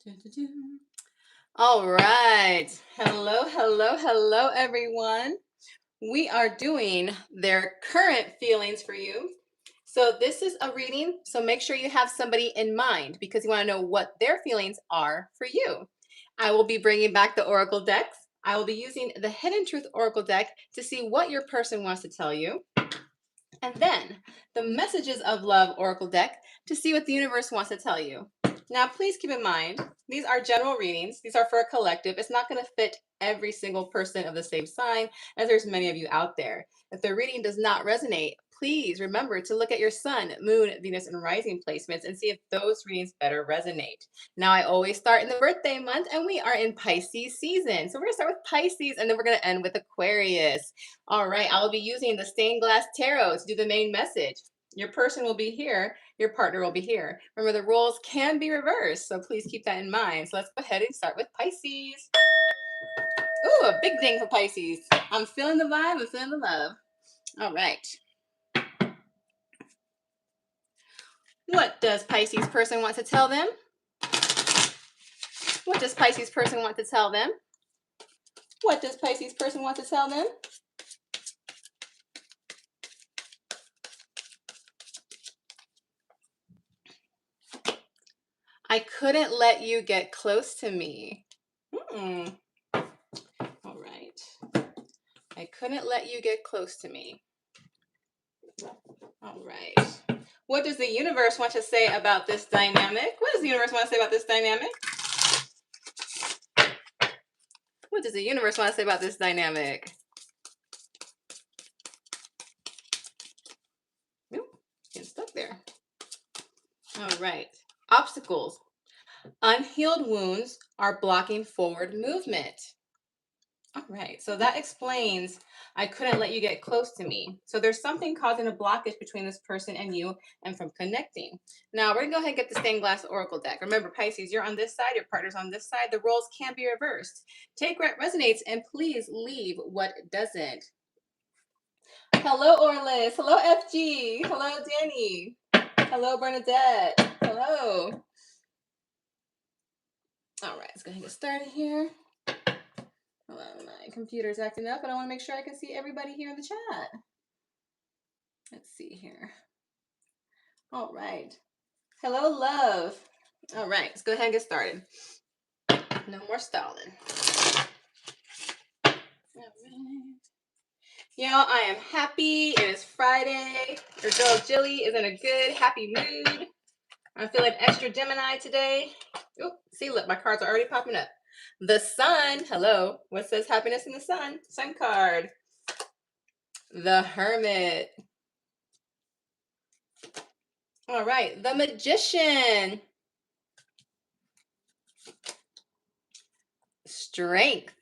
Dun, dun, dun. All right. Hello, everyone. We are doing their current feelings for you. So this is a reading, so make sure you have somebody in mind because you want to know what their feelings are for you. I will be bringing back the Oracle decks. I will be using the Hidden Truth Oracle deck to see what your person wants to tell you. And then the Messages of Love Oracle deck to see what the universe wants to tell you. Now, please keep in mind, these are general readings. These are for a collective. It's not going to fit every single person of the same sign, as there's many of you out there. If the reading does not resonate, please remember to look at your sun, moon, Venus, and rising placements and see if those readings better resonate. Now, I always start in the birthday month, and we are in Pisces season. So we're going to start with Pisces, and then we're going to end with Aquarius. All right, I will be using the stained glass tarot to do the main message. Your person will be here, your partner will be here. Remember, the roles can be reversed, so please keep that in mind. So let's go ahead and start with Pisces. Ooh, a big ding for Pisces. I'm feeling the vibe, I'm feeling the love. All right. What does Pisces person want to tell them? What does Pisces person want to tell them? What does Pisces person want to tell them? I couldn't let you get close to me. All right. I couldn't let you get close to me. All right. What does the universe want to say about this dynamic? What does the universe want to say about this dynamic? What does the universe want to say about this dynamic? Nope, getting stuck there. All right. Obstacles. Unhealed wounds are blocking forward movement. All right, so that explains I couldn't let you get close to me. So there's something causing a blockage between this person and you and from connecting. Now we're gonna go ahead and get the stained glass oracle deck. Remember, Pisces, you're on this side, your partner's on this side. The roles can be reversed. Take what resonates and please leave what doesn't. Hello, Orlis. Hello, FG. Hello, Danny. Hello, Bernadette. Hello. All right, let's go ahead and get started here. Hold on, my computer's acting up, and I want to make sure I can see everybody here in the chat. Let's see here. All right. Hello, love. All right, let's go ahead and get started. No more stalling. All right. Y'all, I am happy. It is Friday. Your girl Jilly is in a good, happy mood. I'm feeling extra Gemini today. Oh, see, look, my cards are already popping up. The sun. Hello. What says happiness in the sun? Sun card. The Hermit. All right. The Magician. Strength.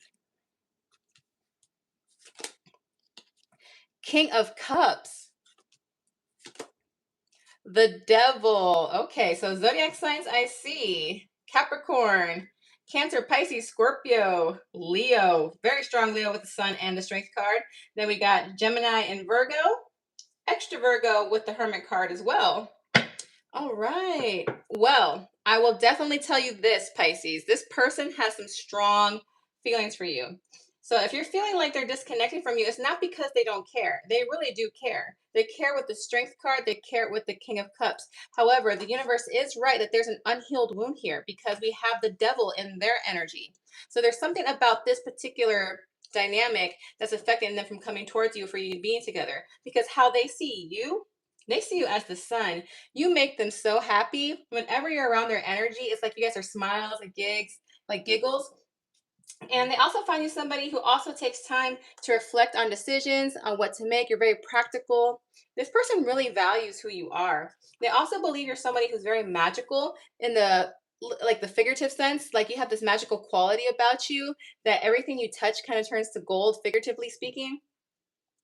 King of Cups. The Devil. Okay, so zodiac signs I see. Capricorn, Cancer, Pisces, Scorpio, Leo. Very strong Leo with the Sun and the Strength card. Then we got Gemini and Virgo. Extra Virgo with the Hermit card as well. All right. Well, I will definitely tell you this, Pisces. This person has some strong feelings for you. So if you're feeling like they're disconnecting from you, it's not because they don't care. They really do care. They care with the Strength card. They care with the King of Cups. However, the universe is right that there's an unhealed wound here because we have the Devil in their energy. So there's something about this particular dynamic that's affecting them from coming towards you for you being together, because how they see you, they see you as the sun. You make them so happy. Whenever you're around their energy, it's like you guys are smiles and gigs, like giggles. And they also find you somebody who also takes time to reflect on decisions, on what to make. You're very practical. This person really values who you are. They also believe you're somebody who's very magical in the figurative sense. Like you have this magical quality about you that everything you touch kind of turns to gold, figuratively speaking.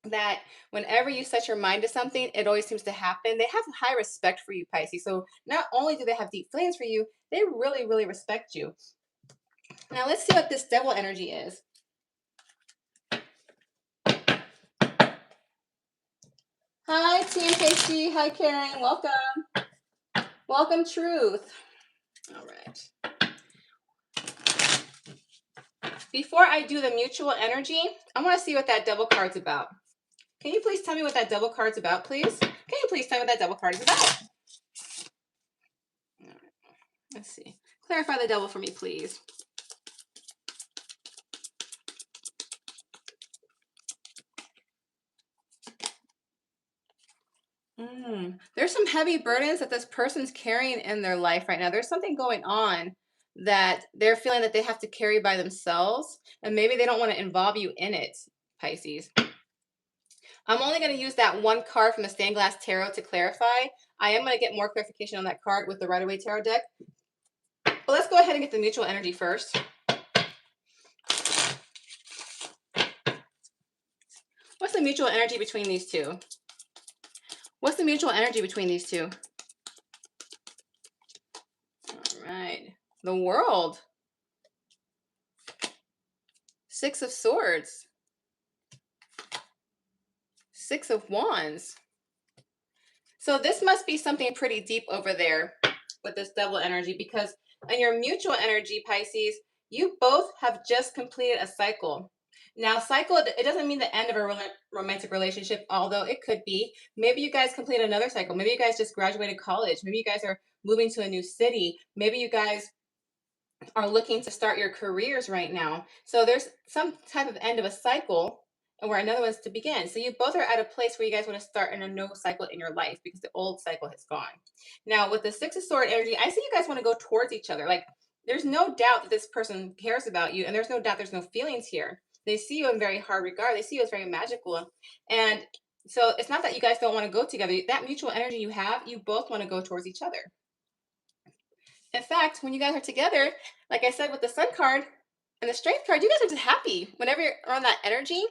That whenever you set your mind to something, it always seems to happen. They have high respect for you, Pisces. So not only do they have deep feelings for you, they really, really respect you. Now let's see what this Devil energy is. Hi, TMKC. Hi, Karen. Welcome. Welcome, Truth. All right. Before I do the mutual energy, I want to see what that devil card's about. Can you please tell me what that devil card's about, please? Can you please tell me what that devil card is about? All right, let's see. Clarify the devil for me, please. There's some heavy burdens that this person's carrying in their life right now. There's something going on that they're feeling that they have to carry by themselves, and maybe they don't want to involve you in it, Pisces. I'm only going to use that one card from the Stained Glass Tarot to clarify. I am going to get more clarification on that card with the Rider Waite Tarot deck. But let's go ahead and get the mutual energy first. What's the mutual energy between these two? What's the mutual energy between these two? All right. The World. Six of Swords. Six of Wands. So this must be something pretty deep over there with this devil energy, because in your mutual energy, Pisces, you both have just completed a cycle. Now, cycle, it doesn't mean the end of a romantic relationship, although it could be. Maybe you guys complete another cycle. Maybe you guys just graduated college. Maybe you guys are moving to a new city. Maybe you guys are looking to start your careers right now. So there's some type of end of a cycle and where another one's to begin. So you both are at a place where you guys want to start in a new cycle in your life because the old cycle has gone. Now with the Six of Sword energy, I see you guys want to go towards each other. Like there's no doubt that this person cares about you, and there's no doubt there's no feelings here. They see you in very high regard. They see you as very magical. And so it's not that you guys don't want to go together. That mutual energy you have, you both want to go towards each other. In fact, when you guys are together, like I said with the Sun card and the Strength card, you guys are just happy whenever you're on that energy.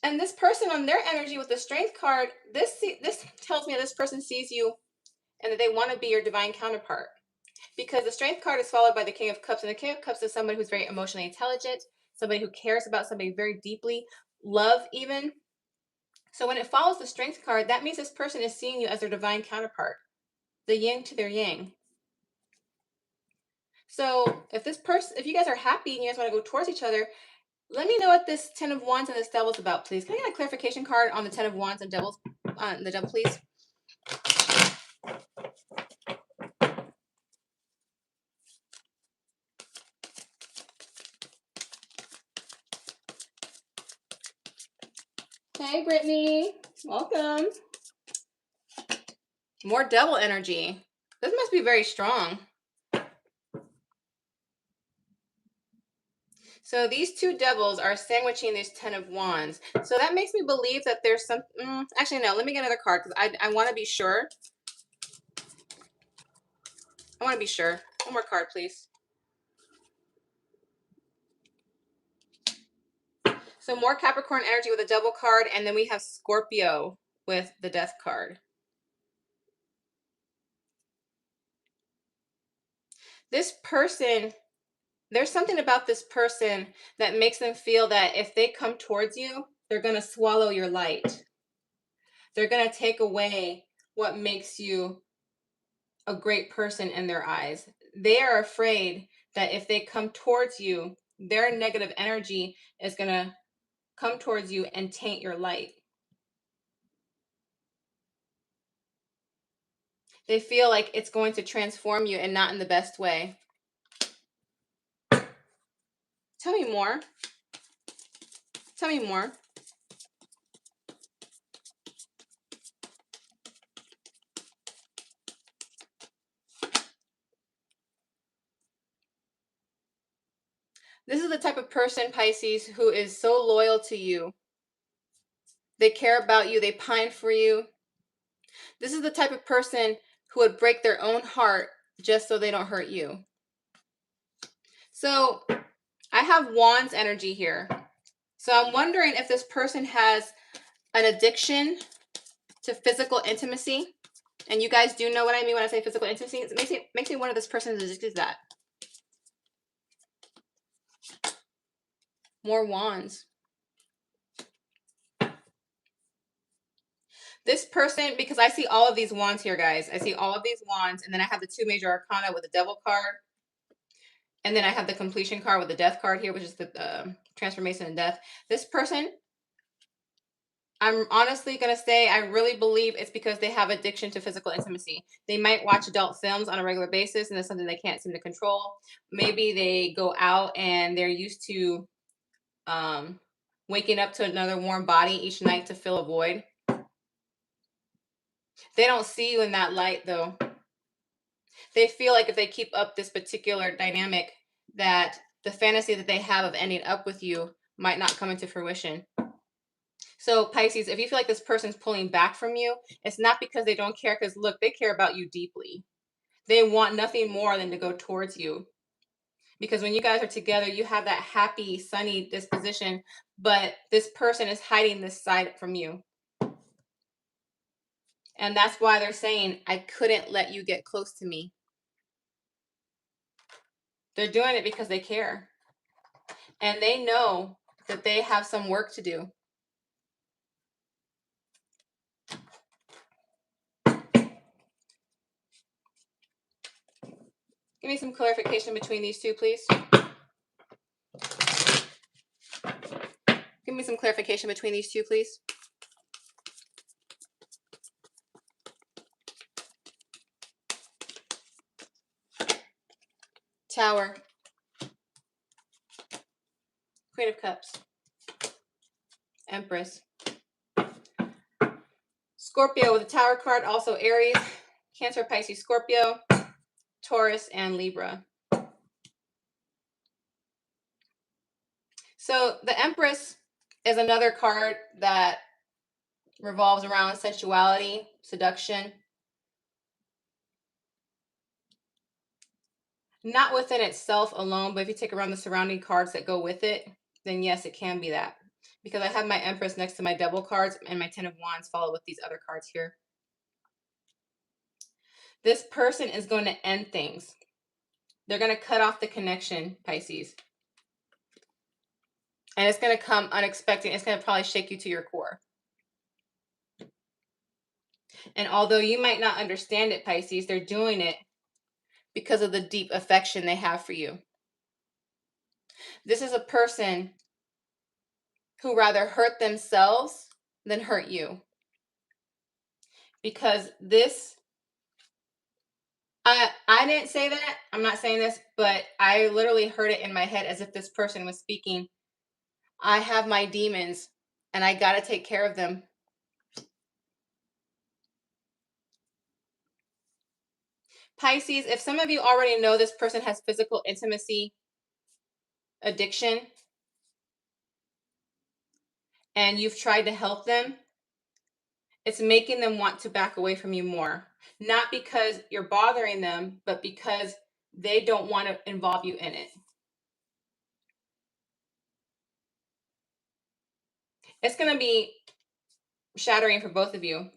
And this person on their energy with the Strength card, this tells me that this person sees you and that they want to be your divine counterpart. Because the Strength card is followed by the King of Cups, and the King of Cups is somebody who's very emotionally intelligent, somebody who cares about somebody very deeply, love even. So when it follows the Strength card, that means this person is seeing you as their divine counterpart, the yin to their yang. So if you guys are happy and you guys want to go towards each other, let me know what this Ten of Wands and this Devil is about, please. Can I get a clarification card on the Ten of Wands and the Devil, please? Hey, Brittany. Welcome. More Devil energy. This must be very strong. So these two devils are sandwiching these Ten of Wands. So that makes me believe that there's some... actually, no. Let me get another card because I want to be sure. I want to be sure. One more card, please. So more Capricorn energy with a Devil card, and then we have Scorpio with the Death card. This person, there's something about this person that makes them feel that if they come towards you, they're going to swallow your light. They're going to take away what makes you a great person in their eyes. They are afraid that if they come towards you, their negative energy is going to come towards you and taint your light. They feel like it's going to transform you and not in the best way. Tell me more. Tell me more. This is the type of person, Pisces, who is so loyal to you. They care about you. They pine for you. This is the type of person who would break their own heart just so they don't hurt you. So I have Wands energy here. So I'm wondering if this person has an addiction to physical intimacy. And you guys do know what I mean when I say physical intimacy. It makes me wonder if this person is addicted to that. More Wands. This person, because I see all of these wands here, guys. I see all of these wands, and then I have the two major arcana with the Devil card. And then I have the completion card with the death card here, which is the transformation and death. This person, I'm honestly going to say I really believe it's because they have addiction to physical intimacy. They might watch adult films on a regular basis, and it's something they can't seem to control. Maybe they go out and they're used to waking up to another warm body each night to fill a void. They don't see you in that light, though. They feel like if they keep up this particular dynamic, that the fantasy that they have of ending up with you might not come into fruition. So Pisces, if you feel like this person's pulling back from you, it's not because they don't care, because look, they care about you deeply. They want nothing more than to go towards you. Because when you guys are together, you have that happy, sunny disposition, but this person is hiding this side from you. And that's why they're saying, I couldn't let you get close to me. They're doing it because they care. And they know that they have some work to do. Give me some clarification between these two, please. Give me some clarification between these two, please. Tower. Queen of Cups. Empress. Scorpio with a Tower card, also Aries, Cancer, Pisces, Scorpio, Taurus, and Libra. So the Empress is another card that revolves around sensuality, seduction. Not within itself alone, but if you take around the surrounding cards that go with it, then yes, it can be that. Because I have my Empress next to my Devil cards, and my Ten of Wands follow with these other cards here. This person is going to end things. They're going to cut off the connection, Pisces. And it's going to come unexpected. It's going to probably shake you to your core. And although you might not understand it, Pisces, they're doing it because of the deep affection they have for you. This is a person who rather hurt themselves than hurt you. Because this, I didn't say that. I'm not saying this, but I literally heard it in my head as if this person was speaking. I have my demons and I got to take care of them. Pisces, if some of you already know this person has physical intimacy addiction and you've tried to help them, it's making them want to back away from you more. Not because you're bothering them, but because they don't want to involve you in it. It's going to be shattering for both of you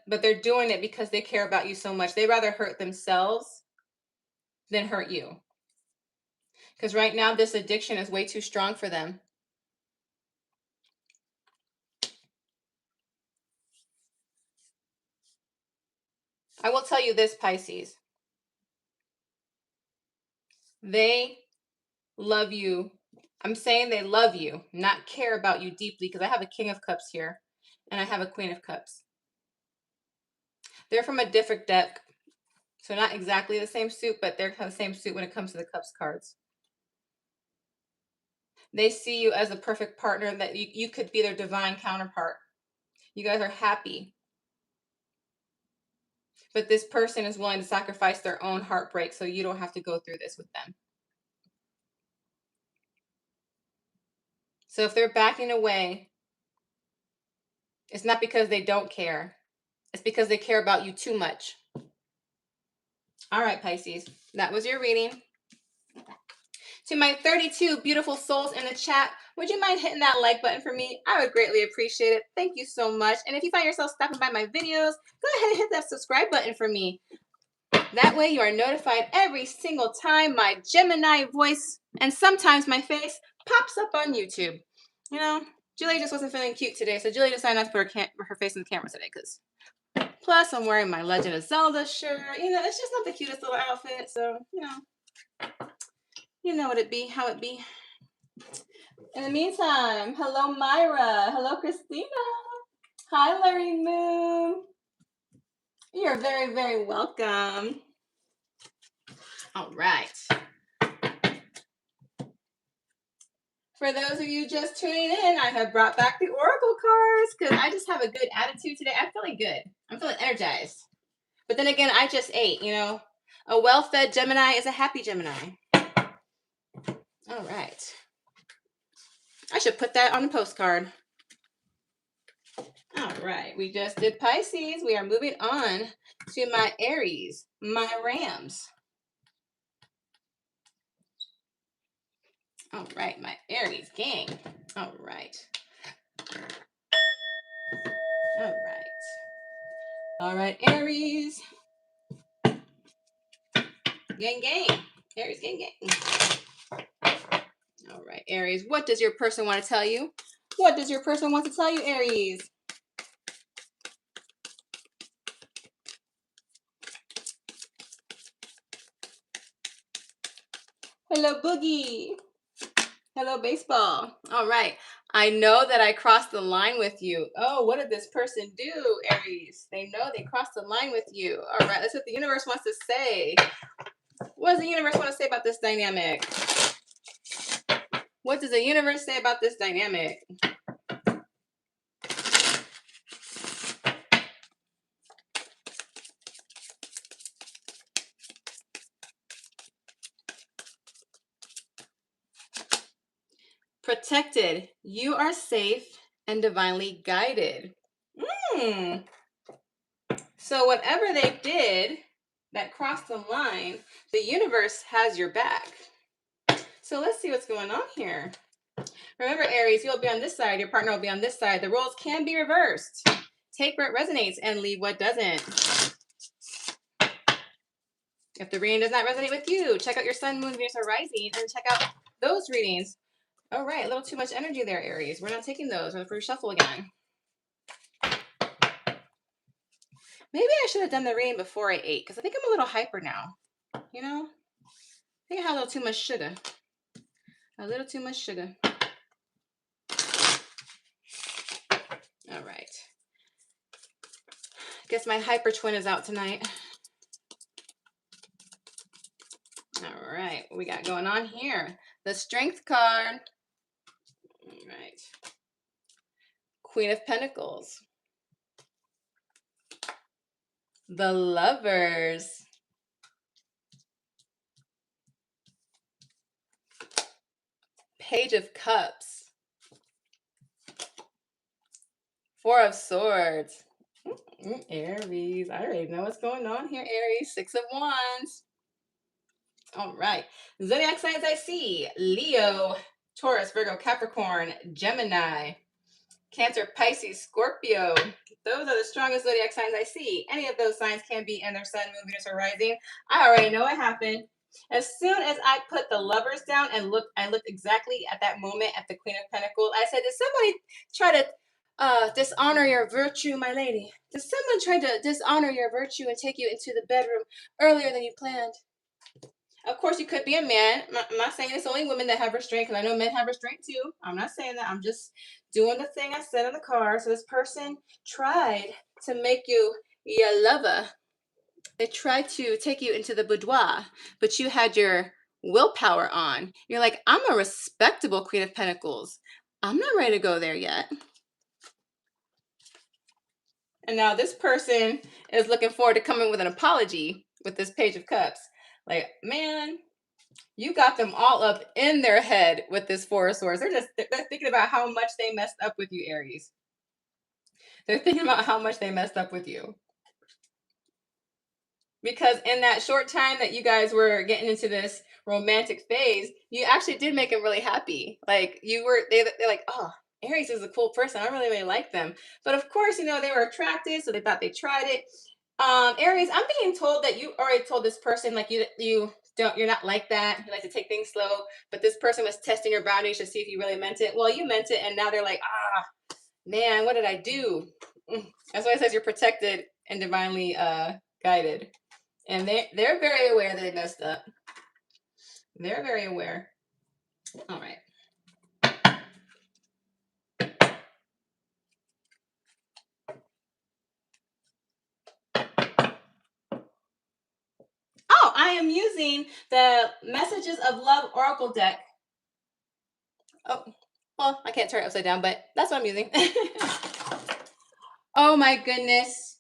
but they're doing it because they care about you so much. They rather hurt themselves than hurt you. Because right now this addiction is way too strong for them. I will tell you this, Pisces. They love you. I'm saying they love you, not care about you deeply, because I have a King of Cups here and I have a Queen of Cups. They're from a different deck. So not exactly the same suit, but they're kind of the same suit when it comes to the Cups cards. They see you as a perfect partner, that you could be their divine counterpart. You guys are happy. But this person is willing to sacrifice their own heartbreak so you don't have to go through this with them. So if they're backing away, it's not because they don't care. It's because they care about you too much. All right, Pisces, that was your reading. To my 32 beautiful souls in the chat, would you mind hitting that like button for me? I would greatly appreciate it. Thank you so much. And if you find yourself stopping by my videos, go ahead and hit that subscribe button for me. That way you are notified every single time my Gemini voice and sometimes my face pops up on YouTube. You know, Julie just wasn't feeling cute today, so Julie decided not to put her face in the camera today. Because plus I'm wearing my Legend of Zelda shirt. You know, it's just not the cutest little outfit, so, you know. You know what it be, how it be. In the meantime, hello Myra. Hello Christina. Hi Larry Moon. You're very, very welcome. All right. For those of you just tuning in, I have brought back the Oracle cards because I just have a good attitude today. I'm feeling good. I'm feeling energized. But then again, I just ate, you know. A well-fed Gemini is a happy Gemini. All right. I should put that on the postcard. All right. We just did Pisces. We are moving on to my Aries, my Rams. All right, my Aries gang. All right. All right. All right, Aries. Gang, gang. Aries, gang, gang. All right, Aries. What does your person want to tell you? What does your person want to tell you, Aries? Hello, Boogie. Hello, baseball. All right. I know that I crossed the line with you. Oh, what did this person do, Aries? They know they crossed the line with you. All right. Let's see what the universe wants to say. What does the universe want to say about this dynamic? What does the universe say about this dynamic? Protected. You are safe and divinely guided. So whatever they did that crossed the line, the universe has your back. So let's see what's going on here. Remember, Aries, you'll be on this side. Your partner will be on this side. The roles can be reversed. Take what resonates and leave what doesn't. If the reading does not resonate with you, check out your sun, moon, Venus, or rising, and check out those readings. All right, a little too much energy there, Aries. We're not taking those. We're going to reshuffle again. Maybe I should have done the reading before I ate because I think I'm a little hyper now. You know? I think I had a little too much sugar. A little too much sugar. All right. Guess my hyper twin is out tonight. All right. What we got going on here? The Strength card. All right. Queen of Pentacles. The Lovers. Page of Cups. Four of Swords. Aries. I already know what's going on here, Aries. Six of Wands. All right. Zodiac signs I see. Leo, Taurus, Virgo, Capricorn, Gemini, Cancer, Pisces, Scorpio. Those are the strongest zodiac signs I see. Any of those signs can be in their sun, moon, Venus, or rising. I already know what happened. As soon as I put the Lovers down and I looked exactly at that moment at the Queen of Pentacles. I said, did somebody try to dishonor your virtue, my lady? Did someone try to dishonor your virtue and take you into the bedroom earlier than you planned? Of course, you could be a man. I'm not saying it's only women that have restraint, because I know men have restraint too. I'm not saying that. I'm just doing the thing I said in the car. So this person tried to make you your lover. They tried to take you into the boudoir, but you had your willpower on. You're like, I'm a respectable Queen of Pentacles. I'm not ready to go there yet. And now this person is looking forward to coming with an apology with this Page of Cups. Like, man, you got them all up in their head with this Four of Swords. They're thinking about how much they messed up with you, Aries. They're thinking about how much they messed up with you. Because in that short time that you guys were getting into this romantic phase, you actually did make them really happy. Like they're like, oh, Aries is a cool person. I really, really like them. But of course, you know, they were attracted, so they thought they tried it. Aries, I'm being told that you already told this person like you're not like that. You like to take things slow, but this person was testing your boundaries to see if you really meant it. Well, you meant it, and now they're like, man, what did I do? That's why it says you're protected and divinely guided. And they're very aware that they messed up. They're very aware. All right. Oh, I am using the Messages of Love Oracle deck. Oh, well, I can't turn it upside down, but that's what I'm using. Oh my goodness.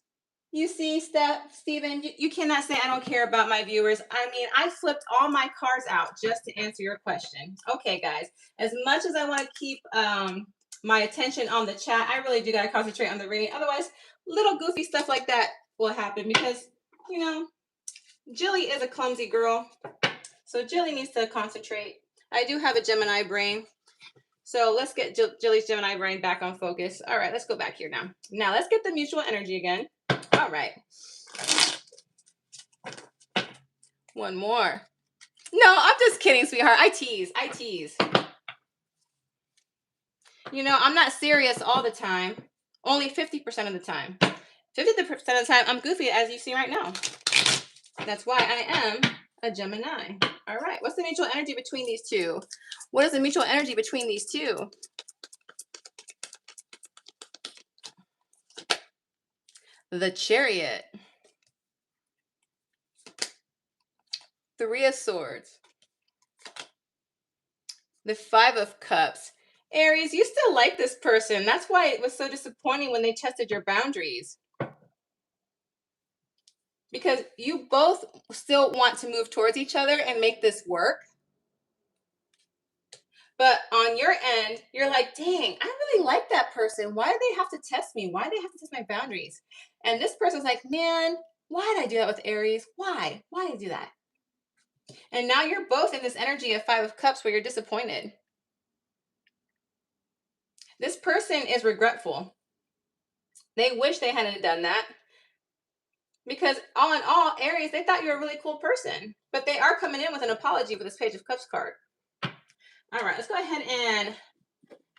You see, Steven, you cannot say I don't care about my viewers. I mean, I flipped all my cards out just to answer your question. Okay, guys, as much as I want to keep my attention on the chat, I really do got to concentrate on the reading. Otherwise, little goofy stuff like that will happen because, you know, Jilly is a clumsy girl. So Jilly needs to concentrate. I do have a Gemini brain. So let's get Jilly's Gemini brain back on focus. All right, let's go back here now. Now let's get the mutual energy again. All right. One more. No, I'm just kidding, sweetheart. I tease. You know, I'm not serious all the time. Only 50% of the time. 50% of the time, I'm goofy, as you see right now. That's why I am a Gemini. All right. What's the mutual energy between these two? What is the mutual energy between these two? The Chariot. Three of Swords. The Five of Cups. Aries, you still like this person. That's why it was so disappointing when they tested your boundaries. Because you both still want to move towards each other and make this work. But on your end, you're like, dang, I really like that person. Why do they have to test me? Why do they have to test my boundaries? And this person's like, man, why did I do that with Aries? Why? Why did I do that? And now you're both in this energy of Five of Cups where you're disappointed. This person is regretful. They wish they hadn't done that. Because all in all, Aries, they thought you were a really cool person. But they are coming in with an apology for this Page of Cups card. All right, let's go ahead and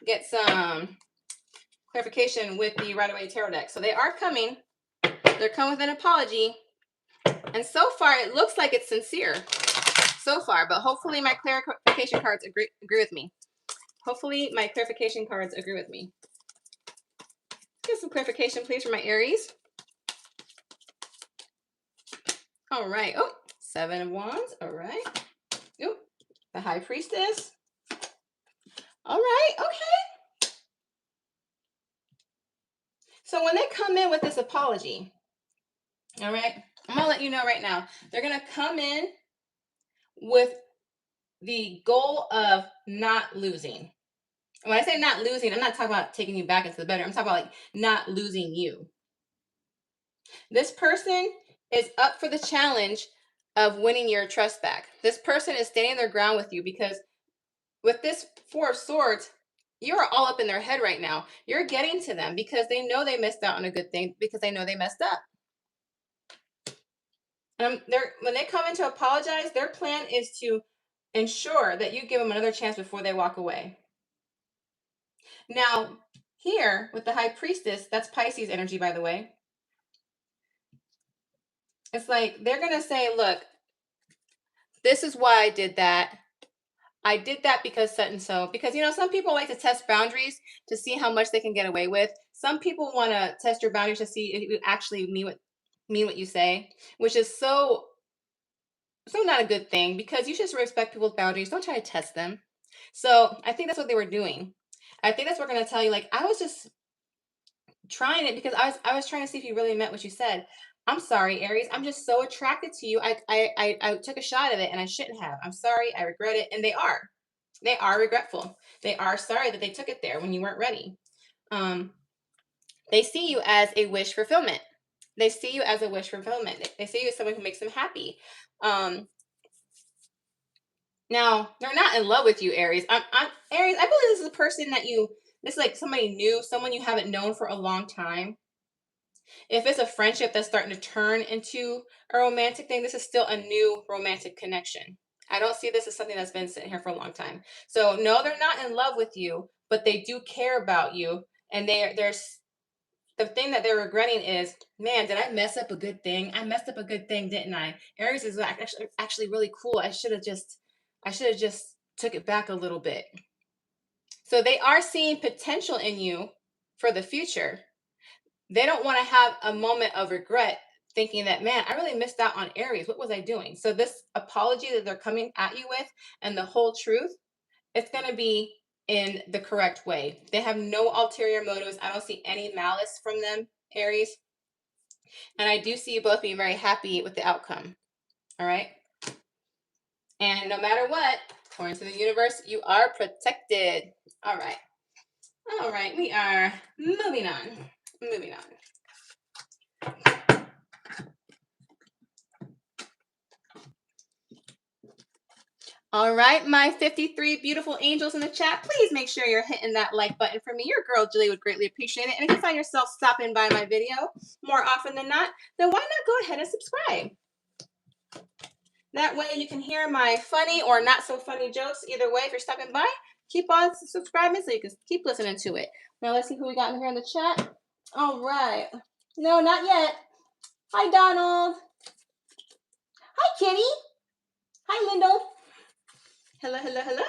get some clarification with the Rider-Waite Tarot deck. So they are coming. They're coming with an apology. And so far, it looks like it's sincere. So far. But hopefully my clarification cards agree with me. Hopefully my clarification cards agree with me. Get some clarification, please, for my Aries. All right. Oh, Seven of Wands. All right. Oh, the High Priestess. All right. Okay. So when they come in with this apology, all right, I'm going to let you know right now, they're going to come in with the goal of not losing. When I say not losing, I'm not talking about taking you back into the bedroom. I'm talking about like not losing you. This person is up for the challenge of winning your trust back. This person is standing their ground with you because with this Four of Swords, you're all up in their head right now. You're getting to them because they know they missed out on a good thing because they know they messed up. When they come in to apologize, their plan is to ensure that you give them another chance before they walk away. Now, here with the High Priestess, that's Pisces energy, by the way. It's like they're going to say, look, this is why I did that. I did that because such and so. Because, you know, some people like to test boundaries to see how much they can get away with. Some people want to test your boundaries to see if you actually mean what you say, which is so not a good thing because you should respect people's boundaries. Don't try to test them. So I think that's what they were doing. I think that's what we're going to tell you. Like, I was just trying it because I was trying to see if you really meant what you said. I'm sorry, Aries. I'm just so attracted to you. I took a shot at it and I shouldn't have. I'm sorry. I regret it. And they are regretful. They are sorry that they took it there when you weren't ready. They see you as a wish fulfillment. They see you as a wish fulfillment. They see you as someone who makes them happy. Now they're not in love with you, Aries. Aries. I believe this is a person that this is like somebody new, someone you haven't known for a long time. If it's a friendship that's starting to turn into a romantic thing, this is still a new romantic connection. I don't see this as something that's been sitting here for a long time. So no, they're not in love with you, but they do care about you. And there's the thing that they're regretting is, man, did I mess up a good thing? I messed up a good thing, didn't I? Aries is actually really cool. I should have just I should have just took it back a little bit. So they are seeing potential in you for the future. They don't want to have a moment of regret thinking that, man, I really missed out on Aries. What was I doing? So this apology that they're coming at you with and the whole truth, it's going to be in the correct way. They have no ulterior motives. I don't see any malice from them, Aries. And I do see you both being very happy with the outcome. All right. And no matter what, according to the universe, you are protected. All right. All right. We are moving on. Moving on. All right, my 53 beautiful angels in the chat, please make sure you're hitting that like button for me. Your girl, Julie, would greatly appreciate it. And if you find yourself stopping by my video more often than not, then why not go ahead and subscribe? That way you can hear my funny or not so funny jokes. Either way, if you're stopping by, keep on subscribing so you can keep listening to it. Now let's see who we got in here in the chat. All right. No, not yet. Hi, Donald. Hi, Kitty. Hi, Lindell. Hello, hello, hello.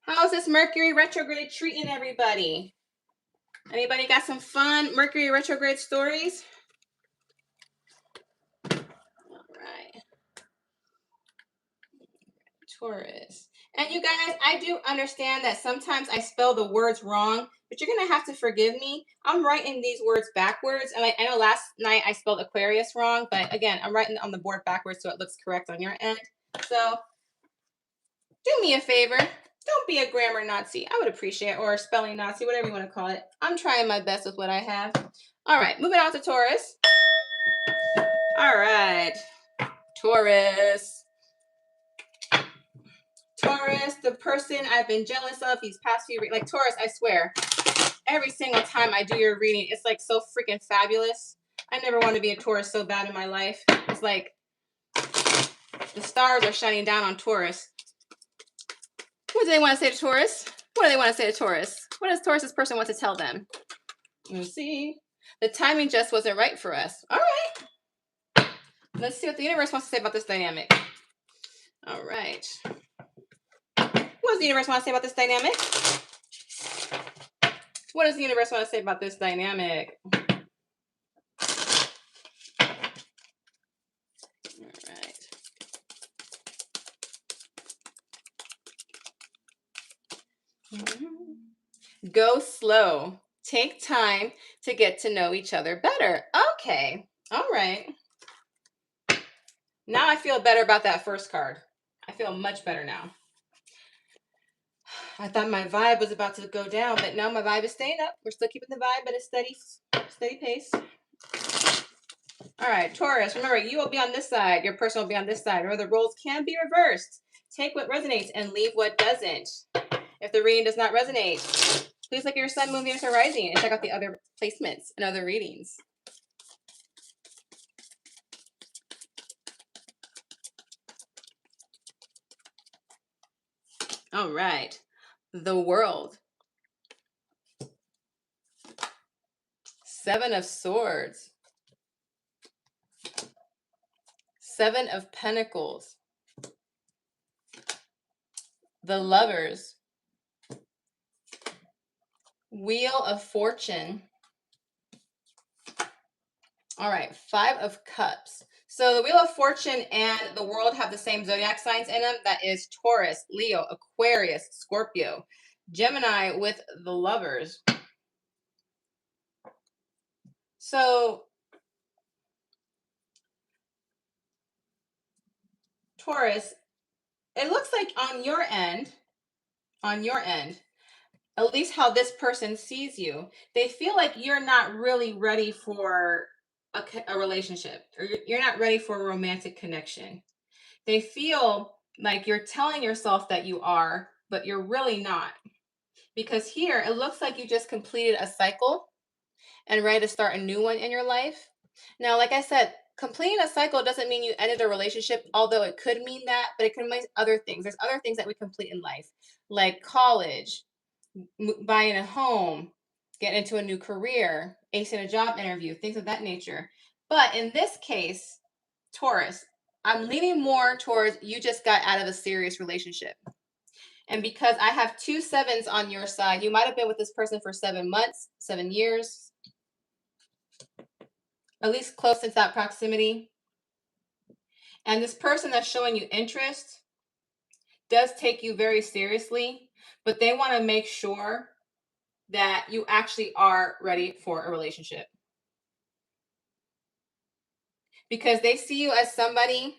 How's this Mercury retrograde treating everybody? Anybody got some fun Mercury retrograde stories? All right. Taurus. And you guys, I do understand that sometimes I spell the words wrong, but you're going to have to forgive me. I'm writing these words backwards. And I know last night I spelled Aquarius wrong, but again, I'm writing on the board backwards so it looks correct on your end. So do me a favor. Don't be a grammar Nazi. I would appreciate, or a spelling Nazi, whatever you want to call it. I'm trying my best with what I have. All right, moving on to Taurus. All right, Taurus. Taurus, the person I've been jealous of these past few, like Taurus, I swear, every single time I do your reading, it's like so freaking fabulous. I never want to be a Taurus so bad in my life. It's like the stars are shining down on Taurus. What do they want to say to Taurus? What do they want to say to Taurus? What does Taurus's person want to tell them? Let's see. The timing just wasn't right for us. All right. Let's see what the universe wants to say about this dynamic. All right. What does the universe want to say about this dynamic? What does the universe want to say about this dynamic? All right. Go slow. Take time to get to know each other better. Okay. All right. Now I feel better about that first card. I feel much better now. I thought my vibe was about to go down, but no, my vibe is staying up. We're still keeping the vibe at a steady pace. All right, Taurus, remember, you will be on this side. Your person will be on this side. Remember, the roles can be reversed. Take what resonates and leave what doesn't. If the reading does not resonate, please look at your sun, moon, Venus, or rising and check out the other placements and other readings. All right. The World. Seven of Swords. Seven of Pentacles. The Lovers. Wheel of Fortune. All right, Five of Cups. So the Wheel of Fortune and the World have the same zodiac signs in them. That is Taurus, Leo, Aquarius, Scorpio. Gemini with the Lovers. So Taurus, it looks like on your end, at least how this person sees you, they feel like you're not really ready for a relationship, or you're not ready for a romantic connection. They feel like you're telling yourself that you are, but you're really not. Because here, it looks like you just completed a cycle and ready to start a new one in your life. Now, like I said, completing a cycle doesn't mean you ended a relationship, although it could mean that, but it can mean other things. There's other things that we complete in life, like college, buying a home, getting into a new career, acing a job interview, things of that nature. But in this case, Taurus, I'm leaning more towards you just got out of a serious relationship. And because I have 2 sevens on your side, you might have been with this person for 7 months, 7 years, at least close to that proximity. And this person that's showing you interest does take you very seriously, but they want to make sure that you actually are ready for a relationship. Because they see you as somebody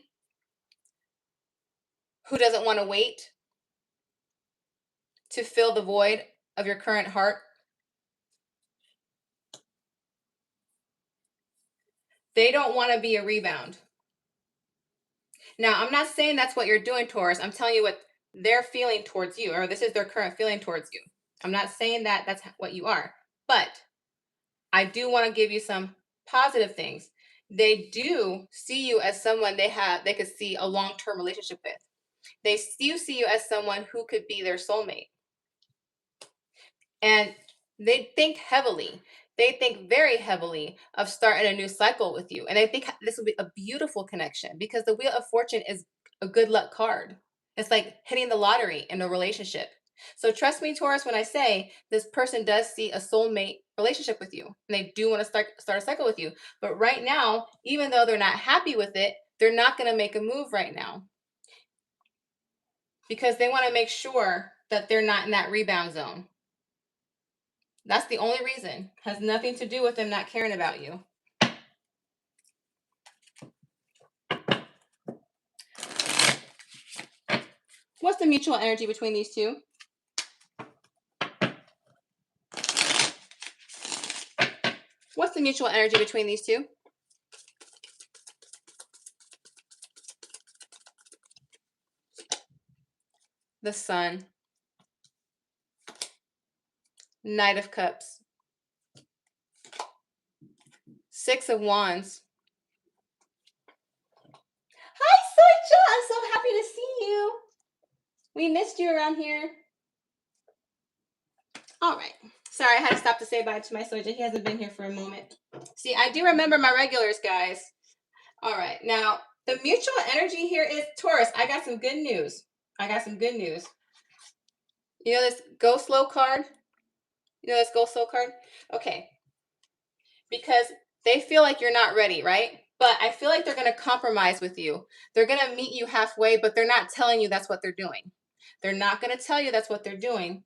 who doesn't want to wait to fill the void of your current heart. They don't want to be a rebound. Now, I'm not saying that's what you're doing, Taurus. I'm telling you what they're feeling towards you, or this is their current feeling towards you. I'm not saying that that's what you are, but I do want to give you some positive things. They do see you as someone they could see a long-term relationship with. They do see you as someone who could be their soulmate. And they think heavily. They think very heavily of starting a new cycle with you. And I think this will be a beautiful connection because the Wheel of Fortune is a good luck card. It's like hitting the lottery in a relationship. So trust me, Taurus, when I say this person does see a soulmate relationship with you. And they do want to start a cycle with you. But right now, even though they're not happy with it, they're not going to make a move right now. Because they want to make sure that they're not in that rebound zone. That's the only reason. Has nothing to do with them not caring about you. What's the mutual energy between these two? What's the mutual energy between these two? The Sun. Knight of Cups. 6 of Wands. Hi, Soicha. I'm so happy to see you. We missed you around here. All right. Sorry, I had to stop to say bye to my Soicha. He hasn't been here for a moment. See, I do remember my regulars, guys. All right. Now, the mutual energy here is Taurus. I got some good news. You know this Go Slow card? Go Slow card? Okay. Because they feel like you're not ready, right? But I feel like they're going to compromise with you. They're going to meet you halfway, but they're not telling you that's what they're doing. They're not going to tell you that's what they're doing.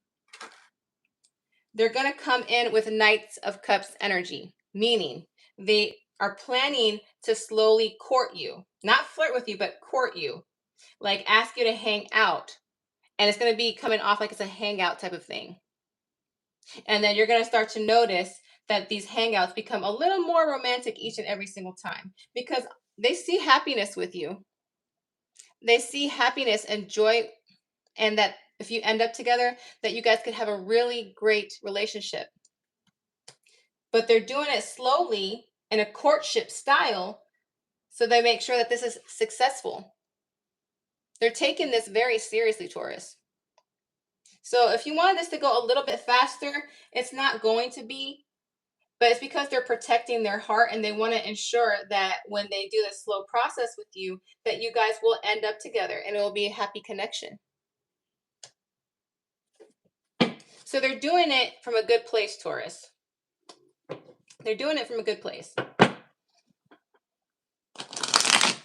They're going to come in with Knights of Cups energy, meaning they are planning to slowly court you. Not flirt with you, but court you. Like ask you to hang out. And it's going to be coming off like it's a hangout type of thing. And then you're going to start to notice that these hangouts become a little more romantic each and every single time because they see happiness with you. They see happiness and joy, and that if you end up together, that you guys could have a really great relationship. But they're doing it slowly in a courtship style, so they make sure that this is successful. They're taking this very seriously, Taurus. So if you wanted this to go a little bit faster, it's not going to be. But it's because they're protecting their heart and they want to ensure that when they do this slow process with you, that you guys will end up together and it will be a happy connection. So they're doing it from a good place, Taurus. They're doing it from a good place.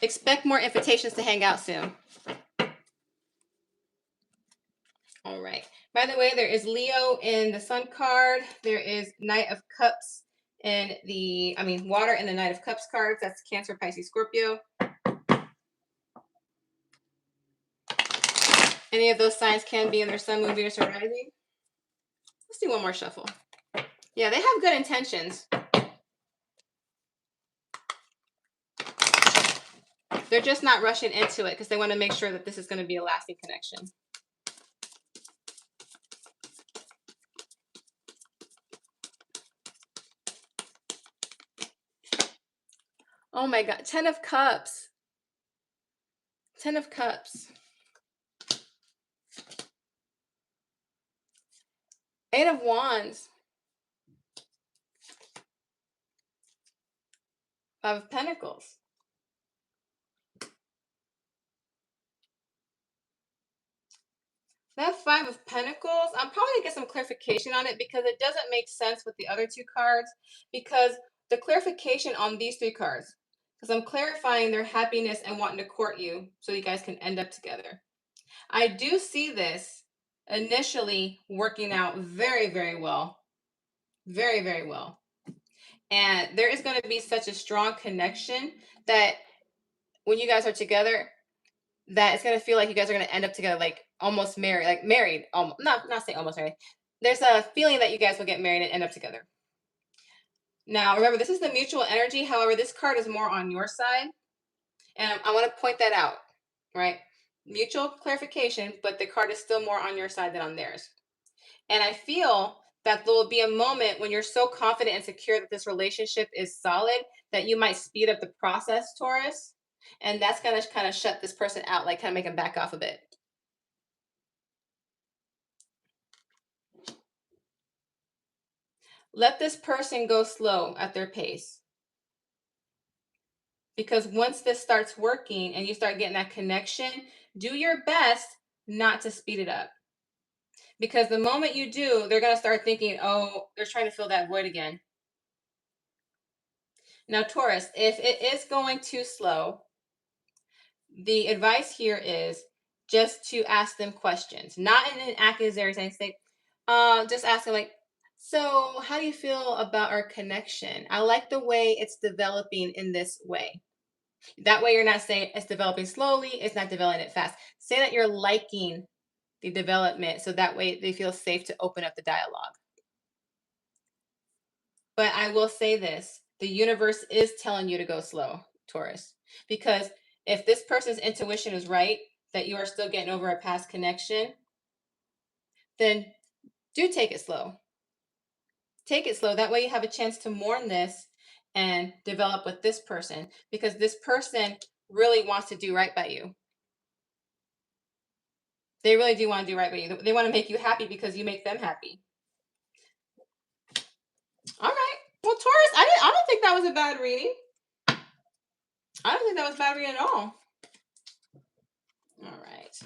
Expect more invitations to hang out soon. All right. By the way, there is Leo in the Sun card. There is Knight of Cups in the, water in the Knight of Cups cards. That's Cancer, Pisces, Scorpio. Any of those signs can be in their Sun, Moon, Venus, or Rising. Let's do one more shuffle. Yeah, they have good intentions. They're just not rushing into it because they want to make sure that this is going to be a lasting connection. Oh my God. 10 of Cups. 10 of Cups. 8 of Wands. Five of Pentacles. That Five of Pentacles, I'm probably going to get some clarification on it because it doesn't make sense with the other two cards. Because the clarification on these three cards, because I'm clarifying their happiness and wanting to court you so you guys can end up together. I do see this initially working out very, very well. Very, very well. And there is going to be such a strong connection that when you guys are together, that it's going to feel like you guys are going to end up together, like almost married, like married, almost, not saying almost married. There's a feeling that you guys will get married and end up together. Now, remember, this is the mutual energy. However, this card is more on your side. And I want to point that out, right? Mutual clarification, but the card is still more on your side than on theirs. And I feel that there will be a moment when you're so confident and secure that this relationship is solid that you might speed up the process, Taurus. And that's going to kind of shut this person out, like kind of make them back off a bit. Let this person go slow at their pace. Because once this starts working and you start getting that connection, do your best not to speed it up. Because the moment you do, they're going to start thinking, oh, they're trying to fill that void again. Now, Taurus, if it is going too slow, the advice here is just to ask them questions, not in an accusatory state. Just ask them like, so how do you feel about our connection? I like the way it's developing in this way. That way you're not saying it's developing slowly, it's not developing it fast. Say that you're liking the development so that way they feel safe to open up the dialogue. But I will say this, the universe is telling you to go slow, Taurus, because if this person's intuition is right, that you are still getting over a past connection, then do take it slow. Take it slow. That way you have a chance to mourn this and develop with this person, because this person really wants to do right by you. They really do want to do right by you. They want to make you happy because you make them happy. All right. Well, Taurus, I don't think that was a bad reading. I don't think that was a bad reading at all. All right.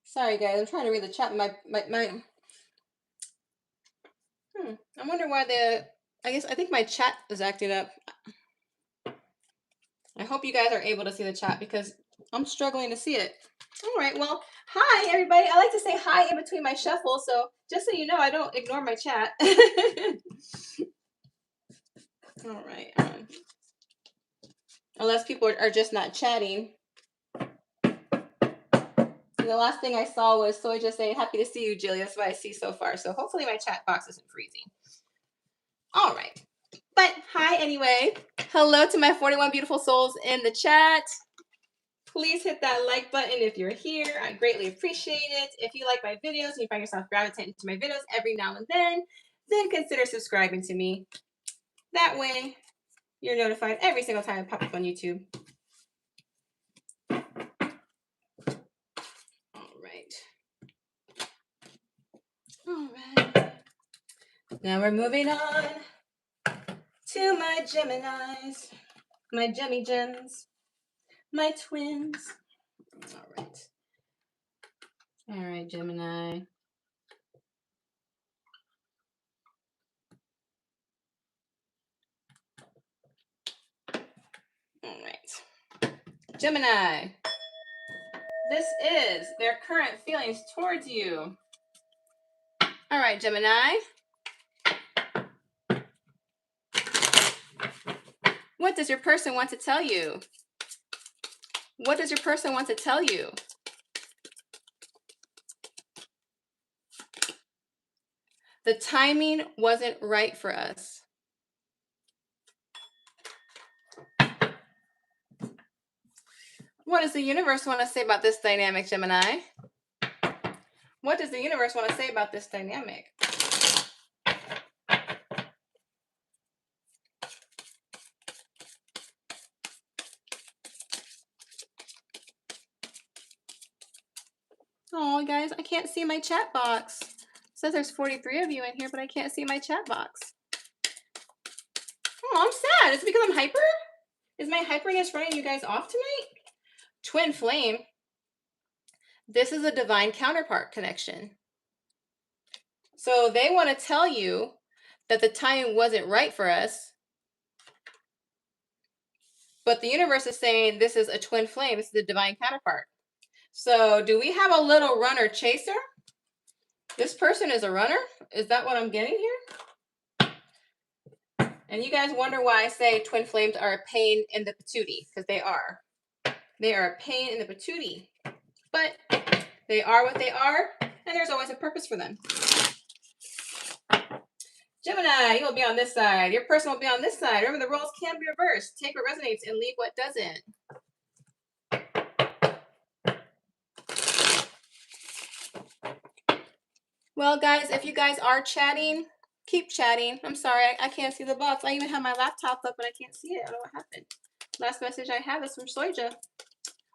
Sorry, guys. I'm trying to read the chat. I wonder why I think my chat is acting up. I hope you guys are able to see the chat because I'm struggling to see it. All right. Well, hi, everybody. I like to say hi in between my shuffle. So just so you know, I don't ignore my chat. All right. Unless people are just not chatting. And the last thing I saw was Soy just saying, happy to see you, Jilly. That's what I see so far. So hopefully my chat box isn't freezing. All right. But hi, anyway. Hello to my 41 beautiful souls in the chat. Please hit that like button if you're here. I greatly appreciate it. If you like my videos and you find yourself gravitating to my videos every now and then consider subscribing to me. That way, you're notified every single time I pop up on YouTube. All right. Now we're moving on to my Geminis, my Gemmy Gems, my twins. All right. All right, Gemini. All right. Gemini. This is their current feelings towards you. All right, Gemini. What does your person want to tell you? What does your person want to tell you? The timing wasn't right for us. What does the universe want to say about this dynamic, Gemini? What does the universe want to say about this dynamic? Oh, guys, I can't see my chat box. It says there's 43 of you in here, but I can't see my chat box. Oh, I'm sad. Is it because I'm hyper? Is my hyperness running you guys off tonight? Twin flame. This is a divine counterpart connection. So they want to tell you that the timing wasn't right for us. But the universe is saying this is a twin flame. This is the divine counterpart. So do we have a little runner chaser? This person is a runner? Is that what I'm getting here? And you guys wonder why I say twin flames are a pain in the patootie, because they are. They are a pain in the patootie. But they are what they are, and there's always a purpose for them. Gemini, you will be on this side. Your person will be on this side. Remember, the roles can be reversed. Take what resonates and leave what doesn't. Well, guys, if you guys are chatting, keep chatting. I'm sorry, I can't see the box. I even have my laptop up, but I can't see it. I don't know what happened. Last message I have is from Soja.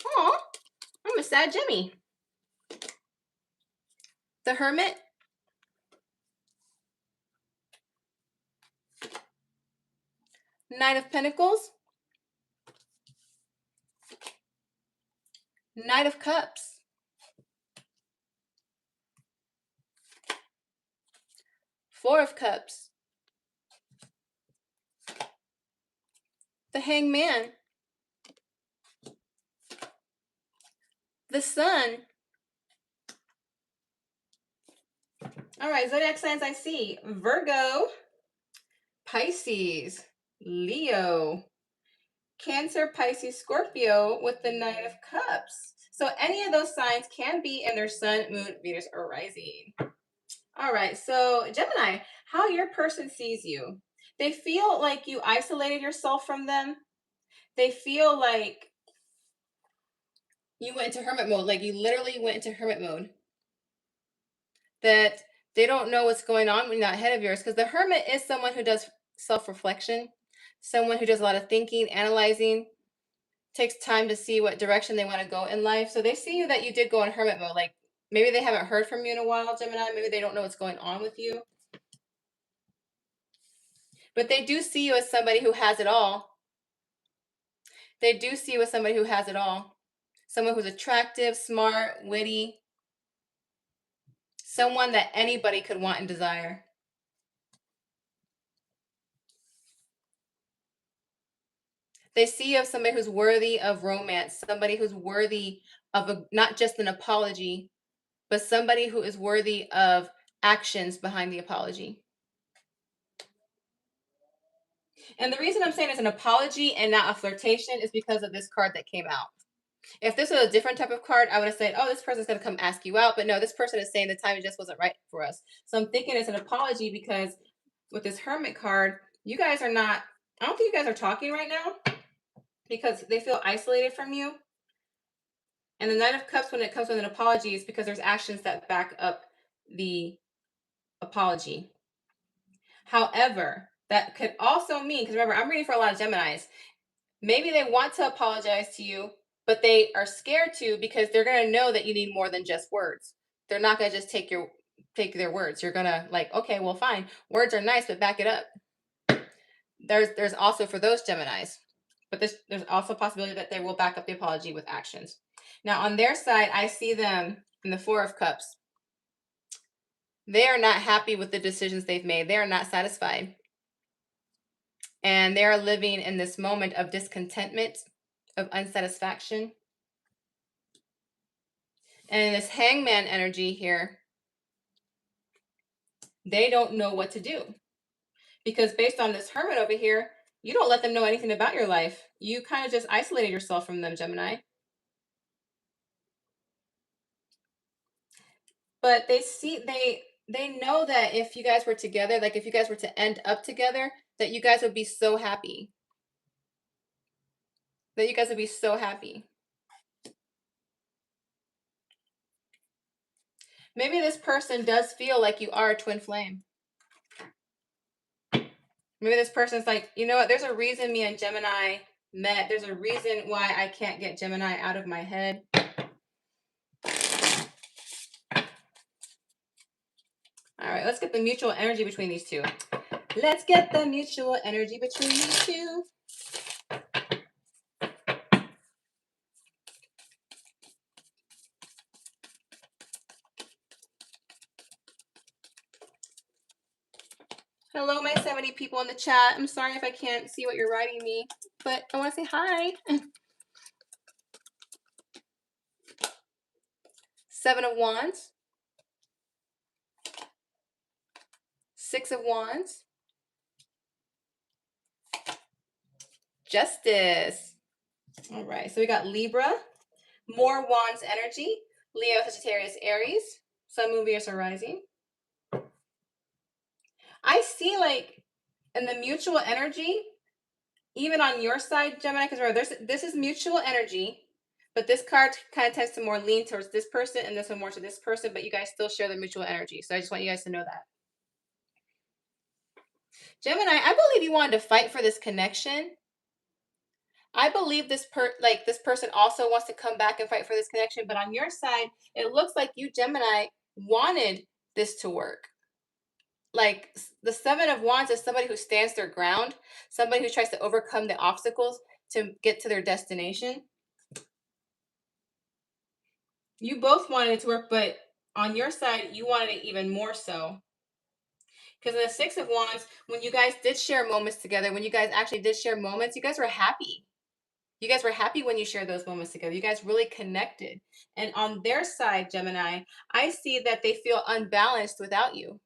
Aw, I'm a sad Jimmy. The Hermit. Knight of Pentacles. Knight of Cups. Four of Cups. The Hangman. The Sun. All right, zodiac signs I see. Virgo, Pisces, Leo, Cancer, Pisces, Scorpio with the Knight of Cups. So any of those signs can be in their sun, moon, Venus, or rising. All right, so Gemini, how your person sees you. They feel like you isolated yourself from them. They feel like you went into hermit mode, like you literally went into hermit mode. That they don't know what's going on in that head of yours, because the hermit is someone who does self-reflection, someone who does a lot of thinking, analyzing, takes time to see what direction they want to go in life. So they see you that you did go in hermit mode. Like maybe they haven't heard from you in a while, Gemini. Maybe they don't know what's going on with you. But they do see you as somebody who has it all. They do see you as somebody who has it all. Someone who's attractive, smart, witty. Someone that anybody could want and desire. They see you as somebody who's worthy of romance, somebody who's worthy of not just an apology, but somebody who is worthy of actions behind the apology. And the reason I'm saying it's an apology and not a flirtation is because of this card that came out. If this was a different type of card, I would have said, oh, this person's going to come ask you out. But no, this person is saying the timing just wasn't right for us. So I'm thinking it's an apology because with this Hermit card, you guys are not, I don't think you guys are talking right now because they feel isolated from you. And the Knight of Cups, when it comes with an apology, is because there's actions that back up the apology. However, that could also mean, because remember, I'm reading for a lot of Geminis, maybe they want to apologize to you, but they are scared to because they're going to know that you need more than just words. They're not going to just take their words. You're going to like, okay, well, fine. Words are nice, but back it up. There's also for those Geminis, but there's also a possibility that they will back up the apology with actions. Now, on their side, I see them in the Four of Cups. They are not happy with the decisions they've made. They are not satisfied. And they are living in this moment of discontentment, of unsatisfaction. And this Hangman energy here, they don't know what to do. Because based on this Hermit over here, you don't let them know anything about your life. You kind of just isolated yourself from them, Gemini. But they know that if you guys were together, like if you guys were to end up together, that you guys would be so happy. That you guys would be so happy. Maybe this person does feel like you are a twin flame. Maybe this person's like, you know what, there's a reason me and Gemini met. There's a reason why I can't get Gemini out of my head. All right, let's get the mutual energy between these two. Let's get the mutual energy between these two. Hello, my 70 people in the chat. I'm sorry if I can't see what you're writing me, but I want to say hi. 7 of Wands. 6 of Wands. Justice. All right, so we got Libra, more Wands energy, Leo, Sagittarius, Aries, Sun, Moon, Venus are rising. I see like in the mutual energy, even on your side, Gemini, because this is mutual energy, but this card kind of tends to more lean towards this person and this one more to this person, but you guys still share the mutual energy. So I just want you guys to know that. Gemini, I believe you wanted to fight for this connection. I believe this person also wants to come back and fight for this connection, but on your side, it looks like you, Gemini, wanted this to work. Like the 7 of Wands is somebody who stands their ground, somebody who tries to overcome the obstacles to get to their destination. You both wanted it to work, but on your side, you wanted it even more so. Because in the 6 of Wands, when you guys did share moments together, when you guys actually did share moments, you guys were happy. You guys were happy when you shared those moments together. You guys really connected. And on their side, Gemini, I see that they feel unbalanced without you.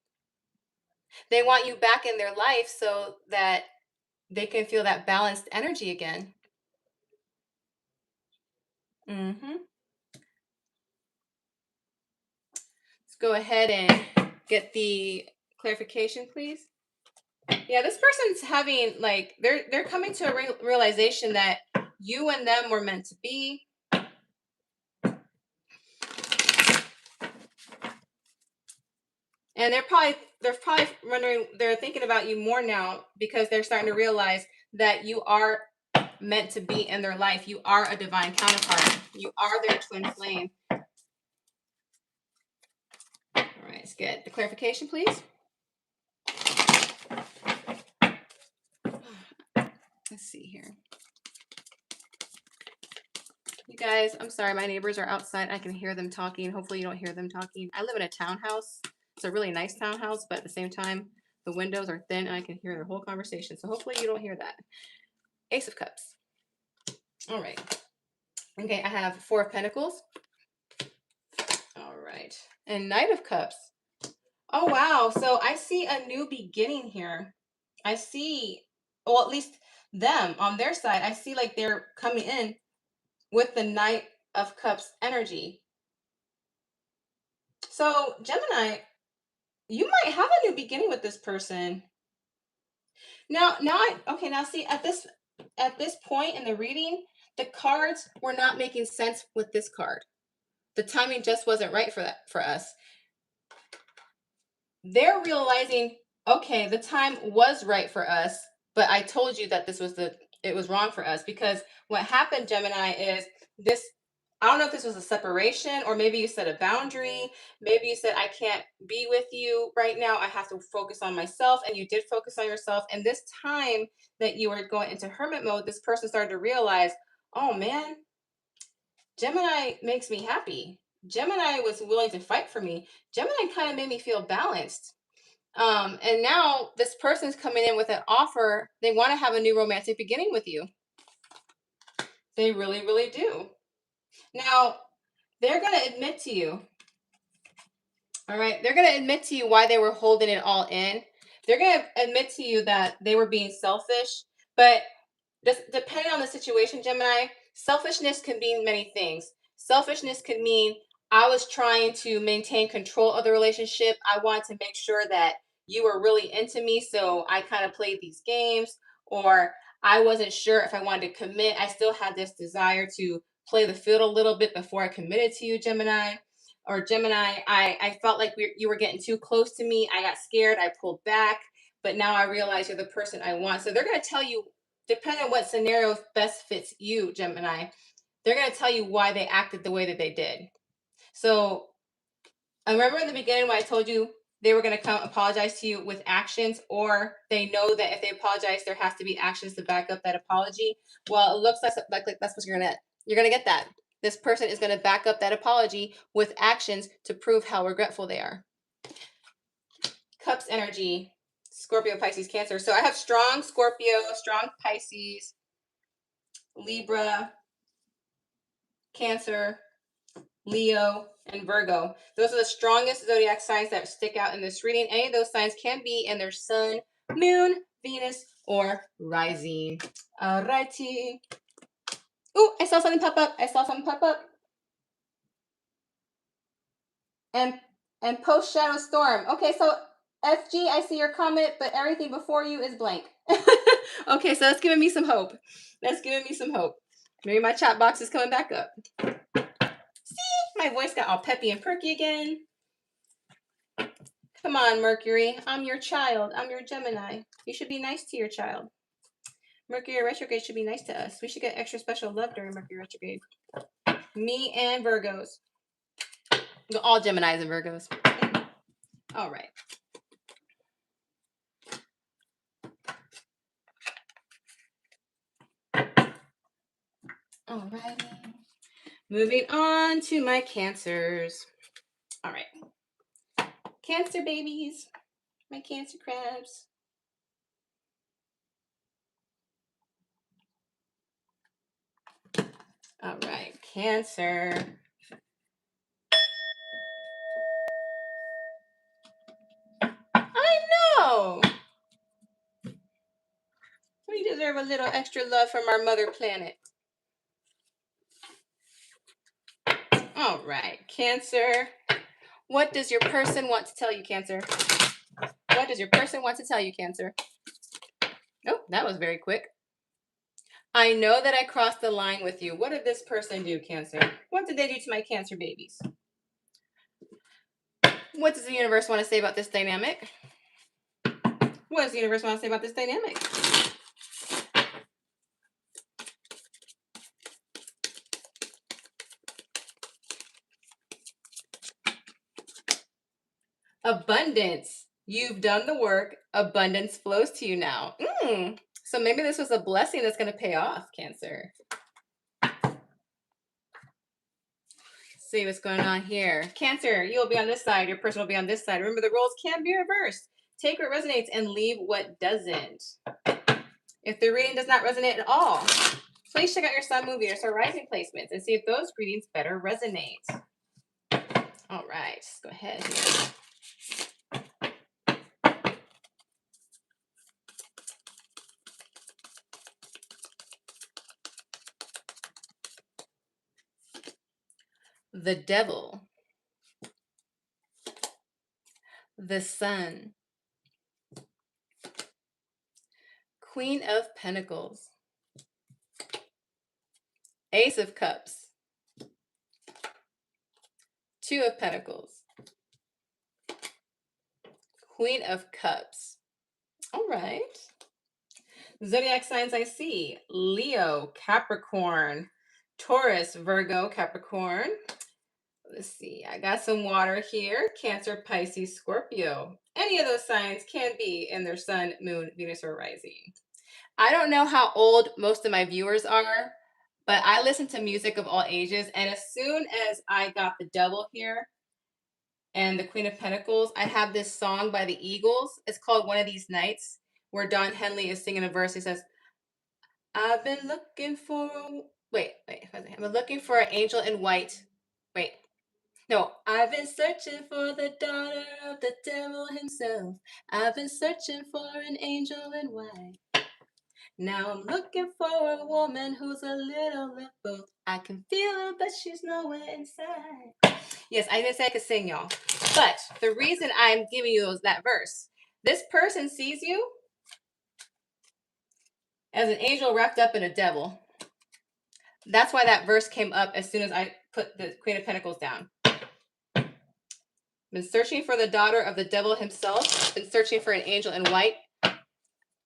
They want you back in their life so that they can feel that balanced energy again. Let's go ahead and get the clarification, please. Yeah, this person's having like they're coming to a realization that you and them were meant to be. And they're probably wondering, they're thinking about you more now because they're starting to realize that you are meant to be in their life. You are a divine counterpart. You are their twin flame. All right, let's get the clarification, please. Let's see here. You guys, I'm sorry, my neighbors are outside. I can hear them talking. Hopefully you don't hear them talking. I live in a townhouse. It's a really nice townhouse, but at the same time, the windows are thin and I can hear their whole conversation. So hopefully you don't hear that. Ace of Cups. All right. Okay, I have 4 of Pentacles. All right. And Knight of Cups. Oh, wow. So I see a new beginning here. I see, well, at least them on their side, I see like they're coming in with the Knight of Cups energy. So Gemini, you might have a new beginning with this person. Now see at this point in the reading, the cards were not making sense with this card. The timing just wasn't right for us. They're realizing, okay, the time was right for us, but I told you that it was wrong for us, because what happened, Gemini, is this, I don't know if this was a separation, or maybe you set a boundary. Maybe you said, I can't be with you right now. I have to focus on myself. And you did focus on yourself. And this time that you were going into hermit mode, this person started to realize, oh man, Gemini makes me happy. Gemini was willing to fight for me. Gemini kind of made me feel balanced. And now this person's coming in with an offer. They want to have a new romantic beginning with you. They really, really do. Now, they're going to admit to you. All right. They're going to admit to you why they were holding it all in. They're going to admit to you that they were being selfish. But depending on the situation, Gemini, selfishness can mean many things. Selfishness could mean I was trying to maintain control of the relationship. I wanted to make sure that you were really into me, so I kind of played these games. Or I wasn't sure if I wanted to commit. I still had this desire to play the field a little bit before I committed to you, Gemini. Or Gemini, I felt like you were getting too close to me. I got scared. I pulled back. But now I realize you're the person I want. So they're going to tell you, depending on what scenario best fits you, Gemini, they're going to tell you why they acted the way that they did. So I remember in the beginning when I told you they were going to come apologize to you with actions, or they know that if they apologize, there has to be actions to back up that apology. Well, it looks like that's what you're going to get that. This person is going to back up that apology with actions to prove how regretful they are. Cups energy, Scorpio, Pisces, Cancer. So I have strong Scorpio, strong Pisces, Libra, Cancer, Leo, and Virgo. Those are the strongest zodiac signs that stick out in this reading. Any of those signs can be in their sun, moon, Venus, or rising. Alrighty. Oh, I saw something pop up. And post shadow storm. Okay, so FG, I see your comment, but everything before you is blank. Okay, so that's giving me some hope. Maybe my chat box is coming back up. See, my voice got all peppy and perky again. Come on, Mercury. I'm your child. I'm your Gemini. You should be nice to your child. Mercury retrograde should be nice to us. We should get extra special love during Mercury retrograde. Me and Virgos. All Geminis and Virgos. All right. All right. Moving on to my Cancers. All right. Cancer babies. My Cancer crabs. All right. Cancer. I know. We deserve a little extra love from our mother planet. All right, Cancer. What does your person want to tell you, Cancer? What does your person want to tell you, Cancer? Oh, that was very quick. I know that I crossed the line with you. What did this person do, Cancer? What did they do to my Cancer babies? What does the universe want to say about this dynamic? What does the universe want to say about this dynamic? Abundance. You've done the work. Abundance flows to you now. So maybe this was a blessing that's going to pay off, Cancer. See what's going on here. Cancer, you'll be on this side. Your person will be on this side. Remember, the roles can be reversed. Take what resonates and leave what doesn't. If the reading does not resonate at all, please check out your sun, moon, Venus, or rising placements and see if those readings better resonate. All right, let's go ahead here. The Devil, the Sun, Queen of Pentacles, Ace of Cups, Two of Pentacles, Queen of Cups. All right. Zodiac signs I see: Leo, Capricorn, Taurus, Virgo, Capricorn. Let's see, I got some water here. Cancer, Pisces, Scorpio. Any of those signs can be in their sun, moon, Venus, or rising. I don't know how old most of my viewers are, but I listen to music of all ages. And as soon as I got the Devil here and the Queen of Pentacles, I have this song by the Eagles. It's called One of These Nights, where Don Henley is singing a verse. He says, I've been looking for, I've been looking for an angel in white. No, I've been searching for the daughter of the devil himself. I've been searching for an angel in white. Now I'm looking for a woman who's a little of both. I can feel her, but she's nowhere inside. Yes, I didn't say I could sing, y'all. But the reason I'm giving you that verse, this person sees you as an angel wrapped up in a devil. That's why that verse came up as soon as I put the Queen of Pentacles down. Been searching for the daughter of the devil himself. Been searching for an angel in white.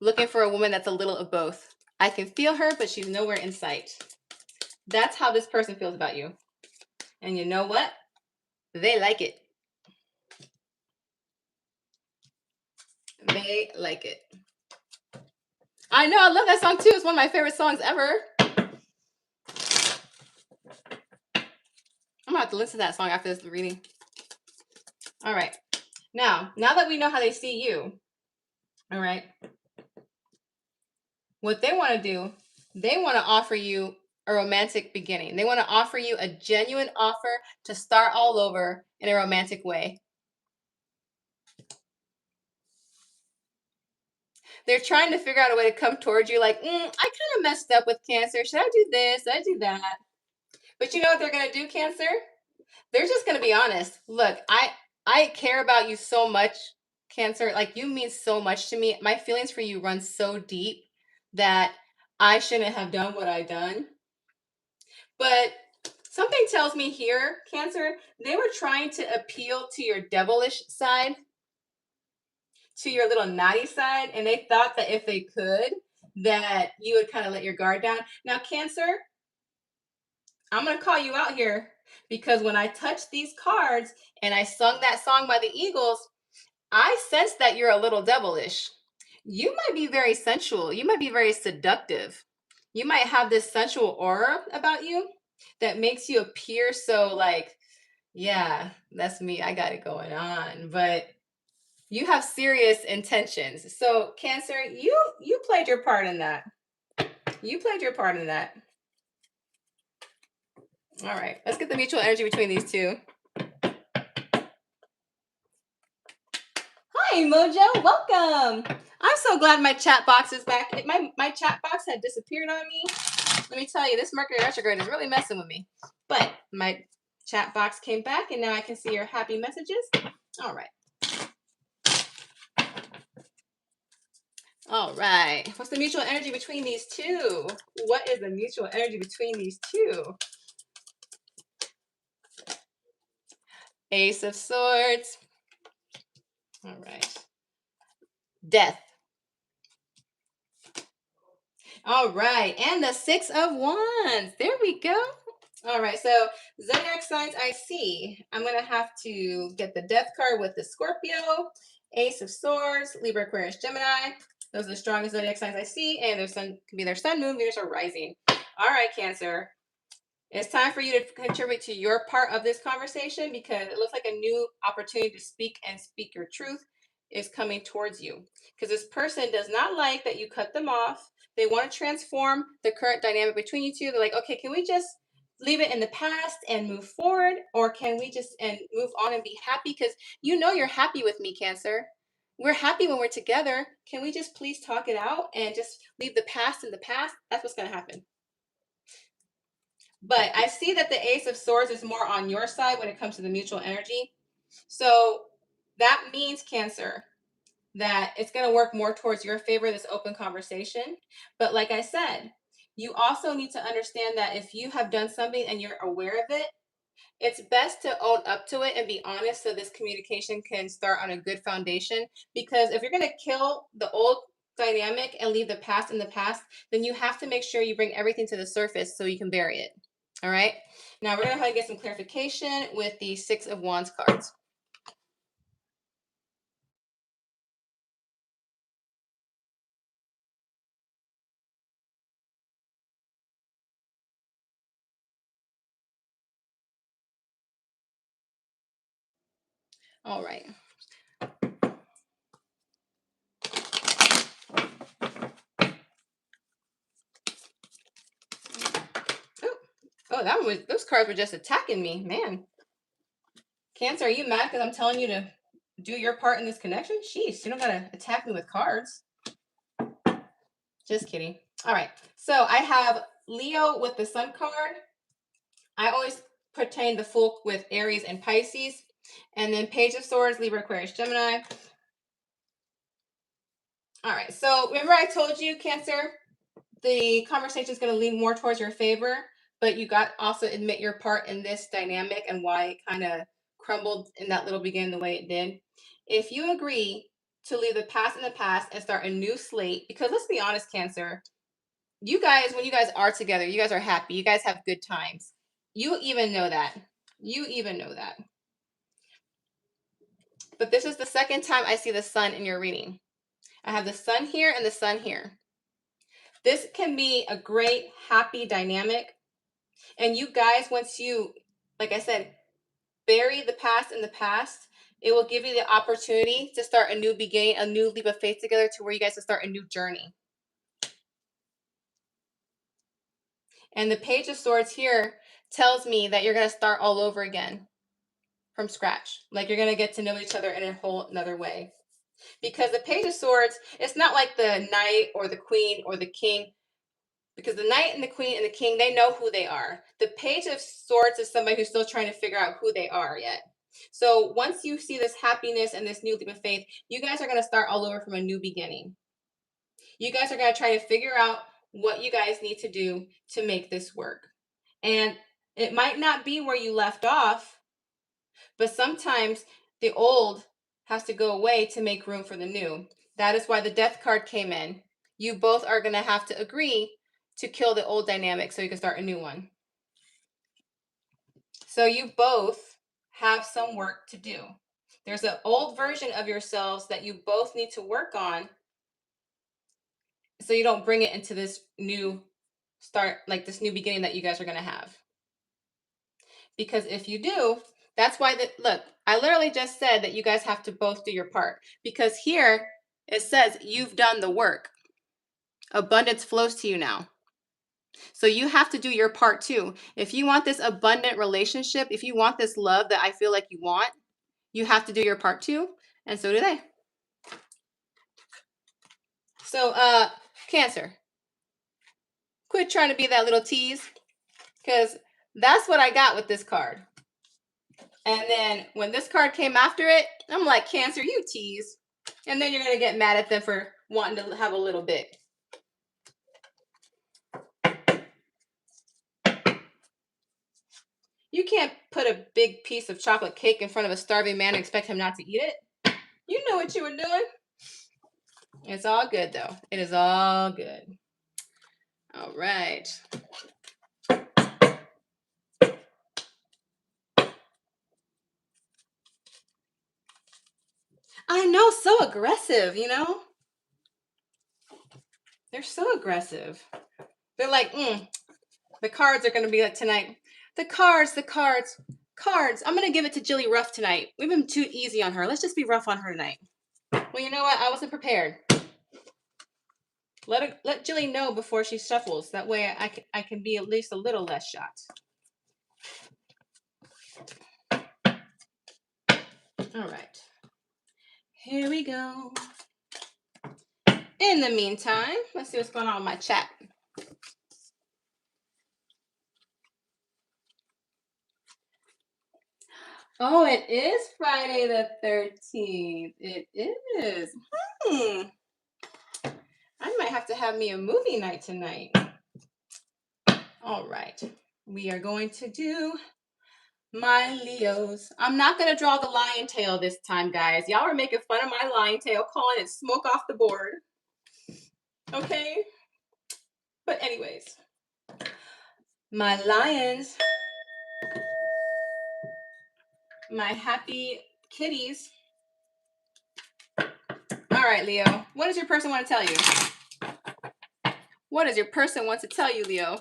Looking for a woman that's a little of both. I can feel her, but she's nowhere in sight. That's how this person feels about you. And you know what? They like it. They like it. I know, I love that song too. It's one of my favorite songs ever. I'm gonna have to listen to that song after this reading. All right. Now that we know how they see you, all right, what they want to do, they want to offer you a romantic beginning. They want to offer you a genuine offer to start all over in a romantic way. They're trying to figure out a way to come towards you like, I kind of messed up with Cancer. Should I do this? Should I do that? But you know what they're going to do, Cancer? They're just going to be honest. Look, I care about you so much, Cancer. Like, you mean so much to me. My feelings for you run so deep that I shouldn't have done what I done. But something tells me here, Cancer, they were trying to appeal to your devilish side, to your little naughty side, and they thought that if they could, that you would kind of let your guard down. Now, Cancer, I'm going to call you out here because when I touched these cards and I sung that song by the Eagles, I sense that you're a little devilish. You might be very sensual. You might be very seductive. You might have this sensual aura about you that makes you appear so like, yeah, that's me. I got it going on. But you have serious intentions. So, Cancer, you played your part in that. You played your part in that. All right, let's get the mutual energy between these two. Hi, Mojo. Welcome. I'm so glad my chat box is back. My chat box had disappeared on me. Let me tell you, this Mercury retrograde is really messing with me. But my chat box came back, and now I can see your happy messages. All right. All right. What's the mutual energy between these two? What is the mutual energy between these two? Ace of Swords. All right. Death. All right. And the Six of Wands. There we go. All right. So zodiac signs I see. I'm going to have to get the Death card with the Scorpio, Ace of Swords, Libra, Aquarius, Gemini. Those are the strongest zodiac signs I see. And their sun can be their sun, moon, Venus, or rising. All right, Cancer. It's time for you to contribute to your part of this conversation because it looks like a new opportunity to speak your truth is coming towards you. Because this person does not like that you cut them off. They want to transform the current dynamic between you two. They're like, okay, can we just leave it in the past and move forward? Or can we just move on and be happy? Because you know you're happy with me, Cancer. We're happy when we're together. Can we just please talk it out and just leave the past in the past? That's what's going to happen. But I see that the Ace of Swords is more on your side when it comes to the mutual energy. So that means, Cancer, that it's going to work more towards your favor, this open conversation. But like I said, you also need to understand that if you have done something and you're aware of it, it's best to own up to it and be honest so this communication can start on a good foundation. Because if you're going to kill the old dynamic and leave the past in the past, then you have to make sure you bring everything to the surface so you can bury it. All right. Now we're going to have to get some clarification with the Six of Wands cards. All right. Oh, that one was, those cards were just attacking me, man. Cancer, are you mad because I'm telling you to do your part in this connection? Sheesh, you don't gotta attack me with cards. Just kidding. All right. So I have Leo with the Sun card. I always pertain the full with Aries and Pisces. And then Page of Swords, Libra, Aquarius, Gemini. All right. So remember I told you, Cancer, the conversation is going to lean more towards your favor, but you got also admit your part in this dynamic and why it kind of crumbled in that little beginning the way it did. If you agree to leave the past in the past and start a new slate, because let's be honest, Cancer, you guys, when you guys are together, you guys are happy. You guys have good times. You even know that. You even know that. But this is the second time I see the sun in your reading. I have the sun here and the sun here. This can be a great, happy dynamic. And you guys, once you, like I said, bury the past in the past, it will give you the opportunity to start a new beginning, a new leap of faith together to where you guys can start a new journey. And the Page of Swords here tells me that you're going to start all over again from scratch. Like you're going to get to know each other in a whole another way. Because the Page of Swords, it's not like the Knight or the Queen or the King. Because the Knight and the Queen and the King, they know who they are. The Page of Swords is somebody who's still trying to figure out who they are yet. So once you see this happiness and this new leap of faith, you guys are going to start all over from a new beginning. You guys are going to try to figure out what you guys need to do to make this work. And it might not be where you left off, but sometimes the old has to go away to make room for the new. That is why the Death card came in. You both are going to have to agree to kill the old dynamic so you can start a new one. So you both have some work to do. There's an old version of yourselves that you both need to work on so you don't bring it into this new start, like this new beginning that you guys are going to have. Because if you do, that's why look, I literally just said that you guys have to both do your part. Because here it says you've done the work. Abundance flows to you now. So you have to do your part too. If you want this abundant relationship, if you want this love that I feel like you want, you have to do your part too. And so do they. So, Cancer, quit trying to be that little tease, because that's what I got with this card. And then when this card came after it, I'm like, Cancer, you tease. And then you're going to get mad at them for wanting to have a little bit. You can't put a big piece of chocolate cake in front of a starving man and expect him not to eat it. You know what you were doing. It's all good, though. It is all good. All right. I know, so aggressive, you know? They're so aggressive. They're like, the cards are going to be like tonight. The cards. I'm going to give it to Jilly rough tonight. We've been too easy on her. Let's just be rough on her tonight. Well, you know what? I wasn't prepared. Let Jilly know before she shuffles. That way I can be at least a little less shocked. All right. Here we go. In the meantime, let's see what's going on with my chat. Oh, it is Friday the 13th. It is. I might have to have me a movie night tonight. All right. We are going to do my Leos. I'm not going to draw the lion tail this time, guys. Y'all are making fun of my lion tail, calling it smoke off the board. Okay? But anyways, my lions, my happy kitties. All right, Leo. What does your person want to tell you? What does your person want to tell you, Leo?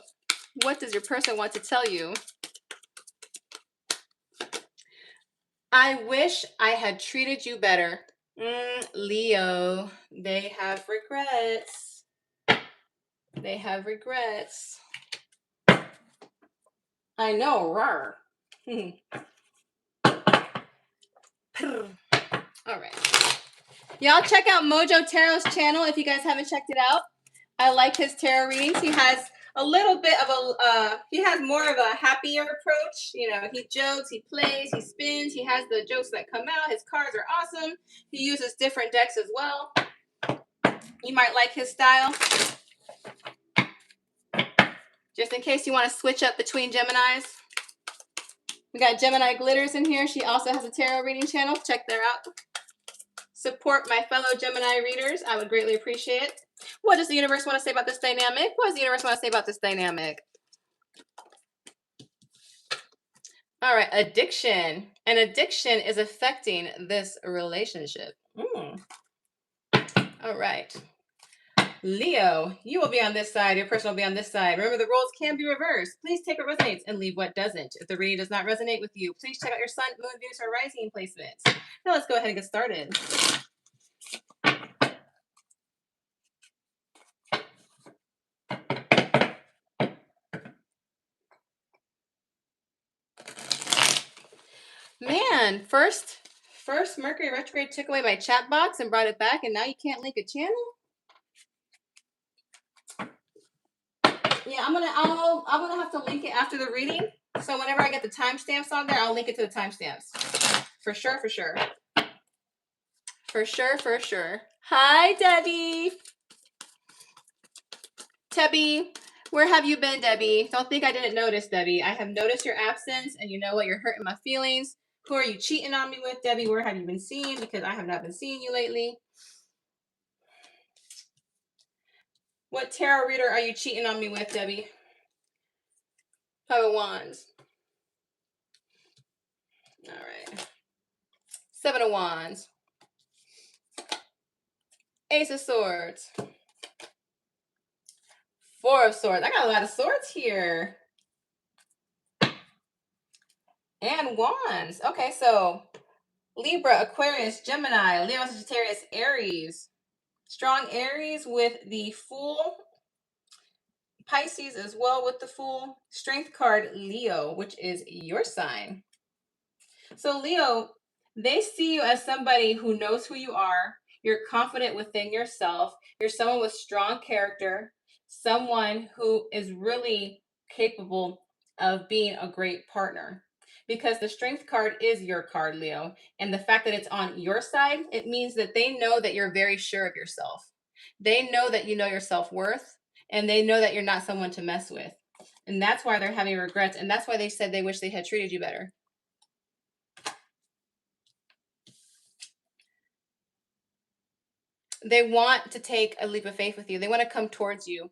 What does your person want to tell you? I wish I had treated you better. Leo, they have regrets. They have regrets. I know, rawr. All right. Y'all check out Mojo Tarot's channel if you guys haven't checked it out. I like his tarot readings. He has a little bit of he has more of a happier approach. You know, he jokes, he plays, he spins. He has the jokes that come out. His cards are awesome. He uses different decks as well. You might like his style. Just in case you want to switch up between Geminis. We got Gemini Glitters in here. She also has a tarot reading channel. Check that out. Support my fellow Gemini readers. I would greatly appreciate it. What does the universe want to say about this dynamic? What does the universe want to say about this dynamic? All right, addiction. An addiction is affecting this relationship. All All right. Leo, you will be on this side. Your person will be on this side. Remember, the roles can be reversed. Please take what resonates and leave what doesn't. If the reading does not resonate with you, please check out your sun, moon, Venus, or rising placements. Now let's go ahead and get started. Man, first Mercury retrograde took away my chat box and brought it back, and now you can't link a channel? Yeah, I'm gonna have to link it after the reading. So whenever I get the timestamps on there, I'll link it to the timestamps. For sure, for sure. For sure, for sure. Hi, Debbie. Tebby, where have you been, Debbie? Don't think I didn't notice, Debbie. I have noticed your absence, and you know what? You're hurting my feelings. Who are you cheating on me with, Debbie? Where have you been seen? Because I have not been seeing you lately. What tarot reader are you cheating on me with, Debbie? Five of Wands. All right. Seven of Wands. Ace of Swords. Four of Swords. I got a lot of swords here. And Wands. Okay, so Libra, Aquarius, Gemini, Leo, Sagittarius, Aries. Strong Aries with the Fool. Pisces as well with the Fool. Strength card, Leo, which is your sign. So Leo, they see you as somebody who knows who you are. You're confident within yourself. You're someone with strong character, someone who is really capable of being a great partner. Because the strength card is your card, Leo. And the fact that it's on your side, it means that they know that you're very sure of yourself. They know that you know your self-worth, and they know that you're not someone to mess with. And that's why they're having regrets. And that's why they said they wish they had treated you better. They want to take a leap of faith with you. They want to come towards you.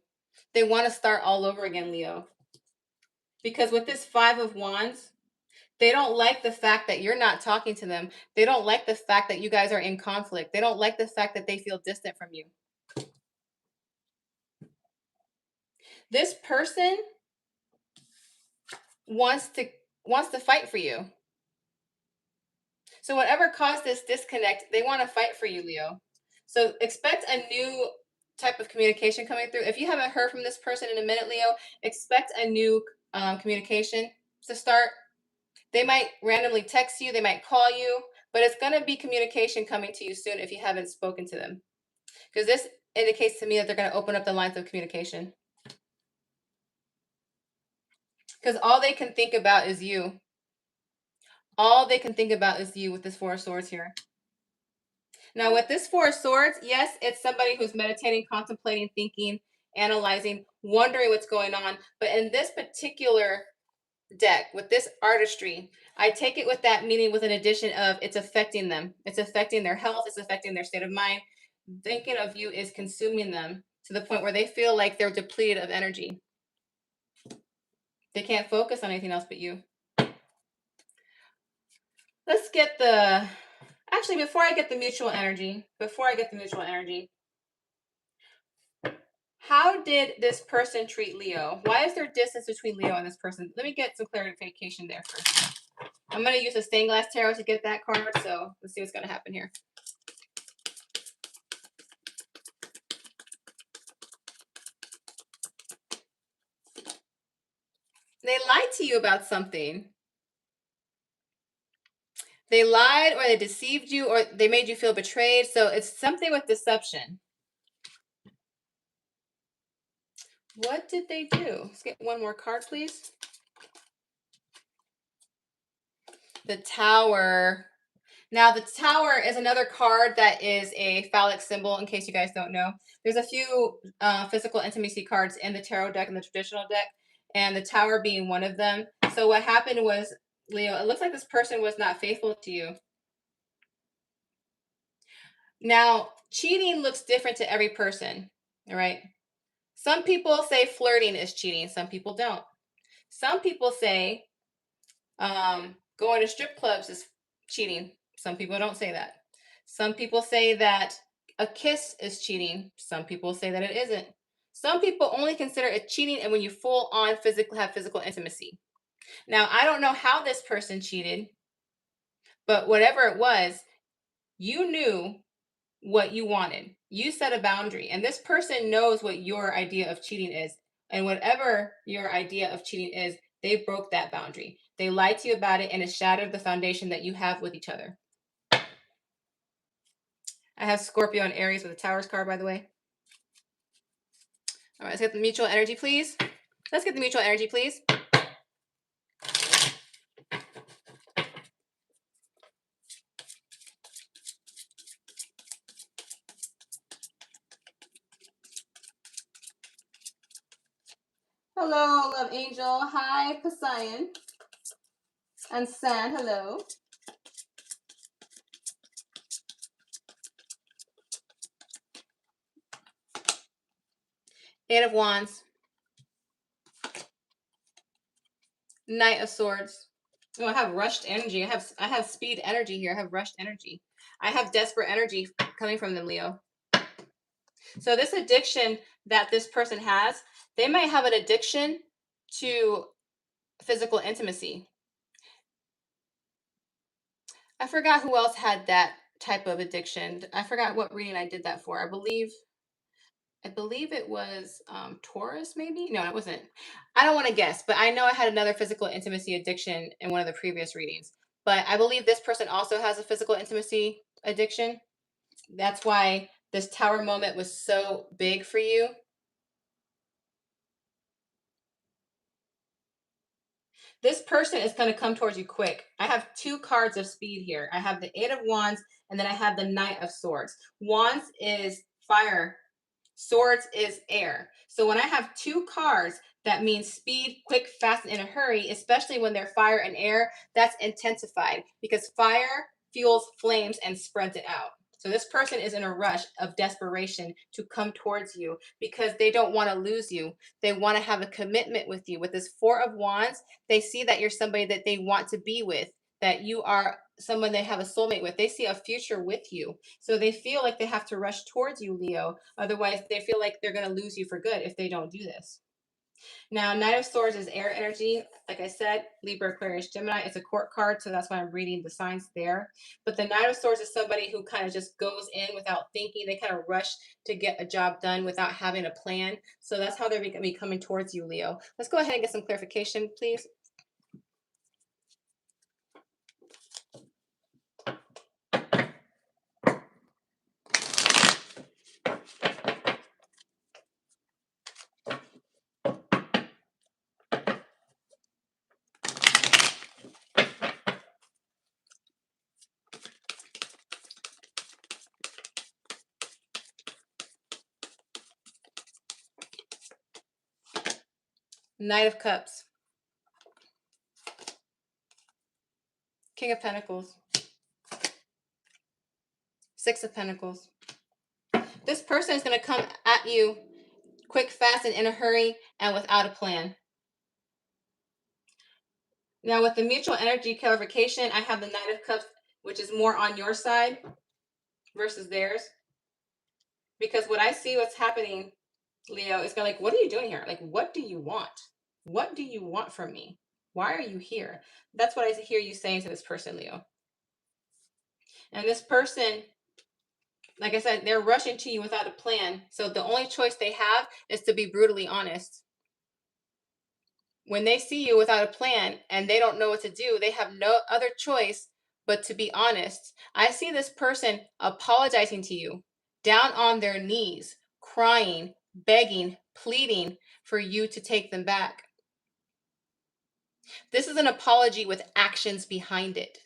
They want to start all over again, Leo. Because with this Five of Wands, they don't like the fact that you're not talking to them. They don't like the fact that you guys are in conflict. They don't like the fact that they feel distant from you. This person wants to fight for you. So whatever caused this disconnect, they want to fight for you, Leo. So expect a new type of communication coming through. If you haven't heard from this person in a minute, Leo, expect a new communication to start. They might randomly text you, they might call you, but it's going to be communication coming to you soon if you haven't spoken to them. Because this indicates to me that they're going to open up the lines of communication. Because all they can think about is you. All they can think about is you with this Four of Swords here. Now, with this Four of Swords, yes, it's somebody who's meditating, contemplating, thinking, analyzing, wondering what's going on. But in this particular deck, with this artistry, I take it with that meaning with an addition of it's affecting them. It's affecting their health. It's affecting their state of mind. Thinking of you is consuming them to the point where they feel like they're depleted of energy. They can't focus on anything else but you. Let's get the... Actually, before I get the mutual energy, how did this person treat Leo? Why is there distance between Leo and this person? Let me get some clarification there first. I'm going to use a stained glass tarot to get that card, so let's see what's going to happen here. They lied to you about something. They lied, or they deceived you, or they made you feel betrayed. So it's something with deception. What did they do? Let's get one more card, please. The Tower. Now, the Tower is another card that is a phallic symbol, in case you guys don't know. There's a few physical intimacy cards in the tarot deck and the traditional deck, and the Tower being one of them. So what happened was, Leo, it looks like this person was not faithful to you. Now, cheating looks different to every person, all right? Some people say flirting is cheating. Some people don't. Some people say going to strip clubs is cheating. Some people don't say that. Some people say that A kiss is cheating. Some people say that it isn't. Some people only consider it cheating and when you full on have physical intimacy. Now, I don't know how this person cheated, but whatever it was, you knew what you wanted. You set a boundary, and this person knows what your idea of cheating is. And whatever your idea of cheating is, they broke that boundary. They lied to you about it, and it shattered the foundation that you have with each other. I have Scorpio and Aries with the Taurus card, by the way. All right, let's get the mutual energy, please. Let's get the mutual energy, please. Hello, love angel. Hi, Poseidon. And San, hello. Eight of Wands. Knight of Swords. Oh, I have rushed energy. I have speed energy here. I have rushed energy. I have desperate energy coming from them, Leo. So this addiction that this person has, they might have an addiction to physical intimacy. I forgot who else had that type of addiction. I forgot what reading I did that for. I believe it was Taurus, maybe? No, it wasn't. I don't want to guess, but I know I had another physical intimacy addiction in one of the previous readings. But I believe this person also has a physical intimacy addiction. That's why this tower moment was so big for you. This person is going to come towards you quick. I have two cards of speed here. I have the Eight of Wands, and then I have the Knight of Swords. Wands is fire. Swords is air. So when I have two cards, that means speed, quick, fast, and in a hurry, especially when they're fire and air, that's intensified because fire fuels flames and spreads it out. So this person is in a rush of desperation to come towards you because they don't want to lose you. They want to have a commitment with you. With this Four of Wands, they see that you're somebody that they want to be with, that you are someone they have a soulmate with. They see a future with you. So they feel like they have to rush towards you, Leo. Otherwise, they feel like they're going to lose you for good if they don't do this. Now, Knight of Swords is air energy. Like I said, Libra, Aquarius, Gemini. It's a court card, so that's why I'm reading the signs there. But the Knight of Swords is somebody who kind of just goes in without thinking. They kind of rush to get a job done without having a plan. So that's how they're going to be coming towards you, Leo. Let's go ahead and get some clarification, please. Knight of Cups. King of Pentacles. Six of Pentacles. This person is going to come at you quick, fast, and in a hurry, and without a plan. Now, with the mutual energy clarification, I have the Knight of Cups, which is more on your side versus theirs. Because what I see what's happening, Leo, is kind of like, what are you doing here? Like, what do you want? What do you want from me? Why are you here? That's what I hear you saying to this person, Leo. And this person, like I said, they're rushing to you without a plan. So the only choice they have is to be brutally honest. When they see you without a plan and they don't know what to do, they have no other choice but to be honest. I see this person apologizing to you, down on their knees, crying, begging, pleading for you to take them back. This is an apology with actions behind it.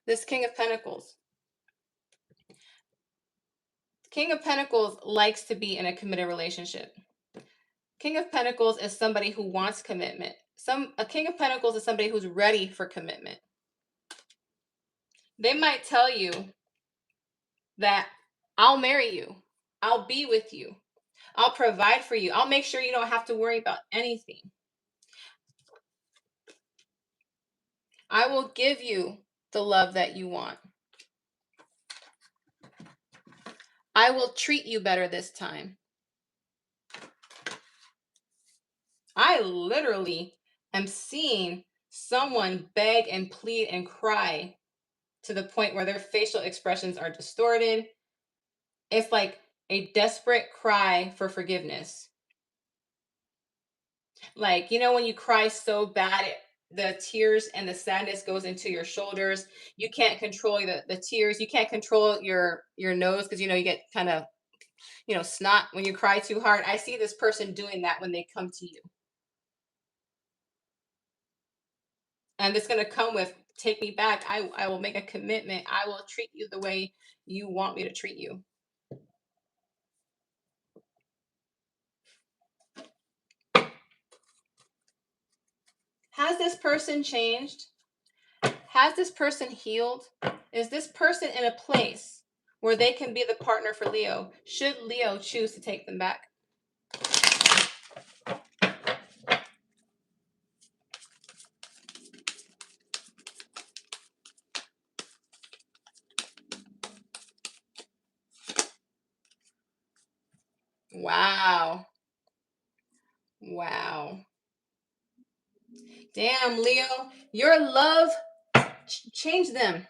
This King of Pentacles. King of Pentacles likes to be in a committed relationship. King of Pentacles is somebody who wants commitment. A King of Pentacles is somebody who's ready for commitment. They might tell you that I'll marry you. I'll be with you. I'll provide for you. I'll make sure you don't have to worry about anything. I will give you the love that you want. I will treat you better this time. I literally am seeing someone beg and plead and cry to the point where their facial expressions are distorted. It's like a desperate cry for forgiveness. Like, you know, when you cry so bad, the tears and the sadness goes into your shoulders. You can't control the tears. You can't control your nose because, you know, you get kind of, you know, snot when you cry too hard. I see this person doing that when they come to you. And it's going to come with, take me back. I will make a commitment. I will treat you the way you want me to treat you. Has this person changed? Has this person healed? Is this person in a place where they can be the partner for Leo? Should Leo choose to take them back? Wow. Wow. Damn, Leo, your love changed them.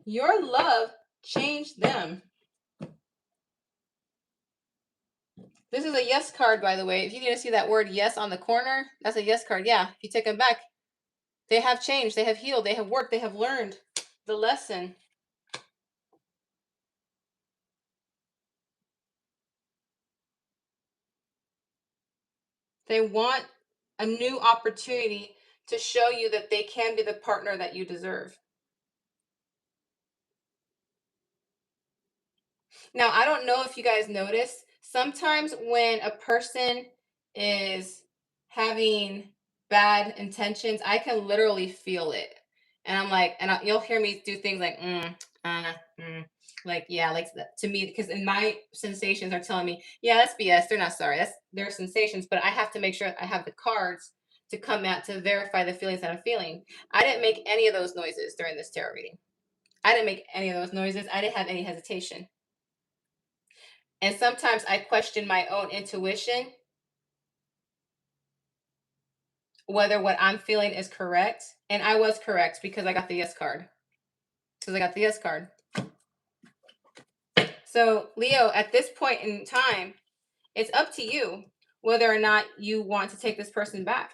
Your love changed them. This is a yes card, by the way. If you need to see that word yes on the corner, that's a yes card. Yeah, if you take them back, they have changed, they have healed, they have worked, they have learned the lesson. They want a new opportunity to show you that they can be the partner that you deserve. Now, I don't know if you guys notice, sometimes when a person is having bad intentions, I can literally feel it. And I'm like, you'll hear me do things like, like, yeah, like to me, because in my sensations are telling me, yeah, that's BS. They're not sorry. That's their sensations. But I have to make sure I have the cards to come out to verify the feelings that I'm feeling. I didn't make any of those noises during this tarot reading. I didn't make any of those noises. I didn't have any hesitation. And sometimes I question my own intuition, whether what I'm feeling is correct. And I was correct because I got the yes card. So, Leo, at this point in time, it's up to you whether or not you want to take this person back.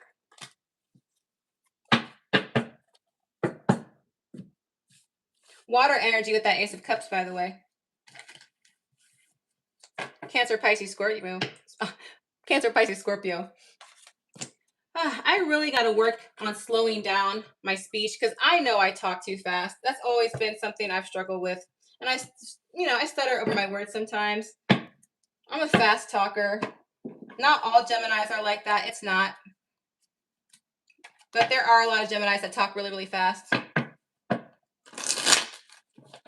Water energy with that Ace of Cups, by the way. Cancer, Pisces, Scorpio. Cancer, Pisces, Scorpio. I really got to work on slowing down my speech because I know I talk too fast. That's always been something I've struggled with. And I stutter over my words sometimes. I'm a fast talker. Not all Geminis are like that. It's not. But there are a lot of Geminis that talk really, really fast.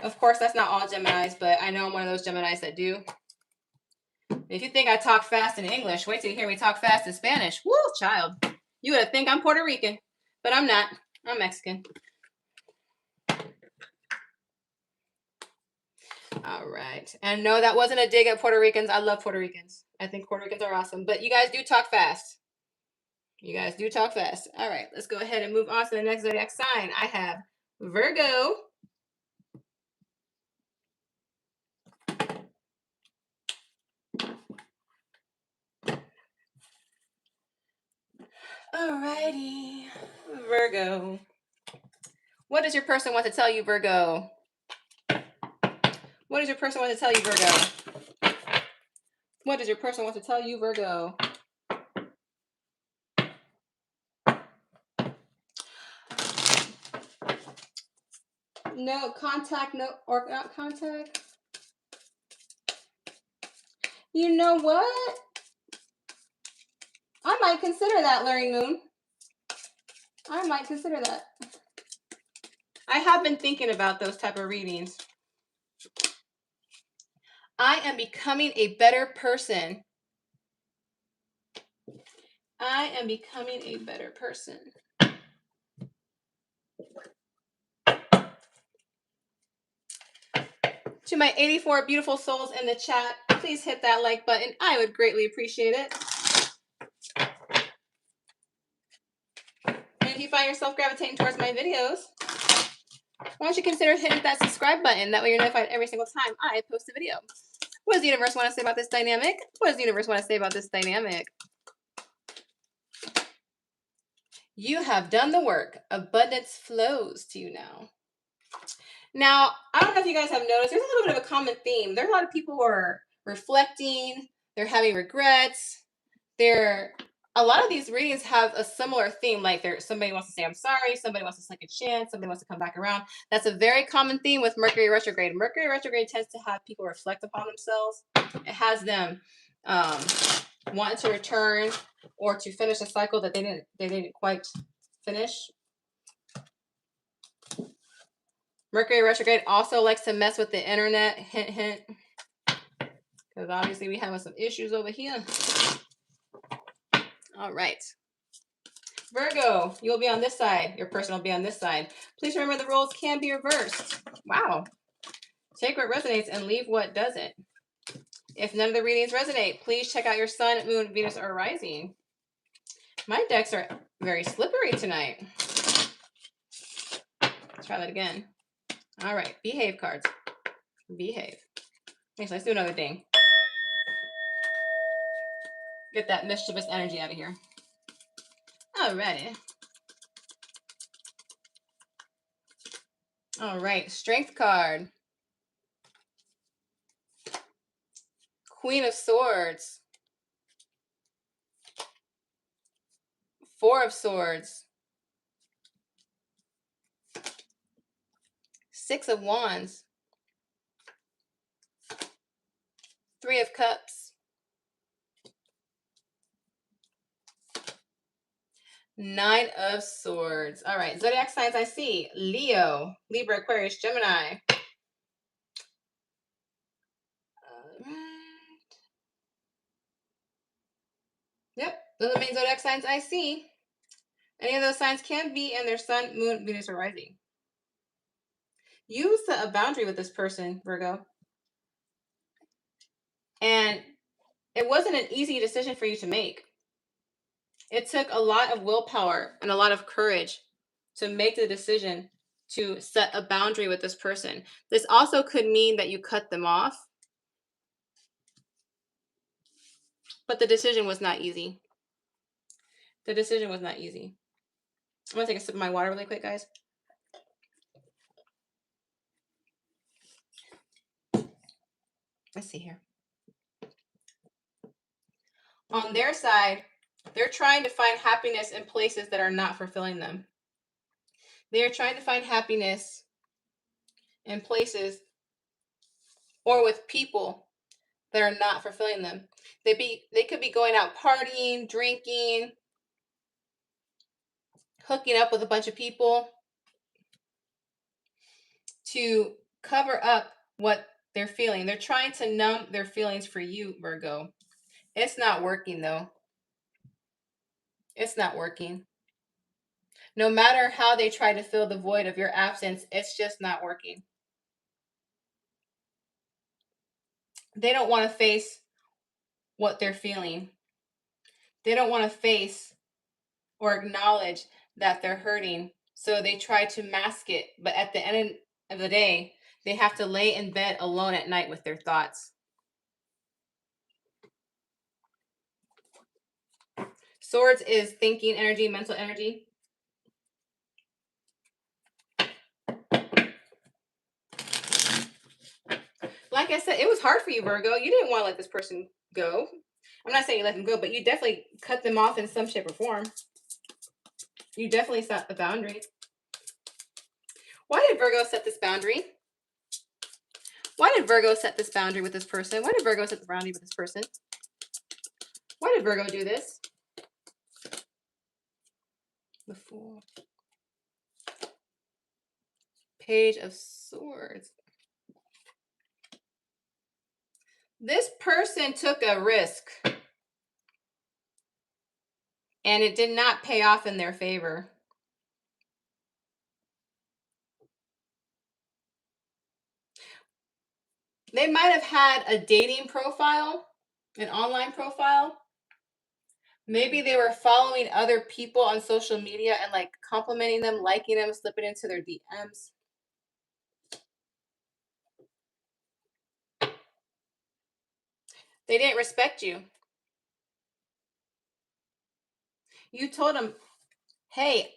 Of course, that's not all Geminis, but I know I'm one of those Geminis that do. If you think I talk fast in English, wait till you hear me talk fast in Spanish. Woo, child. You would think I'm Puerto Rican, but I'm not. I'm Mexican. All right. And no, that wasn't a dig at Puerto Ricans. I love Puerto Ricans. I think Puerto Ricans are awesome. But you guys do talk fast. You guys do talk fast. All right. Let's go ahead and move on to the next zodiac sign. I have Virgo. Alrighty. Virgo. What does your person want to tell you, Virgo? What does your person want to tell you, Virgo? What does your person want to tell you, Virgo? No contact, no, or not contact. You know what? I might consider that, Larry Moon. I might consider that. I have been thinking about those type of readings. I am becoming a better person. I am becoming a better person. To my 84 beautiful souls in the chat, please hit that like button. I would greatly appreciate it. And if you find yourself gravitating towards my videos, why don't you consider hitting that subscribe button? That way you're notified every single time I post a video. What does the universe want to say about this dynamic? What does the universe want to say about this dynamic? You have done the work. Abundance flows to you now. Now, I don't know if you guys have noticed, there's a little bit of a common theme. There's a lot of people who are reflecting, they're having regrets. A lot of these readings have a similar theme, like somebody wants to say I'm sorry, somebody wants a second chance, somebody wants to come back around. That's a very common theme with Mercury retrograde. Mercury retrograde tends to have people reflect upon themselves. It has them wanting to return or to finish a cycle that they didn't quite finish. Mercury retrograde also likes to mess with the internet. Hint, hint. Because obviously we having some issues over here. All right. Virgo, you'll be on this side. Your person will be on this side. Please remember the roles can be reversed. Wow. Take what resonates and leave what doesn't. If none of the readings resonate, please check out your sun, moon, Venus, or rising. My decks are very slippery tonight. Let's try that again. All right. Behave cards. Behave. Okay, so let's do another thing. Get that mischievous energy out of here. Alrighty. All right, Strength card. Queen of Swords. Four of Swords. Six of Wands. Three of Cups. Nine of Swords. All right, zodiac signs I see. Leo, Libra, Aquarius, Gemini. All right. Yep, those are the main zodiac signs I see. Any of those signs can be in their sun, moon, Venus, or rising. You set a boundary with this person, Virgo. And it wasn't an easy decision for you to make. It took a lot of willpower and a lot of courage to make the decision to set a boundary with this person. This also could mean that you cut them off, but the decision was not easy. The decision was not easy. I'm going to take a sip of my water really quick, guys. Let's see here. On their side, they're trying to find happiness in places that are not fulfilling them. They are trying to find happiness in places or with people that are not fulfilling them. They could be going out partying, drinking, hooking up with a bunch of people to cover up what they're feeling. They're trying to numb their feelings for you, Virgo. It's not working, though. It's not working. No matter how they try to fill the void of your absence, it's just not working. They don't want to face what they're feeling. They don't want to face or acknowledge that they're hurting. So they try to mask it. But at the end of the day, they have to lay in bed alone at night with their thoughts. Swords is thinking energy, mental energy. Like I said, it was hard for you, Virgo. You didn't want to let this person go. I'm not saying you let them go, but you definitely cut them off in some shape or form. You definitely set the boundary. Why did Virgo set this boundary? Why did Virgo set this boundary with this person? Why did Virgo set the boundary with this person? Why did Virgo do this? The Fool. Page of Swords. This person took a risk. And it did not pay off in their favor. They might have had a dating profile, an online profile. Maybe they were following other people on social media and like complimenting them, liking them, slipping into their DMs. They didn't respect you. You told them, hey,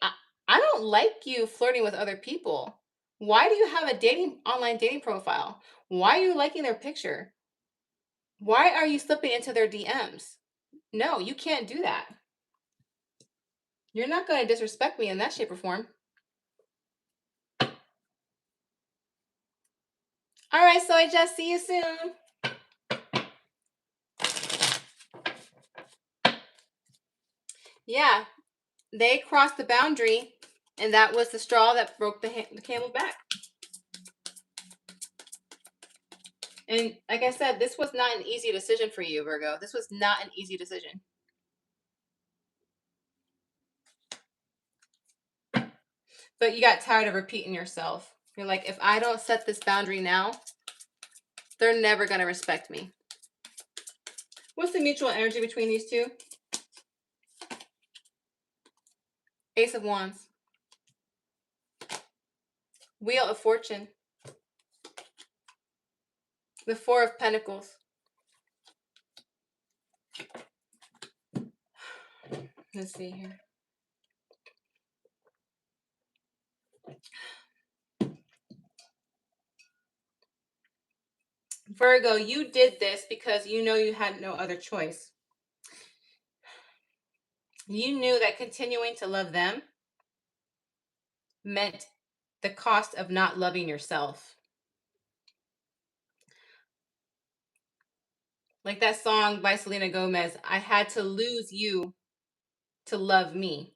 I don't like you flirting with other people. Why do you have a online dating profile? Why are you liking their picture? Why are you slipping into their DMs? No, you can't do that. You're not going to disrespect me in that shape or form. All right, so I just see you soon. Yeah, they crossed the boundary, and that was the straw that broke the camel's back. And like I said, this was not an easy decision for you, Virgo. This was not an easy decision. But you got tired of repeating yourself. You're like, if I don't set this boundary now, they're never going to respect me. What's the mutual energy between these two? Ace of Wands. Wheel of Fortune. The Four of Pentacles. Let's see here. Virgo, you did this because you know you had no other choice. You knew that continuing to love them meant the cost of not loving yourself. Like that song by Selena Gomez, I had to lose you to love me.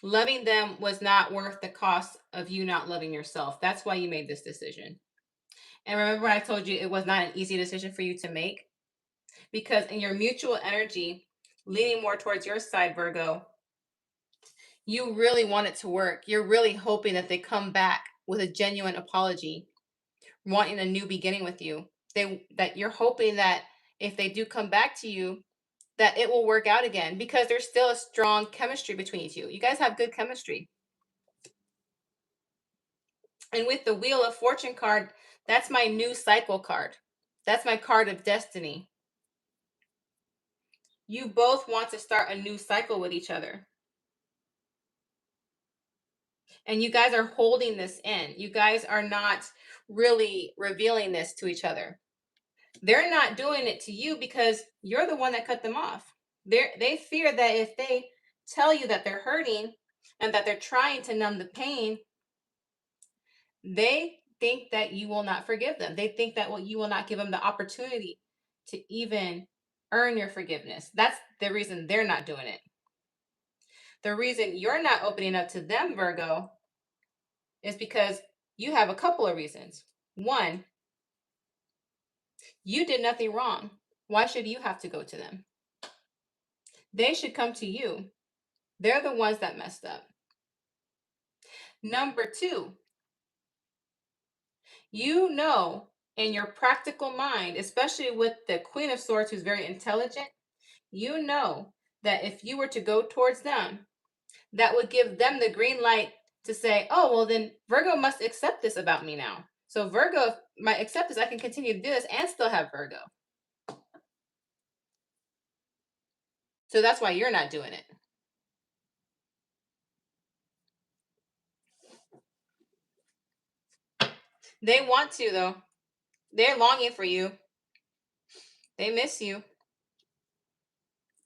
Loving them was not worth the cost of you not loving yourself. That's why you made this decision. And remember when I told you it was not an easy decision for you to make? Because in your mutual energy, leaning more towards your side, Virgo, you really want it to work. You're really hoping that they come back with a genuine apology, wanting a new beginning with you. That you're hoping that if they do come back to you, that it will work out again, because there's still a strong chemistry between you two. You guys have good chemistry. And with the Wheel of Fortune card, that's my new cycle card. That's my card of destiny. You both want to start a new cycle with each other. And you guys are holding this in. You guys are not really revealing this to each other. They're not doing it to you because you're the one that cut them off. They fear that if they tell you that they're hurting and that they're trying to numb the pain, they think that you will not forgive them. They think that you will not give them the opportunity to even earn your forgiveness. That's the reason they're not doing it. The reason you're not opening up to them, Virgo, is because you have a couple of reasons. One, you did nothing wrong. Why should you have to go to them? They should come to you. They're the ones that messed up. Number two, you know in your practical mind, especially with the Queen of Swords, who's very intelligent, you know that if you were to go towards them, that would give them the green light to say, oh, well, then Virgo must accept this about me now. So Virgo might accept this. I can continue to do this and still have Virgo. So that's why you're not doing it. They want to, though. They're longing for you. They miss you.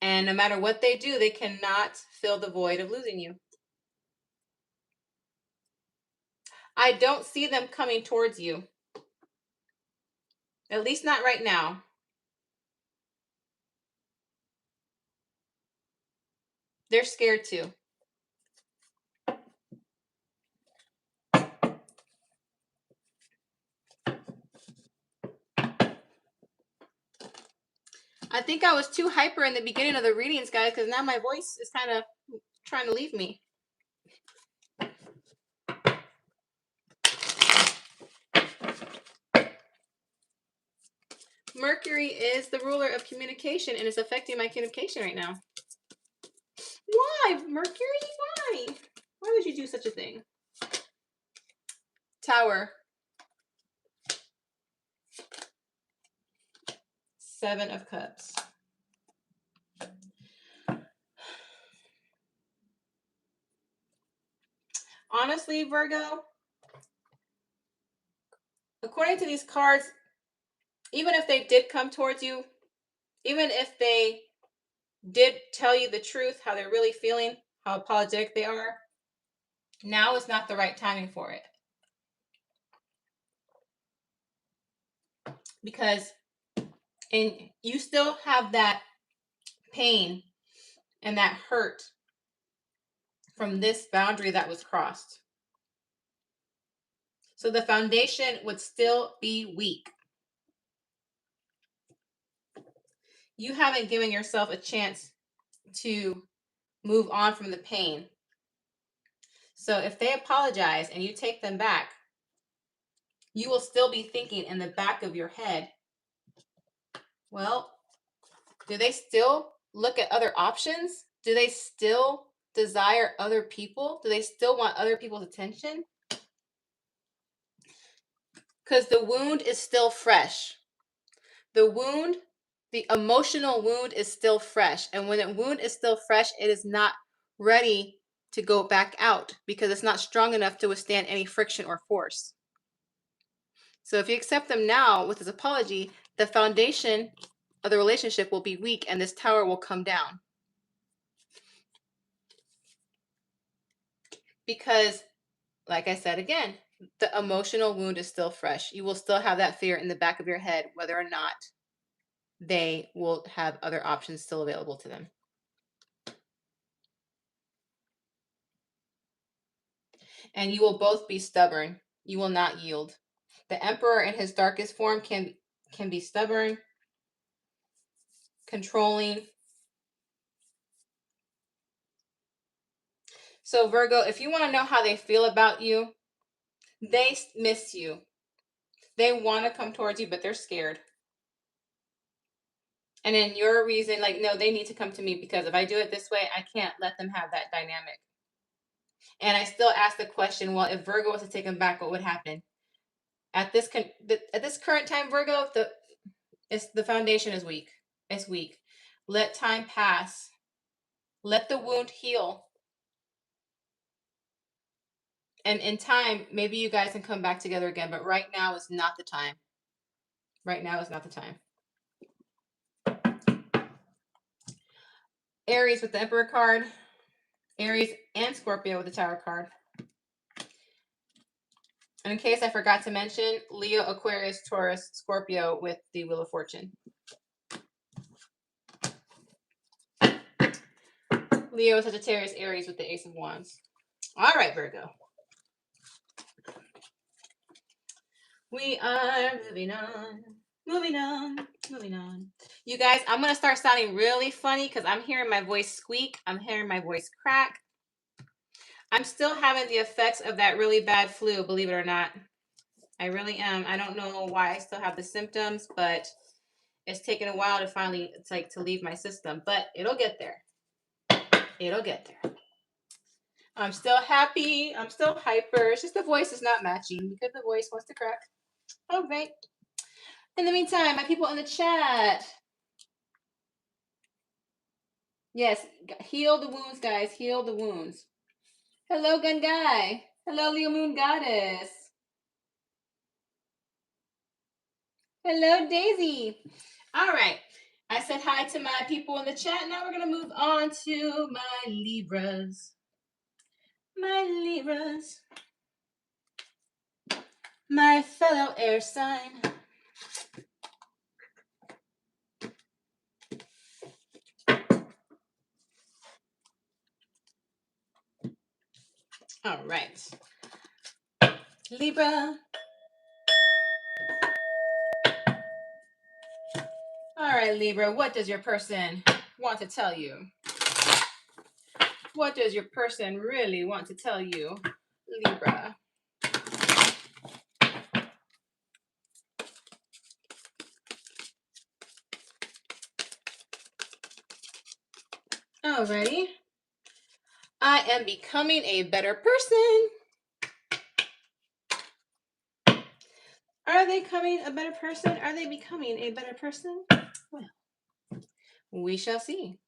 And no matter what they do, they cannot fill the void of losing you. I don't see them coming towards you. At least not right now. They're scared too. I think I was too hyper in the beginning of the readings, guys, because now my voice is kind of trying to leave me. Mercury is the ruler of communication and is affecting my communication right now. Why, Mercury? Why? Why would you do such a thing? Tower. 7 of Cups. Honestly, Virgo, according to these cards, even if they did come towards you, even if they did tell you the truth, how they're really feeling, how apologetic they are, now is not the right timing for it. Because you still have that pain and that hurt from this boundary that was crossed. So the foundation would still be weak. You haven't given yourself a chance to move on from the pain. So if they apologize and you take them back, you will still be thinking in the back of your head, well, do they still look at other options? Do they still desire other people? Do they still want other people's attention? Because the wound is still fresh. The wound, the emotional wound is still fresh. And when the wound is still fresh, it is not ready to go back out because it's not strong enough to withstand any friction or force. So if you accept them now with this apology, the foundation of the relationship will be weak and this tower will come down. Because, like I said again, the emotional wound is still fresh. You will still have that fear in the back of your head whether or not they will have other options still available to them. And you will both be stubborn. You will not yield. The Emperor in his darkest form can be stubborn, controlling. So Virgo, if you want to know how they feel about you, they miss you. They want to come towards you, but they're scared. And then your reason, like, no, they need to come to me because if I do it this way, I can't let them have that dynamic. And I still ask the question, well, if Virgo was to take them back, what would happen? At this current time, Virgo, the foundation is weak. It's weak. Let time pass. Let the wound heal. And in time, maybe you guys can come back together again. But right now is not the time. Right now is not the time. Aries with the Emperor card. Aries and Scorpio with the Tower card. And in case I forgot to mention, Leo, Aquarius, Taurus, Scorpio with the Wheel of Fortune. Leo, Sagittarius, Aries with the Ace of Wands. All right, Virgo. We are moving on. Moving on. You guys, I'm going to start sounding really funny because I'm hearing my voice squeak. I'm hearing my voice crack. I'm still having the effects of that really bad flu, believe it or not. I really am. I don't know why I still have the symptoms, but it's taken a while to finally, to leave my system. But it'll get there. It'll get there. I'm still happy. I'm still hyper. It's just the voice is not matching because the voice wants to crack. All right. In the meantime, my people in the chat. Yes, heal the wounds, guys. Heal the wounds. Hello, Gun Guy. Hello, Leo Moon Goddess. Hello, Daisy. All right. I said hi to my people in the chat. Now we're going to move on to my Libras. My Libras. My fellow air sign. All right. Libra. All right, Libra, what does your person want to tell you? What does your person really want to tell you, Libra? Alrighty. I am becoming a better person. Are they becoming a better person? Are they becoming a better person? Well, we shall see.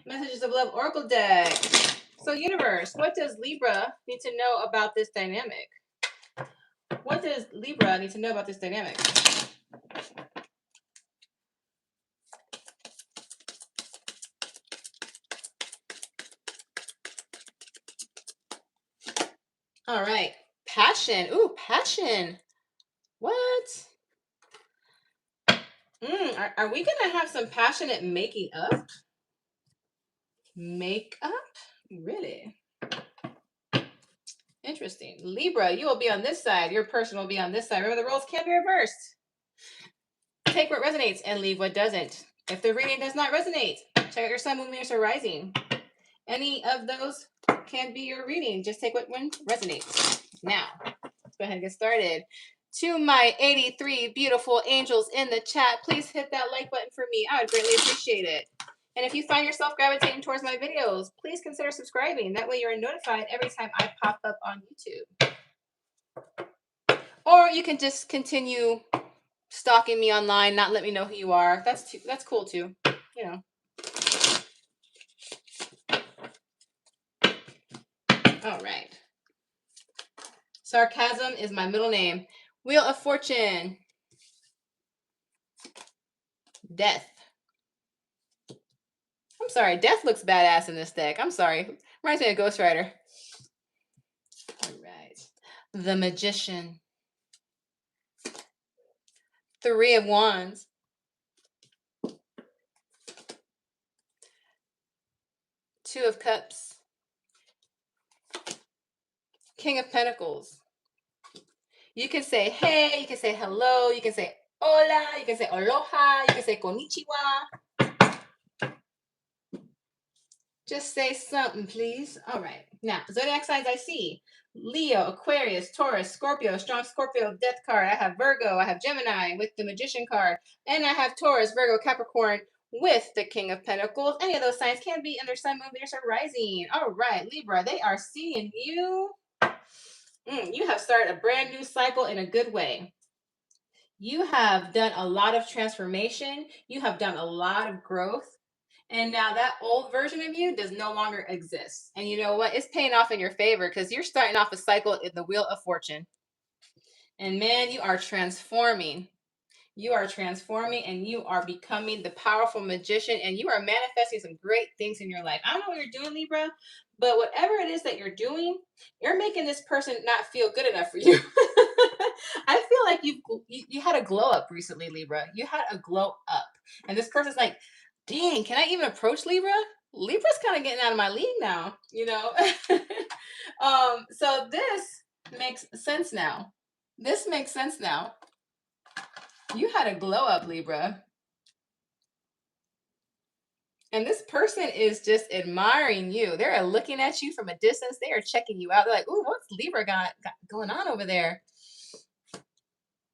Messages of Love Oracle deck. So, universe, what does Libra need to know about this dynamic? What does Libra need to know about this dynamic? All right. Passion. Ooh, passion. What? Are we going to have some passionate making up? Make up? Really? Interesting. Libra, you will be on this side. Your person will be on this side. Remember, the roles can be reversed. Take what resonates and leave what doesn't. If the reading does not resonate, check out your sun, moon, Venus, or rising. Any of those can be your reading. Just take what one resonates. Now, let's go ahead and get started. To my 83 beautiful angels in the chat, please hit that like button for me. I would greatly appreciate it. And if you find yourself gravitating towards my videos, please consider subscribing. That way you're notified every time I pop up on YouTube. Or you can just continue stalking me online, not let me know who you are. That's cool too, you know. All right. Sarcasm is my middle name. Wheel of Fortune. Death. I'm sorry. Death looks badass in this deck. I'm sorry. Reminds me of Ghost Rider. All right. The Magician. Three of Wands. Two of Cups. King of Pentacles. You can say hey, you can say hello, you can say hola, you can say aloha, you can say konnichiwa. Just say something, please. All right. Now, zodiac signs I see. Leo, Aquarius, Taurus, Scorpio, strong Scorpio, death card. I have Virgo, I have Gemini with the Magician card. And I have Taurus, Virgo, Capricorn with the King of Pentacles. Any of those signs can be in their sun, moon, Venus, or rising. All right, Libra, they are seeing you. You have started a brand new cycle in a good way. You have done a lot of transformation. You have done a lot of growth. And now that old version of you does no longer exist. And you know what? It's paying off in your favor because you're starting off a cycle in the Wheel of Fortune. And man, you are transforming. You are transforming and you are becoming the powerful magician and you are manifesting some great things in your life. I don't know what you're doing, Libra, but whatever it is that you're doing, you're making this person not feel good enough for you. I feel like you had a glow up recently, Libra. You had a glow up. And this person's like, dang, can I even approach Libra? Libra's kind of getting out of my league now, you know? So this makes sense now. This makes sense now. You had a glow up, Libra. And this person is just admiring you. They're looking at you from a distance. They are checking you out. They're like, ooh, what's Libra got going on over there?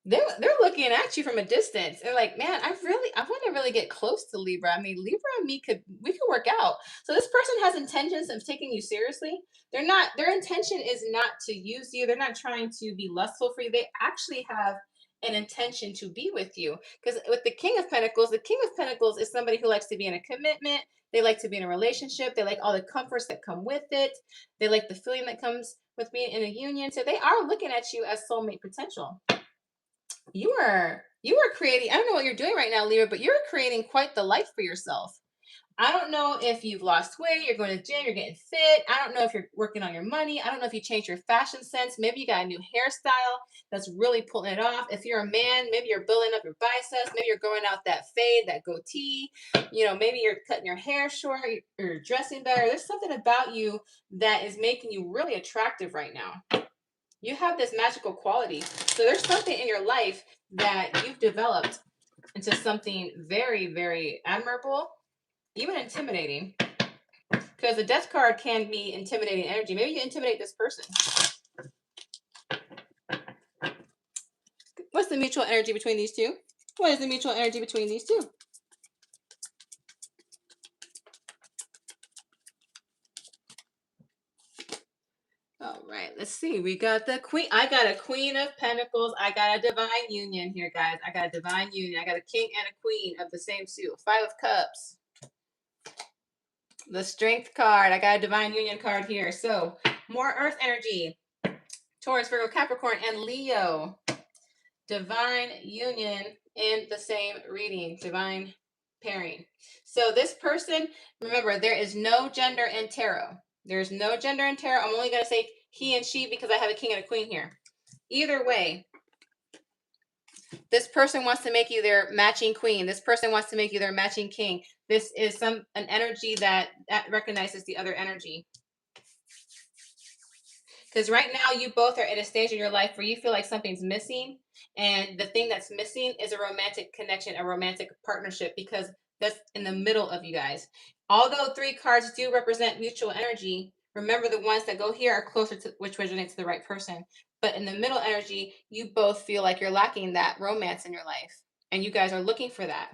They're looking at you from a distance. They're like, man, I want to really get close to Libra. I mean, Libra and me we could work out. So this person has intentions of taking you seriously. Their intention is not to use you. They're not trying to be lustful for you. They actually have an intention to be with you. Because with the King of Pentacles is somebody who likes to be in a commitment. They like to be in a relationship. They like all the comforts that come with it. They like the feeling that comes with being in a union. So they are looking at you as soulmate potential. You are creating, I don't know what you're doing right now, Libra, but you're creating quite the life for yourself. I don't know if you've lost weight, you're going to gym, you're getting fit. I don't know if you're working on your money. I don't know if you changed your fashion sense. Maybe you got a new hairstyle that's really pulling it off. If you're a man, maybe you're building up your biceps. Maybe you're growing out that fade, that goatee. You know, maybe you're cutting your hair short, or you're dressing better. There's something about you that is making you really attractive right now. You have this magical quality. So there's something in your life that you've developed into something very, very admirable, even intimidating. Because the death card can be intimidating energy. Maybe you intimidate this person. What's the mutual energy between these two? What is the mutual energy between these two? All right, let's see. We got the queen. I got a queen of pentacles. I got a divine union here, guys. I got a divine union. I got a king and a queen of the same suit. 5 of cups. The strength card. I got a divine union card here. So more earth energy. Taurus, Virgo, Capricorn, and Leo. Divine union in the same reading. Divine pairing. So this person, remember, there is no gender in tarot. There's no gender in tarot. I'm only going to say he and she because I have a king and a queen here. Either way, this person wants to make you their matching queen. This person wants to make you their matching king. This is an energy that recognizes the other energy. Because right now you both are at a stage in your life where you feel like something's missing. And the thing that's missing is a romantic connection, a romantic partnership, because that's in the middle of you guys. Although 3 cards do represent mutual energy, remember the ones that go here are closer to which resonate to the right person. But in the middle energy, you both feel like you're lacking that romance in your life. And you guys are looking for that.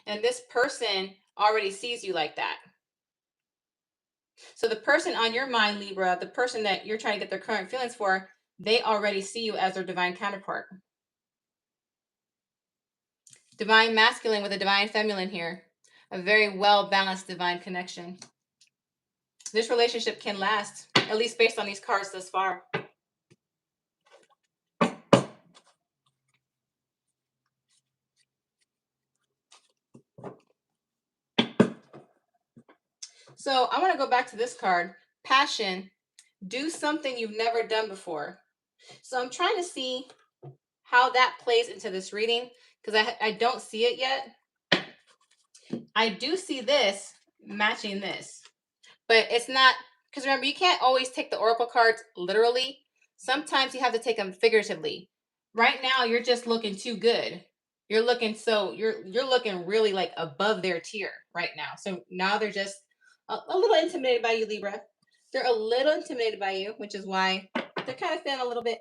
And this person already sees you like that. So the person on your mind, Libra, the person that you're trying to get their current feelings for, they already see you as their divine counterpart. Divine masculine with a divine feminine here. A very well-balanced divine connection. This relationship can last, at least based on these cards thus far. So I want to go back to this card. Passion. Do something you've never done before. So I'm trying to see how that plays into this reading because I don't see it yet. I do see this matching this, but it's not, because remember, you can't always take the oracle cards literally. Sometimes you have to take them figuratively. Right now, you're just looking too good. You're looking you're looking really like above their tier right now. So now they're just a little intimidated by you, Libra. They're a little intimidated by you, which is why they're kind of feeling a little bit,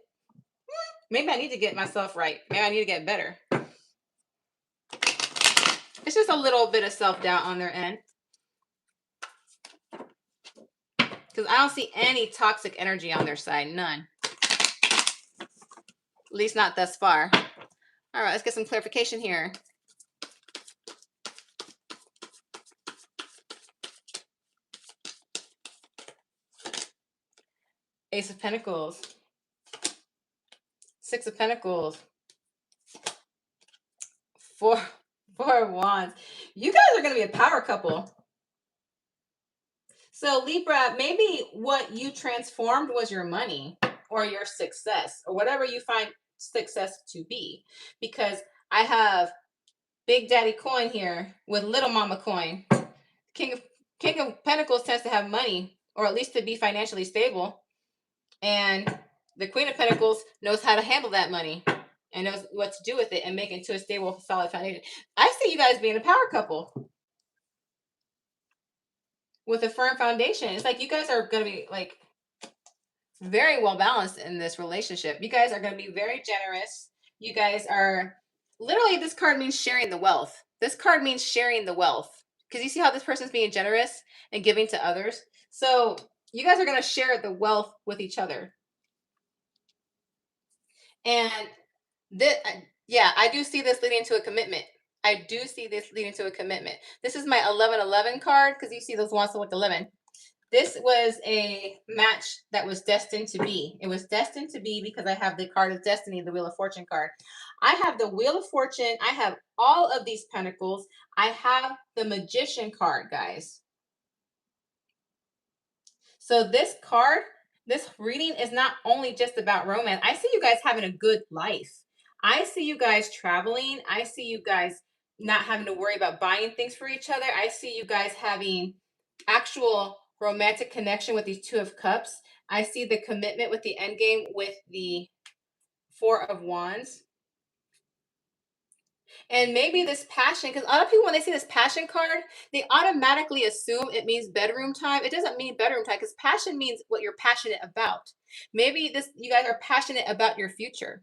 maybe I need to get myself right. Maybe I need to get better. It's just a little bit of self-doubt on their end. Because I don't see any toxic energy on their side. None. At least not thus far. All right, let's get some clarification here. Ace of Pentacles. 6 of Pentacles. 4 of Wands. You guys are going to be a power couple. So Libra, maybe what you transformed was your money or your success or whatever you find success to be. Because I have Big Daddy Coin here with Little Mama Coin. King of Pentacles tends to have money, or at least to be financially stable. And the Queen of Pentacles knows how to handle that money and knows what to do with it and make it into a stable, solid foundation. I see you guys being a power couple with a firm foundation. It's like you guys are going to be like very well balanced in this relationship. You guys are going to be very generous. You guys are literally, this card means sharing the wealth. This card means sharing the wealth. Because you see how this person's being generous and giving to others. So you guys are going to share the wealth with each other. And this, yeah, I do see this leading to a commitment. I do see this leading to a commitment. This is my 1111 card because you see those ones to look 11. This was a match that was destined to be. It was destined to be because I have the card of destiny, the Wheel of Fortune card. I have the Wheel of Fortune. I have all of these pentacles. I have the Magician card, guys. So this card, this reading is not only just about romance. I see you guys having a good life. I see you guys traveling. I see you guys not having to worry about buying things for each other. I see you guys having actual romantic connection with these 2 of Cups. I see the commitment with the end game with the Four of Wands. And maybe this passion, because a lot of people, when they see this passion card, they automatically assume it means bedroom time. It doesn't mean bedroom time, because passion means what you're passionate about. Maybe you guys are passionate about your future.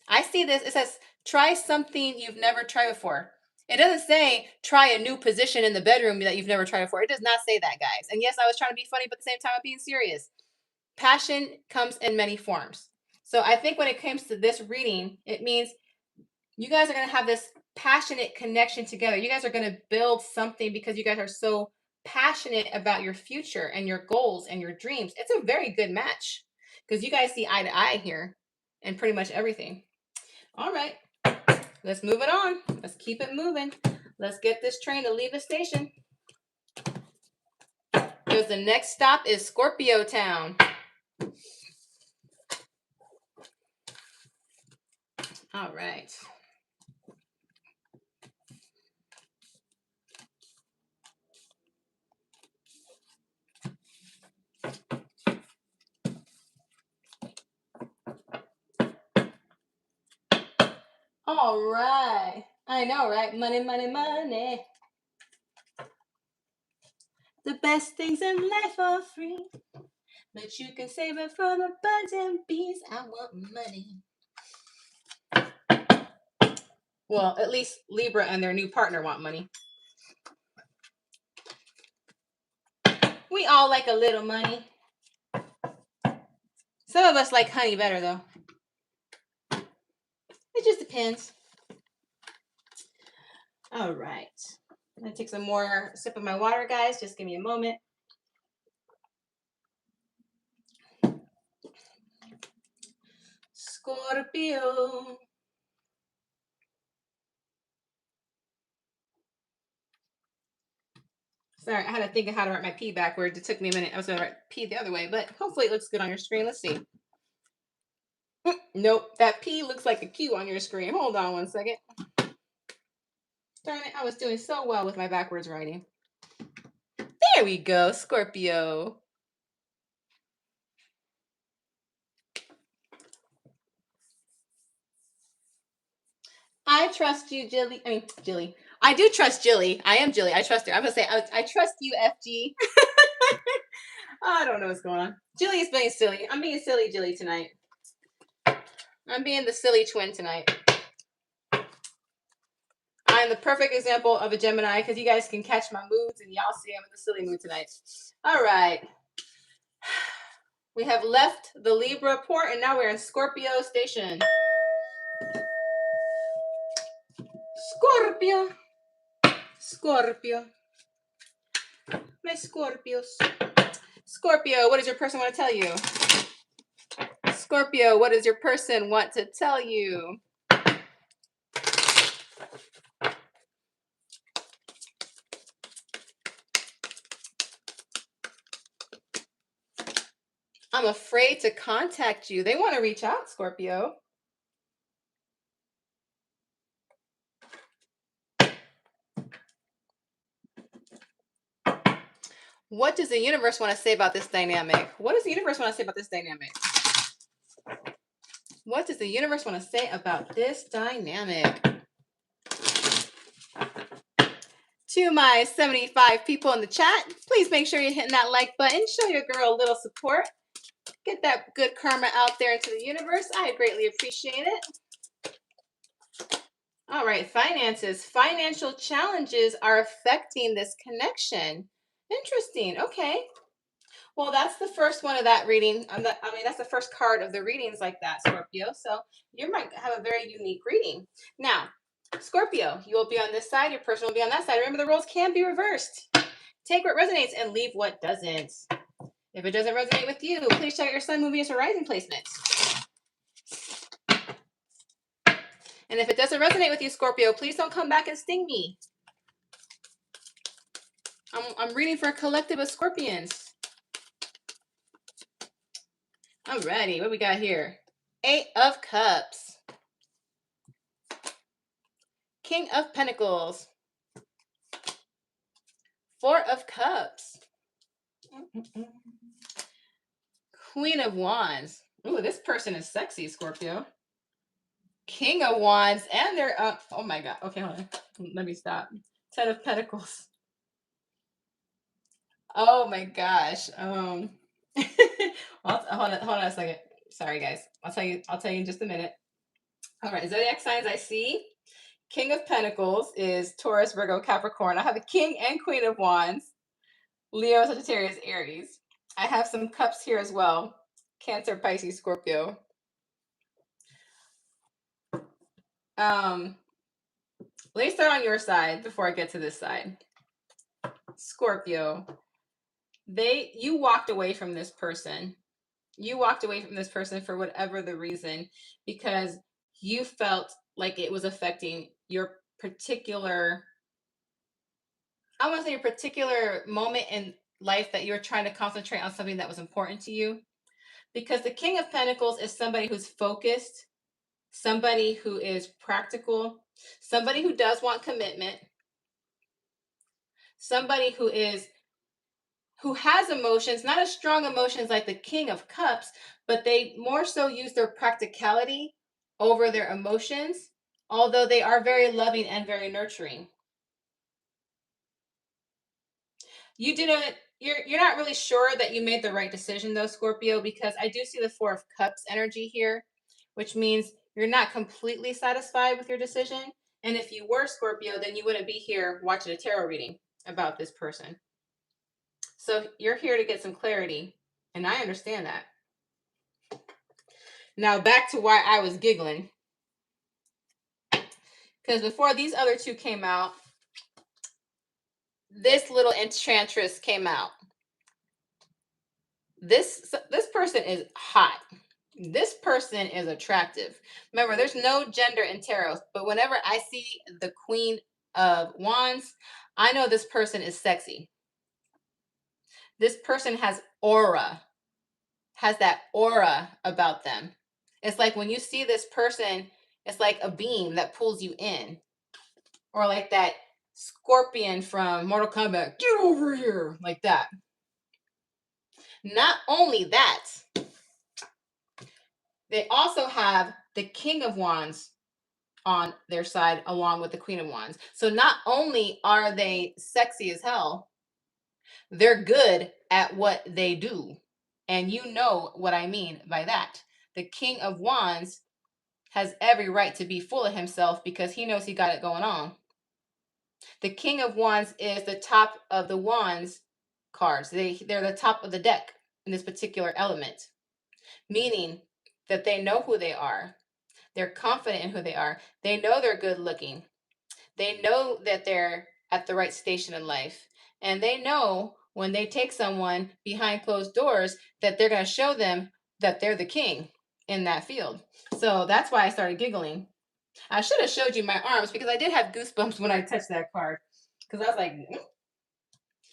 I see this, it says, try something you've never tried before. It doesn't say try a new position in the bedroom that you've never tried before. It does not say that, guys. And yes, I was trying to be funny, but at the same time, I'm being serious. Passion comes in many forms. So I think when it comes to this reading, it means you guys are going to have this passionate connection together. You guys are going to build something because you guys are so passionate about your future and your goals and your dreams. It's a very good match because you guys see eye to eye here and pretty much everything. All right, let's move it on. Let's keep it moving. Let's get this train to leave the station. Because the next stop is Scorpio town. All right. All right. I know, right? Money, money, money. The best things in life are free, but you can save it for the birds and bees. I want money. Well, at least Libra and their new partner want money. We all like a little money. Some of us like honey better, though. It just depends. All right. I'm going to take some more sip of my water, guys. Just give me a moment. Scorpio. Sorry, I had to think of how to write my P backwards. It took me a minute. I was going to write P the other way, but hopefully it looks good on your screen. Let's see. Nope, that P looks like a Q on your screen. Hold on one second. Darn it, I was doing so well with my backwards writing. There we go, Scorpio. I trust you, Jilly. I mean, Jilly. I do trust Jilly. I am Jilly. I trust her. I'm going to say, I trust you, FG. I don't know what's going on. Jilly is being silly. I'm being silly, Jilly, tonight. I'm being the silly twin tonight. I'm the perfect example of a Gemini because you guys can catch my moods and y'all see I'm in the silly mood tonight. All right. We have left the Libra port and now we're in Scorpio station. Scorpio. Scorpio. My Scorpios. Scorpio, what does your person want to tell you? Scorpio, what does your person want to tell you? I'm afraid to contact you. They want to reach out, Scorpio. What does the universe want to say about this dynamic? What does the universe want to say about this dynamic? What does the universe want to say about this dynamic? To my 75 people in the chat, please make sure you're hitting that like button. Show your girl a little support. Get that good karma out there into the universe. I greatly appreciate it. All right, finances. Financial challenges are affecting this connection. Interesting. Okay. Well, that's the first one of that reading. That's the first card of the readings like that, Scorpio. So you might have a very unique reading. Now, Scorpio, you will be on this side. Your person will be on that side. Remember, the roles can be reversed. Take what resonates and leave what doesn't. If it doesn't resonate with you, please check out your Sun, Moon, Venus, or Rising placements. And if it doesn't resonate with you, Scorpio, please don't come back and sting me. I'm reading for a collective of Scorpions. Alrighty, what we got here? 8 of Cups. King of Pentacles. 4 of Cups. Queen of Wands. Ooh, this person is sexy, Scorpio. King of Wands, and they're oh my god. Okay, hold on. Let me stop. Ten of Pentacles. Oh my gosh. Hold on a second. Sorry guys. I'll tell you in just a minute. All right, zodiac signs I see. King of Pentacles is Taurus, Virgo, Capricorn. I have a King and Queen of Wands. Leo, Sagittarius, Aries. I have some cups here as well. Cancer, Pisces, Scorpio. Let me start on your side before I get to this side. Scorpio. You walked away from this person. You walked away from this person for whatever the reason, because you felt like it was affecting your particular, I want to say your particular moment in life, that you were trying to concentrate on something that was important to you. Because the King of Pentacles is somebody who's focused, somebody who is practical, somebody who does want commitment, somebody who has emotions, not as strong emotions like the King of Cups, but they more so use their practicality over their emotions, although they are very loving and very nurturing. You're not really sure that you made the right decision though, Scorpio, because I do see the Four of Cups energy here, which means you're not completely satisfied with your decision. And if you were, Scorpio, then you wouldn't be here watching a tarot reading about this person. So you're here to get some clarity, and I understand that. Now back to why I was giggling. Because before these other two came out, this little enchantress came out. This person is hot. This person is attractive. Remember, there's no gender in tarot, but whenever I see the Queen of Wands, I know this person is sexy. This person has aura, has that aura about them. It's like when you see this person, it's like a beam that pulls you in. Or like that Scorpion from Mortal Kombat, get over here, like that. Not only that, they also have the King of Wands on their side along with the Queen of Wands. So not only are they sexy as hell, they're good at what they do. And you know what I mean by that. The King of Wands has every right to be full of himself because he knows he got it going on. The King of Wands is the top of the Wands cards. They're the top of the deck in this particular element, meaning that they know who they are. They're confident in who they are. They know they're good looking. They know that they're at the right station in life. And they know when they take someone behind closed doors that they're going to show them that they're the king in that field. So that's why I started giggling. I should have showed you my arms because I did have goosebumps when I touched that card. Because I was like,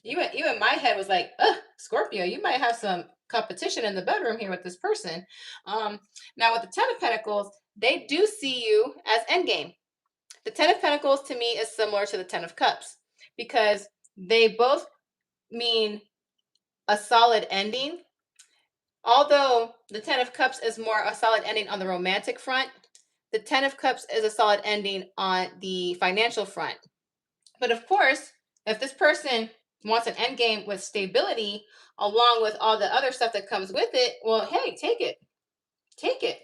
even my head was like, Scorpio, you might have some competition in the bedroom here with this person. Now with the Ten of Pentacles, they do see you as endgame. The Ten of Pentacles to me is similar to the Ten of Cups because they both mean a solid ending. Although the Ten of Cups is more a solid ending on the romantic front, the Ten of Cups is a solid ending on the financial front. But of course, if this person wants an end game with stability along with all the other stuff that comes with it, well, hey, take it. Take it.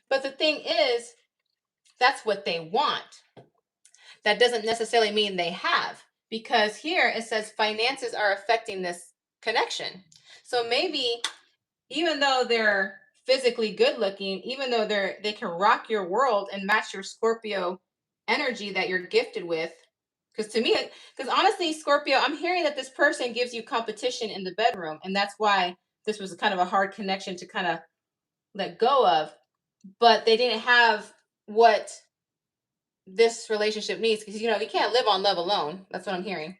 But the thing is, that's what they want. That doesn't necessarily mean they have, because here it says finances are affecting this connection. So maybe even though they're physically good looking, even though they can rock your world and match your Scorpio energy that you're gifted with, because to me, because honestly, Scorpio, I'm hearing that this person gives you competition in the bedroom, and that's why this was kind of a hard connection to kind of let go of. But they didn't have what this relationship needs, because you can't live on love alone. That's what I'm hearing.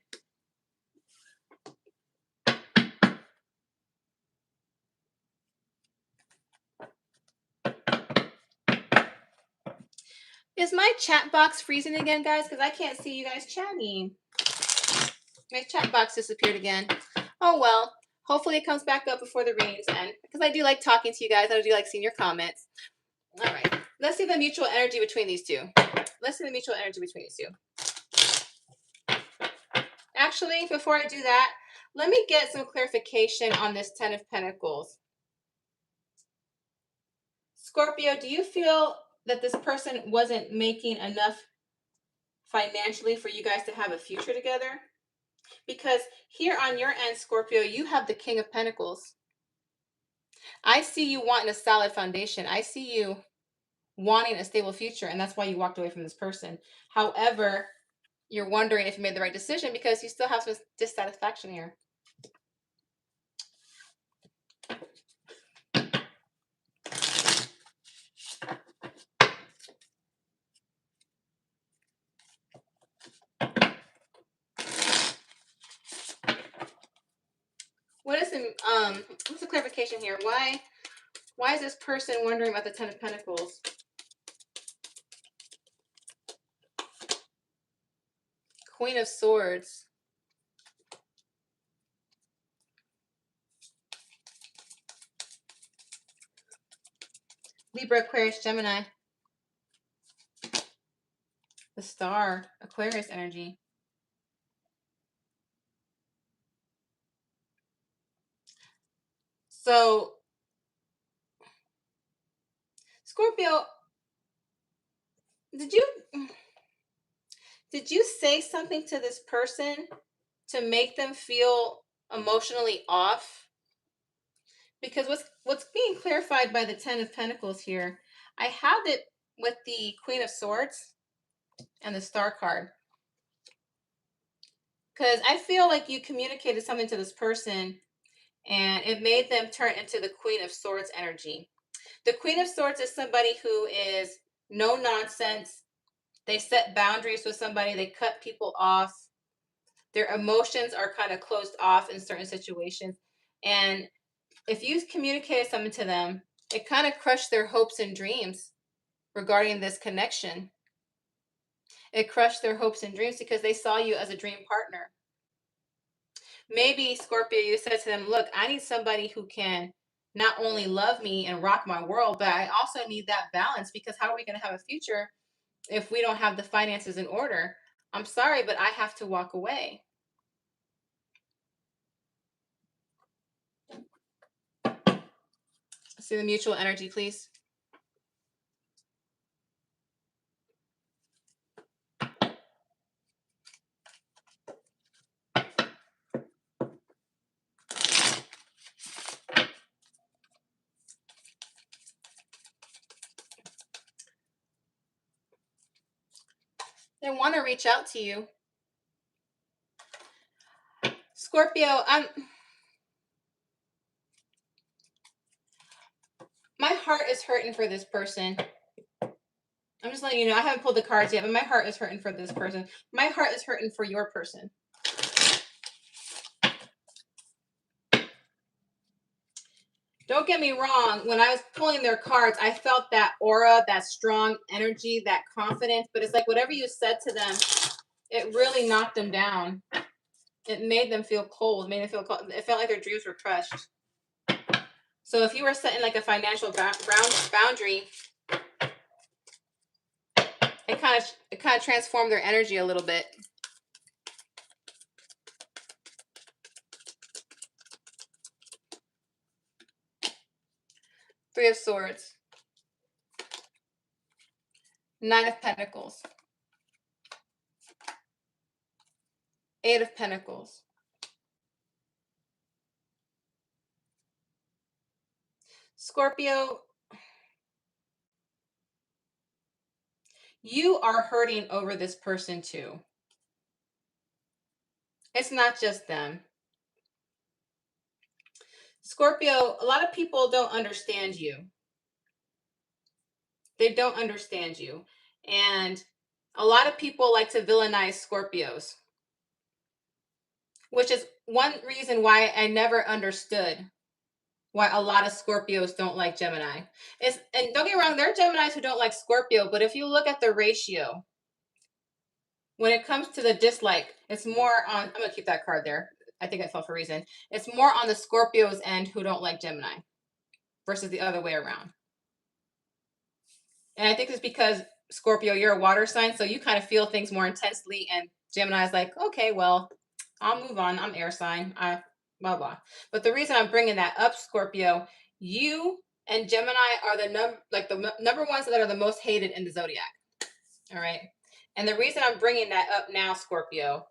Is my chat box freezing again, guys? Because I can't see you guys chatting. My chat box disappeared again. Oh well. Hopefully it comes back up before the readings end, because I do like talking to you guys. I do like seeing your comments. All right. Let's see the mutual energy between these two. Let's see the mutual energy between these two. Actually, before I do that, let me get some clarification on this Ten of Pentacles. Scorpio, do you feel that this person wasn't making enough financially for you guys to have a future together? Because here on your end, Scorpio, you have the King of Pentacles. I see you wanting a solid foundation. I see you wanting a stable future, and that's why you walked away from this person. However, you're wondering if you made the right decision because you still have some dissatisfaction here. What's the clarification here? Why is this person wondering about the Ten of Pentacles? Queen of Swords. Libra, Aquarius, Gemini. The Star, Aquarius energy. So, Scorpio, did you say something to this person to make them feel emotionally off? Because what's being clarified by the Ten of Pentacles here, I have it with the Queen of Swords and the Star card. Because I feel like you communicated something to this person and it made them turn into the Queen of Swords energy. The Queen of Swords is somebody who is no nonsense. They set boundaries with somebody. They cut people off. Their emotions are kind of closed off in certain situations. And if you communicated something to them, it kind of crushed their hopes and dreams regarding this connection. It crushed their hopes and dreams because they saw you as a dream partner. Maybe, Scorpio, you said to them, look, I need somebody who can not only love me and rock my world, but I also need that balance, because how are we going to have a future if we don't have the finances in order? I'm sorry, but I have to walk away. See the mutual energy, please. They want to reach out to you. Scorpio, my heart is hurting for this person. I'm just letting you know, I haven't pulled the cards yet, but my heart is hurting for this person. My heart is hurting for your person. Don't get me wrong. When I was pulling their cards, I felt that aura, that strong energy, that confidence. But it's like whatever you said to them, it really knocked them down. It made them feel cold. It made them feel cold. It felt like their dreams were crushed. So if you were setting like a financial boundary, it kind of transformed their energy a little bit. Three of Swords. Nine of Pentacles. Eight of Pentacles. Scorpio, you are hurting over this person too. It's not just them. Scorpio, a lot of people don't understand you. They don't understand you. And a lot of people like to villainize Scorpios, which is one reason why I never understood why a lot of Scorpios don't like Gemini. And don't get me wrong, there are Geminis who don't like Scorpio, but if you look at the ratio, when it comes to the dislike, it's more on, I'm going to keep that card there. I think I fell for a reason. It's more on the Scorpios end who don't like Gemini versus the other way around. And I think it's because Scorpio, you're a water sign, so you kind of feel things more intensely. And Gemini is like, okay, well, I'll move on. I'm air sign. Blah blah. But the reason I'm bringing that up, Scorpio, you and Gemini are the number ones that are the most hated in the zodiac. All right. And the reason I'm bringing that up now, Scorpio,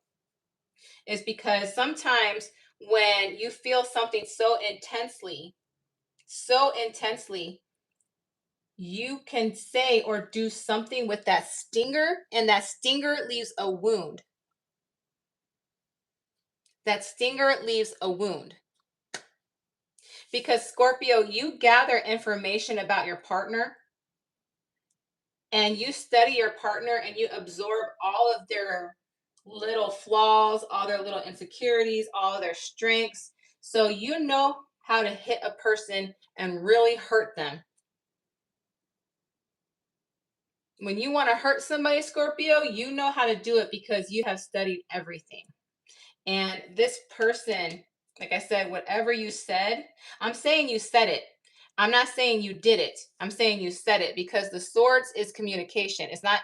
is because sometimes when you feel something so intensely, you can say or do something with that stinger, and that stinger leaves a wound. That stinger leaves a wound. Because Scorpio, you gather information about your partner and you study your partner and you absorb all of their little flaws, all their little insecurities, all of their strengths. So you know how to hit a person and really hurt them. When you want to hurt somebody, Scorpio, you know how to do it because you have studied everything. And this person, like I said, whatever you said, I'm saying you said it. I'm not saying you did it. I'm saying you said it because the swords is communication. It's not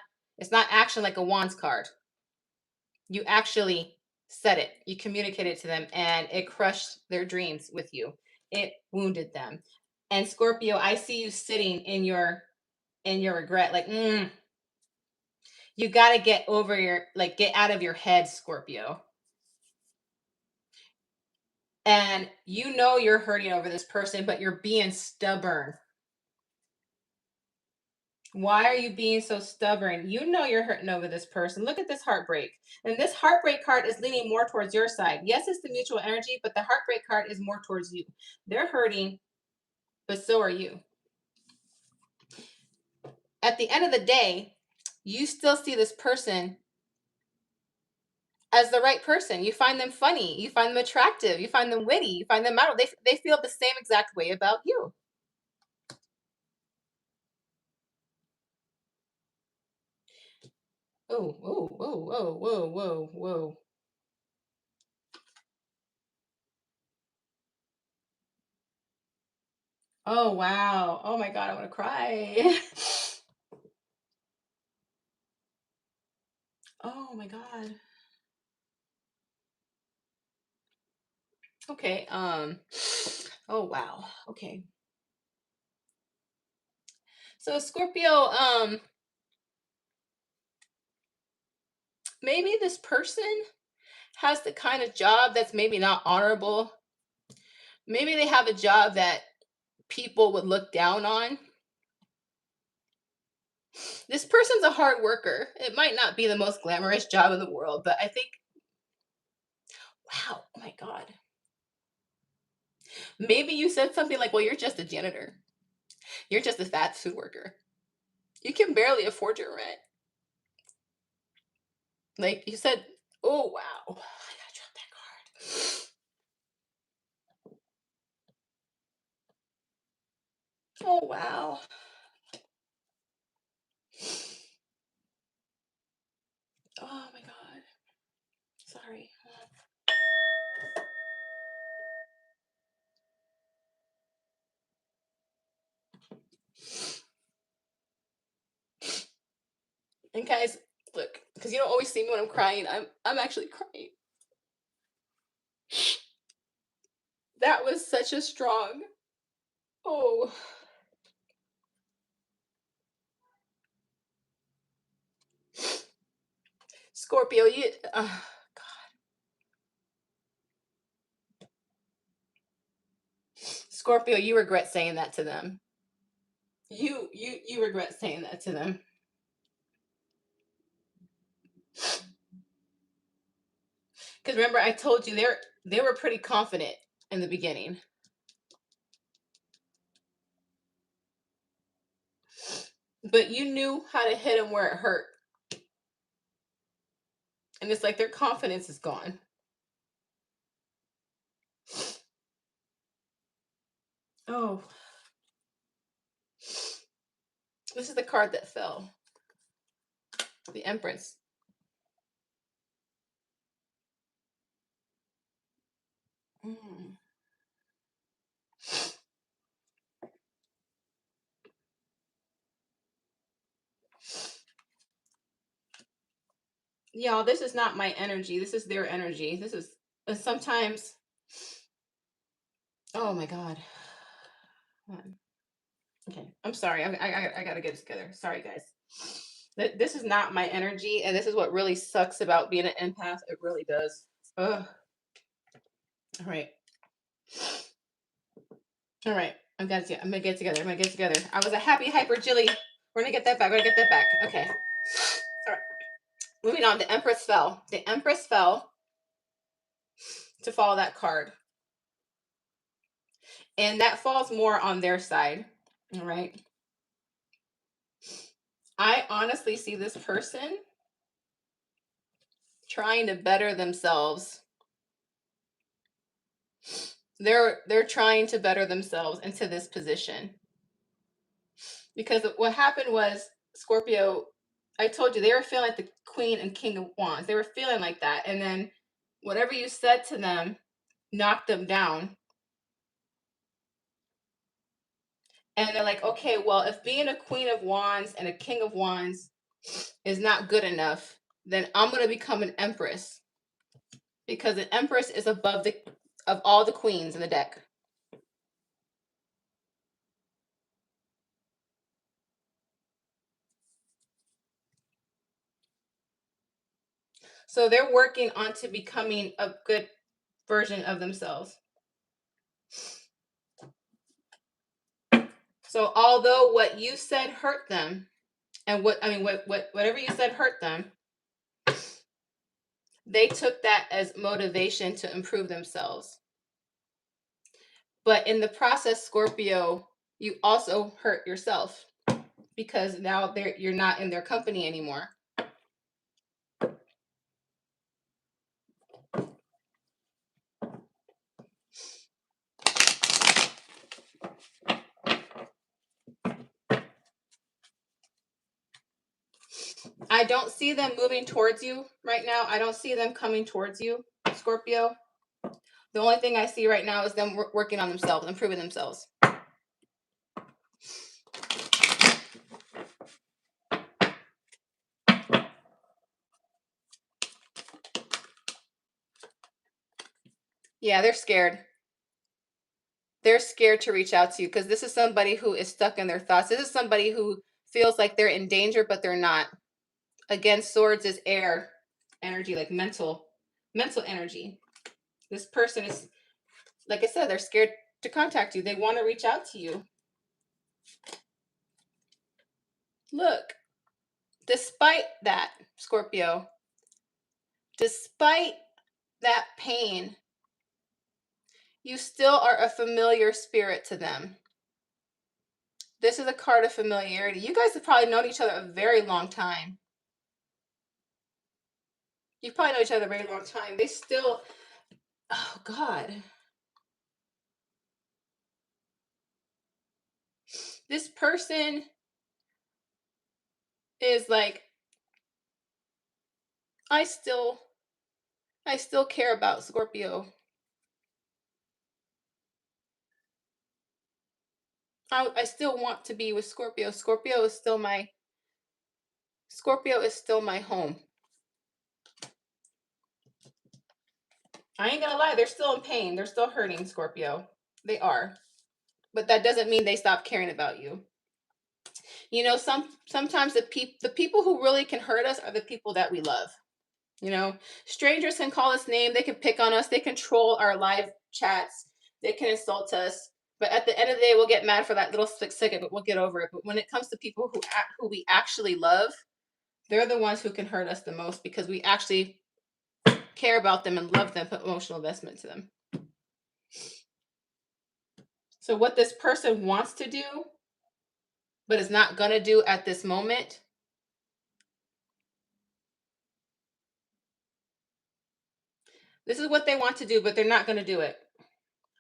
action like a wands card. You actually said it. You communicated to them and it crushed their dreams with you. It wounded them. And Scorpio, I see you sitting in your regret like you got to get over get out of your head, Scorpio. And you know you're hurting over this person, but you're being stubborn. Why are you being so stubborn? You know you're hurting over this person. Look at this heartbreak. And this heartbreak card is leaning more towards your side. Yes, it's the mutual energy, but the heartbreak card is more towards you. They're hurting, but so are you. At the end of the day, you still see this person as the right person. You find them funny. You find them attractive. You find them witty. You find them out. They feel the same exact way about you. Oh, whoa, whoa, whoa, whoa, whoa, whoa. Oh, wow. Oh my God, I want to cry. Oh my God. Okay. Oh wow. Okay. So Scorpio, maybe this person has the kind of job that's maybe not honorable. Maybe they have a job that people would look down on. This person's a hard worker. It might not be the most glamorous job in the world, but I think, wow, oh my God. Maybe you said something like, well, you're just a janitor. You're just a fast food worker. You can barely afford your rent. Like you said, oh wow. I gotta drop that card. Oh wow. Oh my God. Sorry. And guys, look, because you don't always see me when I'm crying. I'm actually crying. That was such a strong. Oh. Scorpio, you God. Scorpio, you regret saying that to them. You regret saying that to them. Because remember, I told you they were pretty confident in the beginning. But you knew how to hit them where it hurt. And it's like their confidence is gone. Oh. This is the card that fell. The Empress. Mm. Y'all, this is not my energy. This is their energy. This is sometimes. Oh my God. Okay, I'm sorry. I gotta get it together. Sorry, guys. This is not my energy, and this is what really sucks about being an empath. It really does. Ugh. All right. All right. I'm gonna get it together. I'm gonna get it together. I was a happy hyper Jilly. We're gonna get that back. We're gonna get that back. Okay. All right. Moving on. The Empress fell. The Empress fell to follow that card, and that falls more on their side. All right. I honestly see this person trying to better themselves. They're trying to better themselves into this position. Because what happened was, Scorpio, I told you they were feeling like the Queen and King of Wands. They were feeling like that. And then whatever you said to them knocked them down. And they're like, okay, well, if being a Queen of Wands and a King of Wands is not good enough, then I'm going to become an Empress. Because an Empress is above of all the queens in the deck. So they're working on to becoming a good version of themselves. So although what you said hurt them, and whatever you said hurt them, they took that as motivation to improve themselves. But in the process, Scorpio, you also hurt yourself, because now you're not in their company anymore. I don't see them moving towards you right now. I don't see them coming towards you, Scorpio. The only thing I see right now is them working on themselves, improving themselves. Yeah, they're scared. They're scared to reach out to you because this is somebody who is stuck in their thoughts. This is somebody who feels like they're in danger, but they're not. Again, swords is air energy, like mental energy. This person is, like I said, they're scared to contact you. They want to reach out to you. Look, despite that, Scorpio, despite that pain, you still are a familiar spirit to them. This is a card of familiarity. You guys have probably known each other a very long time. You probably know each other a very long time. They still, oh God. This person is like, I still care about Scorpio. I still want to be with Scorpio. Scorpio is still my home. I ain't gonna lie, they're still in pain. They're still hurting, Scorpio. They are. But that doesn't mean they stop caring about you. You know, sometimes the people who really can hurt us are the people that we love. You know, strangers can call us names, they can pick on us, they control our live chats, they can insult us. But at the end of the day, we'll get mad for that little second, but we'll get over it. But when it comes to people who we actually love, they're the ones who can hurt us the most, because we actually care about them and love them, put emotional investment to them. So what this person wants to do, but is not going to do at this moment, this is what they want to do, but they're not going to do it.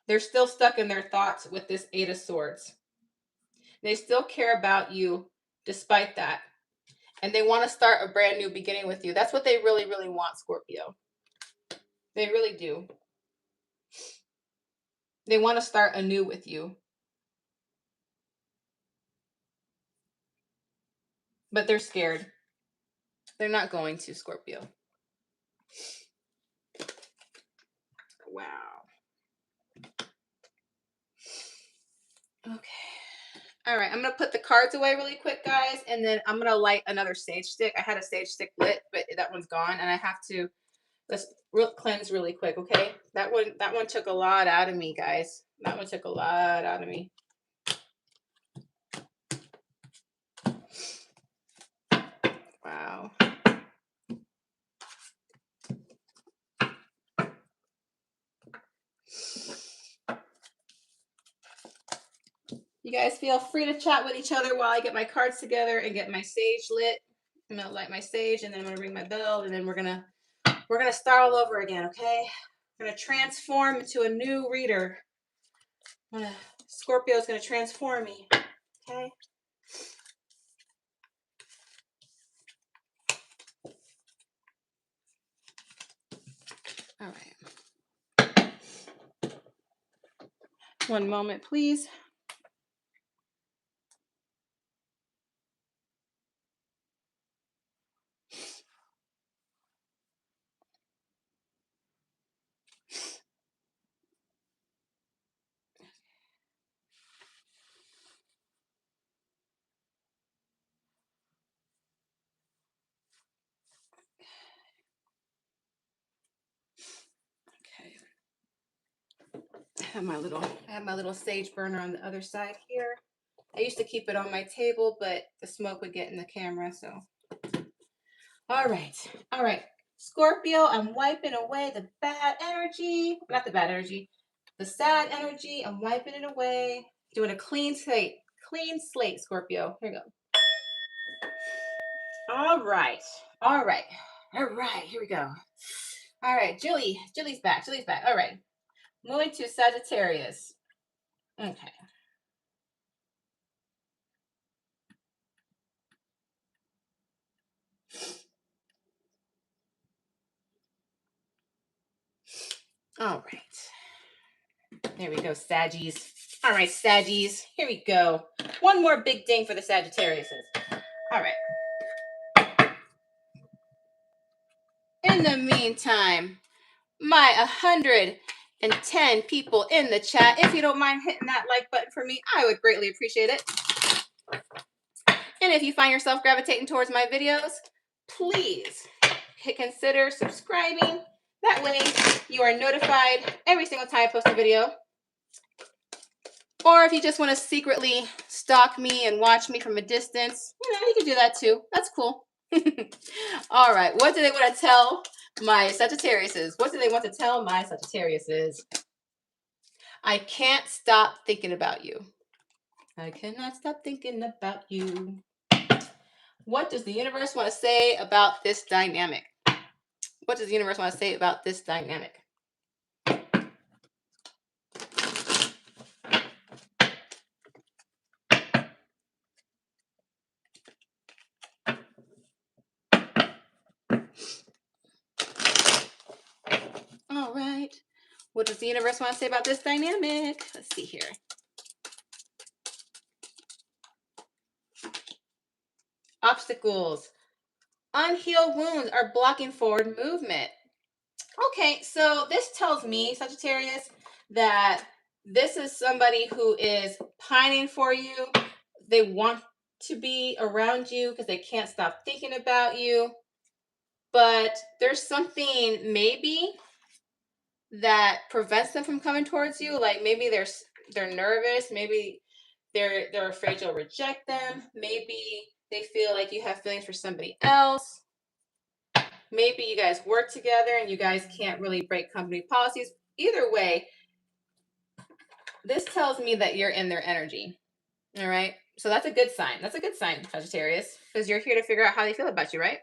They're still stuck in their thoughts with this Eight of Swords. They still care about you despite that. And they want to start a brand new beginning with you. That's what they really, really want, Scorpio. They really do. They want to start anew with you. But they're scared. They're not going to, Scorpio. Wow. Okay. All right. I'm going to put the cards away really quick, guys. And then I'm going to light another sage stick. I had a sage stick lit, but that one's gone. And I have to cleanse really quick, okay? That one took a lot out of me, guys. That one took a lot out of me. Wow. You guys feel free to chat with each other while I get my cards together and get my sage lit. I'm gonna light my sage, and then I'm gonna ring my bell, and then we're gonna start all over again, okay? We're gonna transform into a new reader. Scorpio is gonna transform me, okay? All right. One moment, please. Okay. I have my little sage burner on the other side here. I used to keep it on my table, but the smoke would get in the camera, so. All right. All right. Scorpio, I'm wiping away the bad energy. Not the bad energy. The sad energy. I'm wiping it away. Doing a clean slate. Clean slate, Scorpio. Here we go. All right. All right. All right. Here we go. All right. Jilly's back. Jilly's back. All right. Moving to Sagittarius. Okay. All right. There we go, Saggies. All right, Saggies. Here we go. One more big ding for the Sagittariuses. All right. In the meantime, my 110 people in the chat, if you don't mind hitting that like button for me, I would greatly appreciate it. And if you find yourself gravitating towards my videos, please consider subscribing. That way you are notified every single time I post a video. Or if you just want to secretly stalk me and watch me from a distance, you can do that too. That's cool. All right. What do they want to tell my Sagittariuses? What do they want to tell my Sagittariuses? I can't stop thinking about you. I cannot stop thinking about you. What does the universe want to say about this dynamic? What does the universe want to say about this dynamic? All right. What does the universe want to say about this dynamic? Let's see here. Obstacles. Unhealed wounds are blocking forward movement. Okay, so this tells me, Sagittarius, that this is somebody who is pining for you. They want to be around you because they can't stop thinking about you. But there's something maybe that prevents them from coming towards you. Like maybe they're nervous. Maybe they're afraid you'll reject them. Maybe they feel like you have feelings for somebody else. Maybe you guys work together and you guys can't really break company policies. Either way, this tells me that you're in their energy. All right. So that's a good sign. That's a good sign, Sagittarius, because you're here to figure out how they feel about you, right?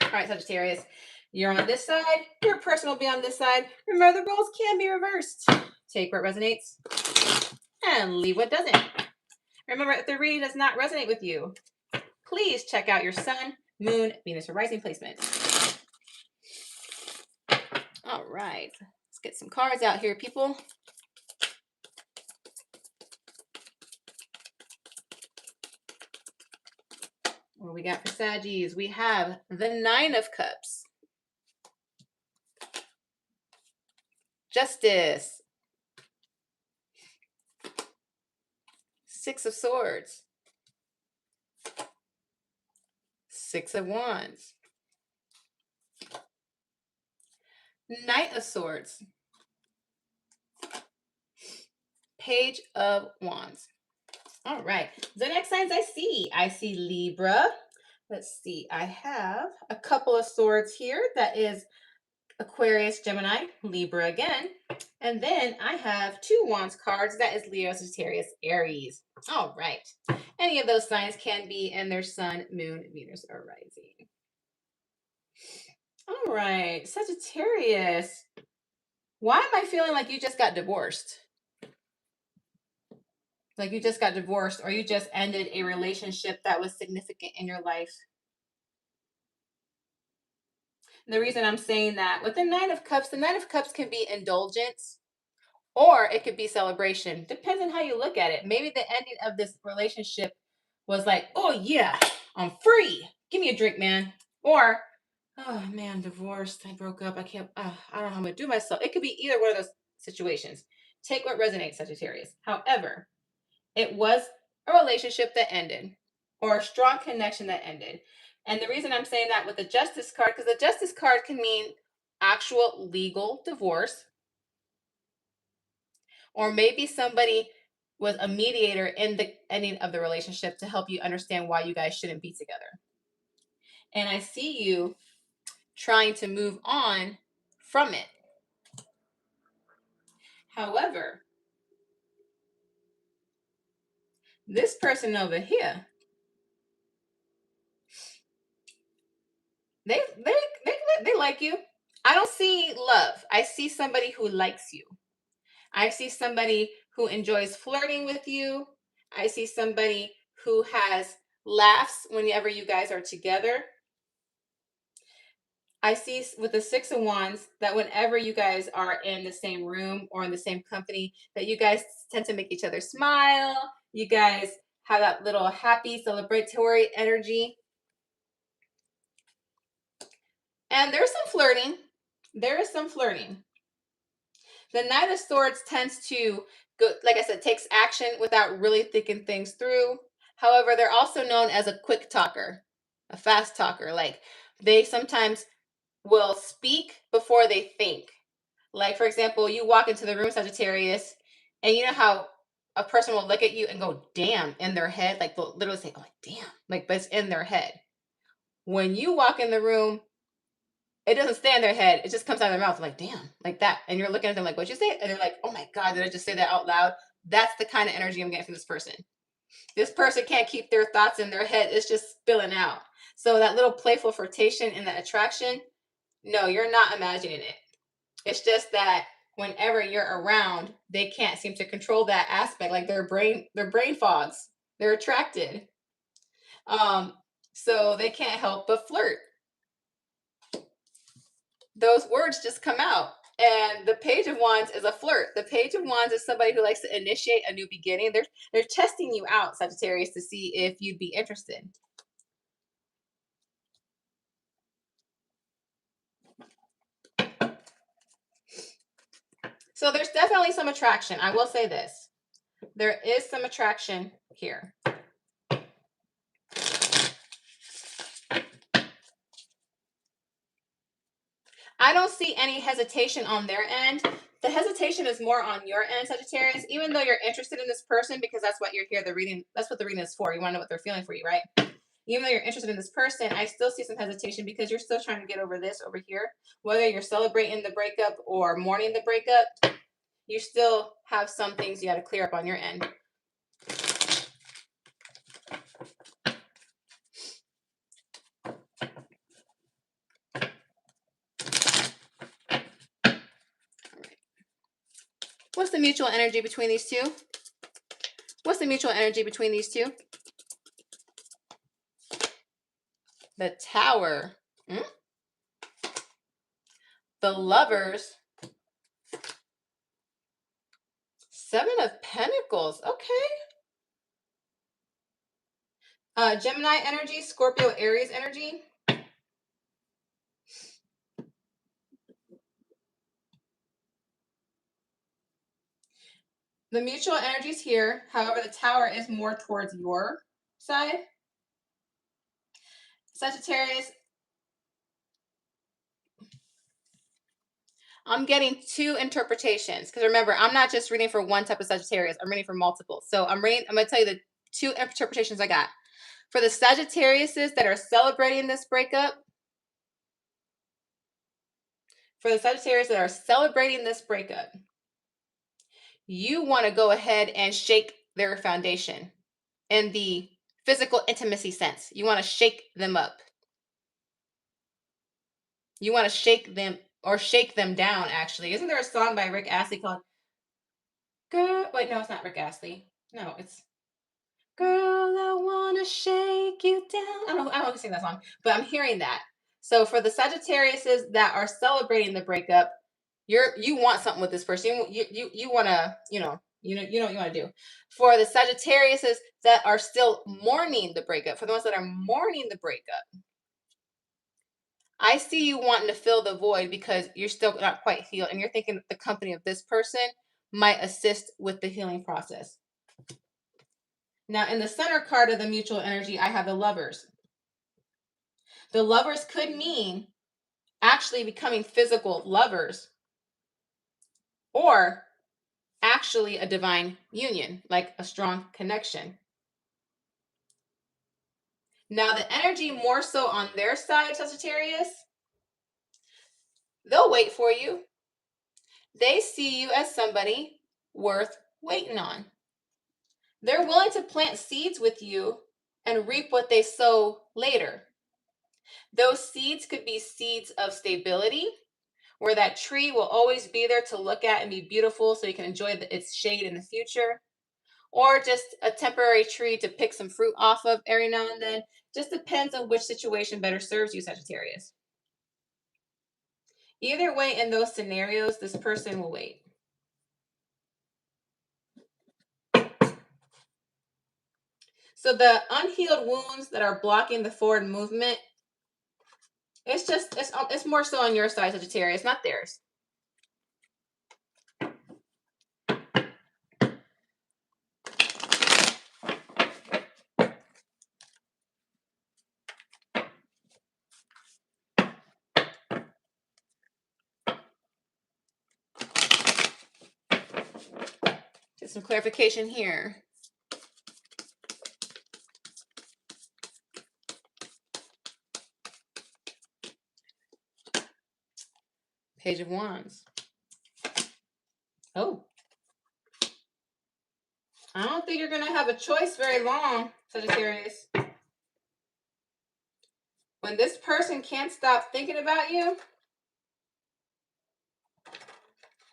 All right, Sagittarius, you're on this side. Your person will be on this side. Remember, the roles can be reversed. Take what resonates and leave what doesn't. Remember, if the reading does not resonate with you, please check out your sun, moon, Venus, or rising placement. All right. Let's get some cards out here, people. What we got for Saggies? We have the Nine of Cups, Justice, Six of Swords, Six of Wands, Knight of Swords, Page of Wands. All right. Zodiac signs I see. I see Libra. Let's see. I have a couple of swords here. That is Aquarius, Gemini, Libra again. And then I have two wands cards. That is Leo, Sagittarius, Aries. All right. Any of those signs can be in their sun, moon, Venus, or rising. All right. Sagittarius. Why am I feeling like you just got divorced? Like you just got divorced or you just ended a relationship that was significant in your life. The reason I'm saying that with the Nine of Cups can be indulgence or it could be celebration. Depends on how you look at it. Maybe the ending of this relationship was like, oh yeah, I'm free. Give me a drink, man. Or, oh man, divorced. I broke up. I can't, I don't know how I'm going to do myself. It could be either one of those situations. Take what resonates, Sagittarius. However, it was a relationship that ended or a strong connection that ended. And the reason I'm saying that with the Justice card, because the Justice card can mean actual legal divorce, or maybe somebody was a mediator in the ending of the relationship to help you understand why you guys shouldn't be together. And I see you trying to move on from it. However, this person over here, they like you. I don't see love. I see somebody who likes you. I see somebody who enjoys flirting with you. I see somebody who has laughs whenever you guys are together. I see with the Six of Wands that whenever you guys are in the same room or in the same company, that you guys tend to make each other smile. You guys have that little happy celebratory energy. And there's some flirting. There is some flirting. The Knight of Swords tends to go, like I said, takes action without really thinking things through. However, they're also known as a quick talker, a fast talker. Like they sometimes will speak before they think. Like, for example, you walk into the room, Sagittarius, and you know how a person will look at you and go, damn, in their head. Like they'll literally say, oh, damn. Like, but it's in their head. When you walk in the room, it doesn't stay in their head. It just comes out of their mouth like, damn, like that. And you're looking at them like, what'd you say? And they're like, oh my God, did I just say that out loud? That's the kind of energy I'm getting from this person. This person can't keep their thoughts in their head. It's just spilling out. So that little playful flirtation and that attraction, no, you're not imagining it. It's just that whenever you're around, they can't seem to control that aspect. Like their brain fogs. They're attracted. So they can't help but flirt. Those words just come out. And the Page of Wands is a flirt. The Page of Wands is somebody who likes to initiate a new beginning. They're testing you out, Sagittarius, to see if you'd be interested. So there's definitely some attraction. I will say this. There is some attraction here. I don't see any hesitation on their end. The hesitation is more on your end, Sagittarius, even though you're interested in this person, because that's what you're here. The reading, that's what the reading is for. You want to know what they're feeling for you, right? Even though you're interested in this person, I still see some hesitation because you're still trying to get over this over here. Whether you're celebrating the breakup or mourning the breakup, you still have some things you got to clear up on your end. What's the mutual energy between these two? What's the mutual energy between these two? The Tower. The Lovers. Seven of Pentacles. Okay. Gemini energy, Scorpio, Aries energy. The mutual energies here. However, the tower is more towards your side. Sagittarius, I'm getting two interpretations because remember, I'm not just reading for one type of Sagittarius. I'm reading for multiple. So I'm going to tell you the two interpretations I got. For the Sagittariuses that are celebrating this breakup, you want to go ahead and shake their foundation in the physical intimacy sense. You want to shake them up. You want to shake them or shake them down, actually. Isn't there a song by Rick Astley called Girl? Wait, no, it's not Rick Astley. No, it's Girl, I want to shake you down. I don't know who sing that song, but I'm hearing that. So for the Sagittariuses that are celebrating the breakup, you want something with this person. You want to, you know what you want to do. For the Sagittariuses that are still mourning the breakup, for the ones that are mourning the breakup, I see you wanting to fill the void because you're still not quite healed, and you're thinking the company of this person might assist with the healing process. Now, in the center card of the mutual energy, I have the Lovers. The Lovers could mean actually becoming physical lovers, or actually a divine union, like a strong connection. Now, the energy more so on their side, Sagittarius, they'll wait for you. They see you as somebody worth waiting on. They're willing to plant seeds with you and reap what they sow later. Those seeds could be seeds of stability, where that tree will always be there to look at and be beautiful so you can enjoy its shade in the future, or just a temporary tree to pick some fruit off of every now and then. Just depends on which situation better serves you, Sagittarius. Either way, in those scenarios, this person will wait. So the unhealed wounds that are blocking the forward movement, it's more so on your side, Sagittarius, not theirs. Get some clarification here. Page of Wands. Oh. I don't think you're going to have a choice very long, Sagittarius. When this person can't stop thinking about you,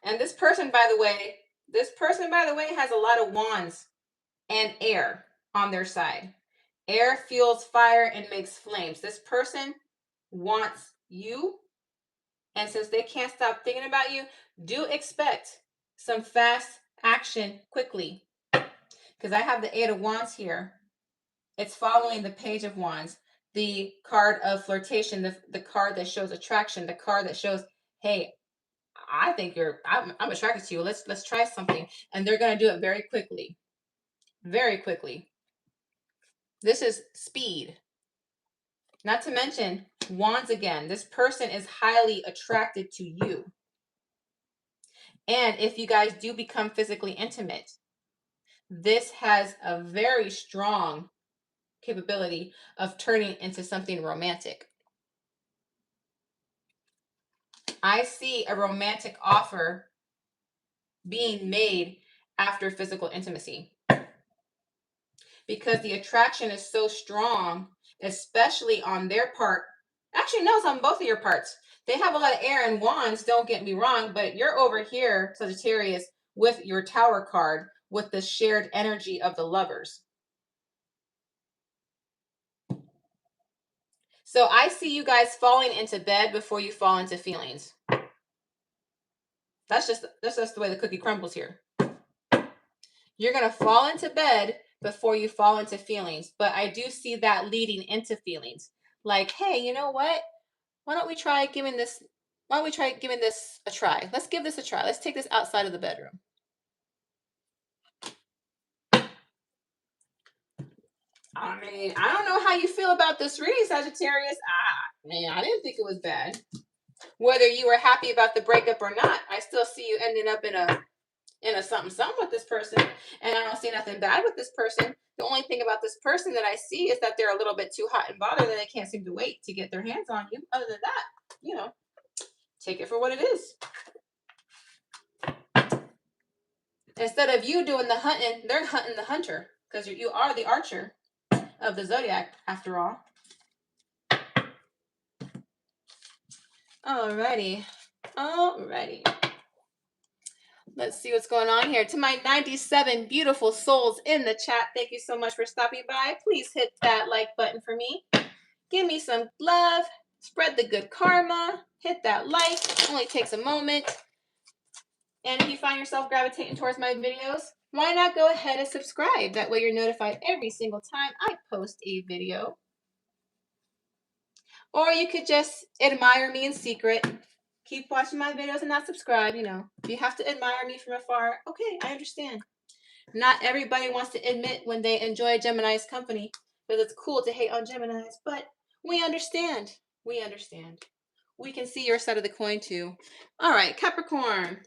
and this person, by the way, has a lot of wands and air on their side. Air fuels fire and makes flames. This person wants you, and since they can't stop thinking about you, do expect some fast action quickly. Because I have the Eight of Wands here. It's following the Page of Wands, the card of flirtation, the card that shows attraction, the card that shows, hey, I think I'm attracted to you. Let's try something. And they're going to do it very quickly. Very quickly. This is speed. Not to mention, Wands again. This person is highly attracted to you. And if you guys do become physically intimate, this has a very strong capability of turning into something romantic. I see a romantic offer being made after physical intimacy, because the attraction is so strong, especially on their part. Actually, no, it's on both of your parts. They have a lot of air and wands, don't get me wrong, but you're over here, Sagittarius, with your Tower card, with the shared energy of the Lovers. So I see you guys falling into bed before you fall into feelings. That's just the way the cookie crumbles here. You're going to fall into bed before you fall into feelings. But I do see that leading into feelings. Like, hey, you know what? Why don't we try giving this a try? Let's give this a try. Let's take this outside of the bedroom. I mean, I don't know how you feel about this reading, Sagittarius. Man, I didn't think it was bad. Whether you were happy about the breakup or not, I still see you ending up in a something with this person, and I don't see nothing bad with this person. The only thing about this person that I see is that they're a little bit too hot and bothered, and they can't seem to wait to get their hands on you. Other than that, take it for what it is. Instead of you doing the hunting, they're hunting the hunter, because you are the archer of the zodiac, after all. Alrighty. Let's see what's going on here. To my 97 beautiful souls in the chat, thank you so much for stopping by. Please hit that like button for me. Give me some love. Spread the good karma. Hit that like. It only takes a moment. And if you find yourself gravitating towards my videos, why not go ahead and subscribe? That way you're notified every single time I post a video. Or you could just admire me in secret. Keep watching my videos and not subscribe, If you have to admire me from afar, okay, I understand. Not everybody wants to admit when they enjoy Gemini's company, because it's cool to hate on Geminis, but we understand. We understand. We can see your side of the coin too. All right, Capricorn.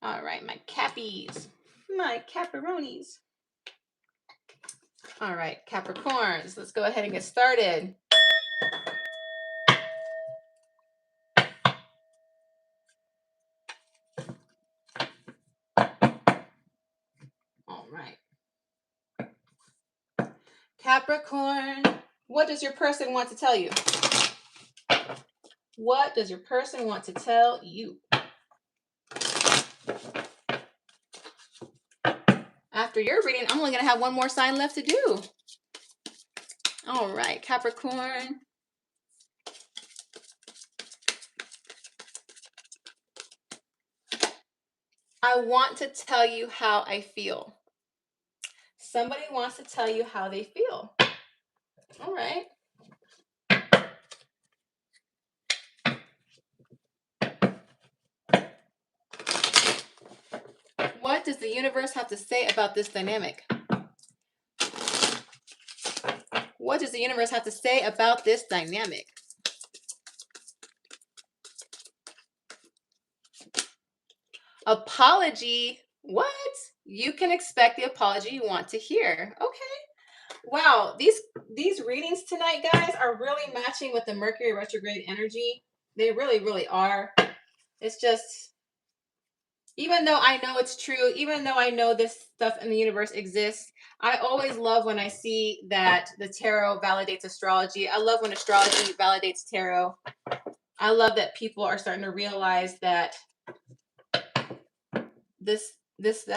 All right, my Cappies. My Caprironis. All right, Capricorns. Let's go ahead and get started. All right. Capricorn, what does your person want to tell you? What does your person want to tell you? After your reading, I'm only going to have one more sign left to do. All right, Capricorn. I want to tell you how I feel. Somebody wants to tell you how they feel. All right. What does the universe have to say about this dynamic? What does the universe have to say about this dynamic? Apology. What? You can expect the apology you want to hear. Okay. Wow, these readings tonight, guys, are really matching with the Mercury retrograde energy. They really, really are. It's just, even though I know it's true, even though I know this stuff in the universe exists, I always love when I see that the tarot validates astrology. I love when astrology validates tarot. I love that people are starting to realize that this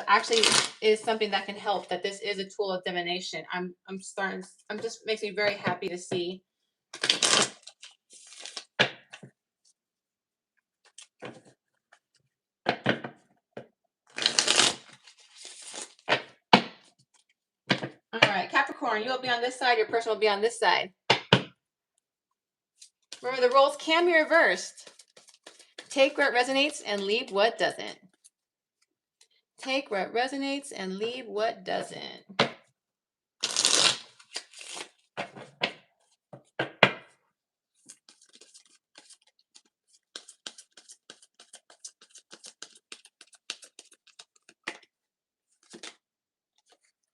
actually is something that can help, that this is a tool of divination. I'm just makes me very happy to see. All right, Capricorn, you'll be on this side, your person will be on this side. Remember, the roles can be reversed. Take what resonates and leave what doesn't. Take what resonates and leave what doesn't.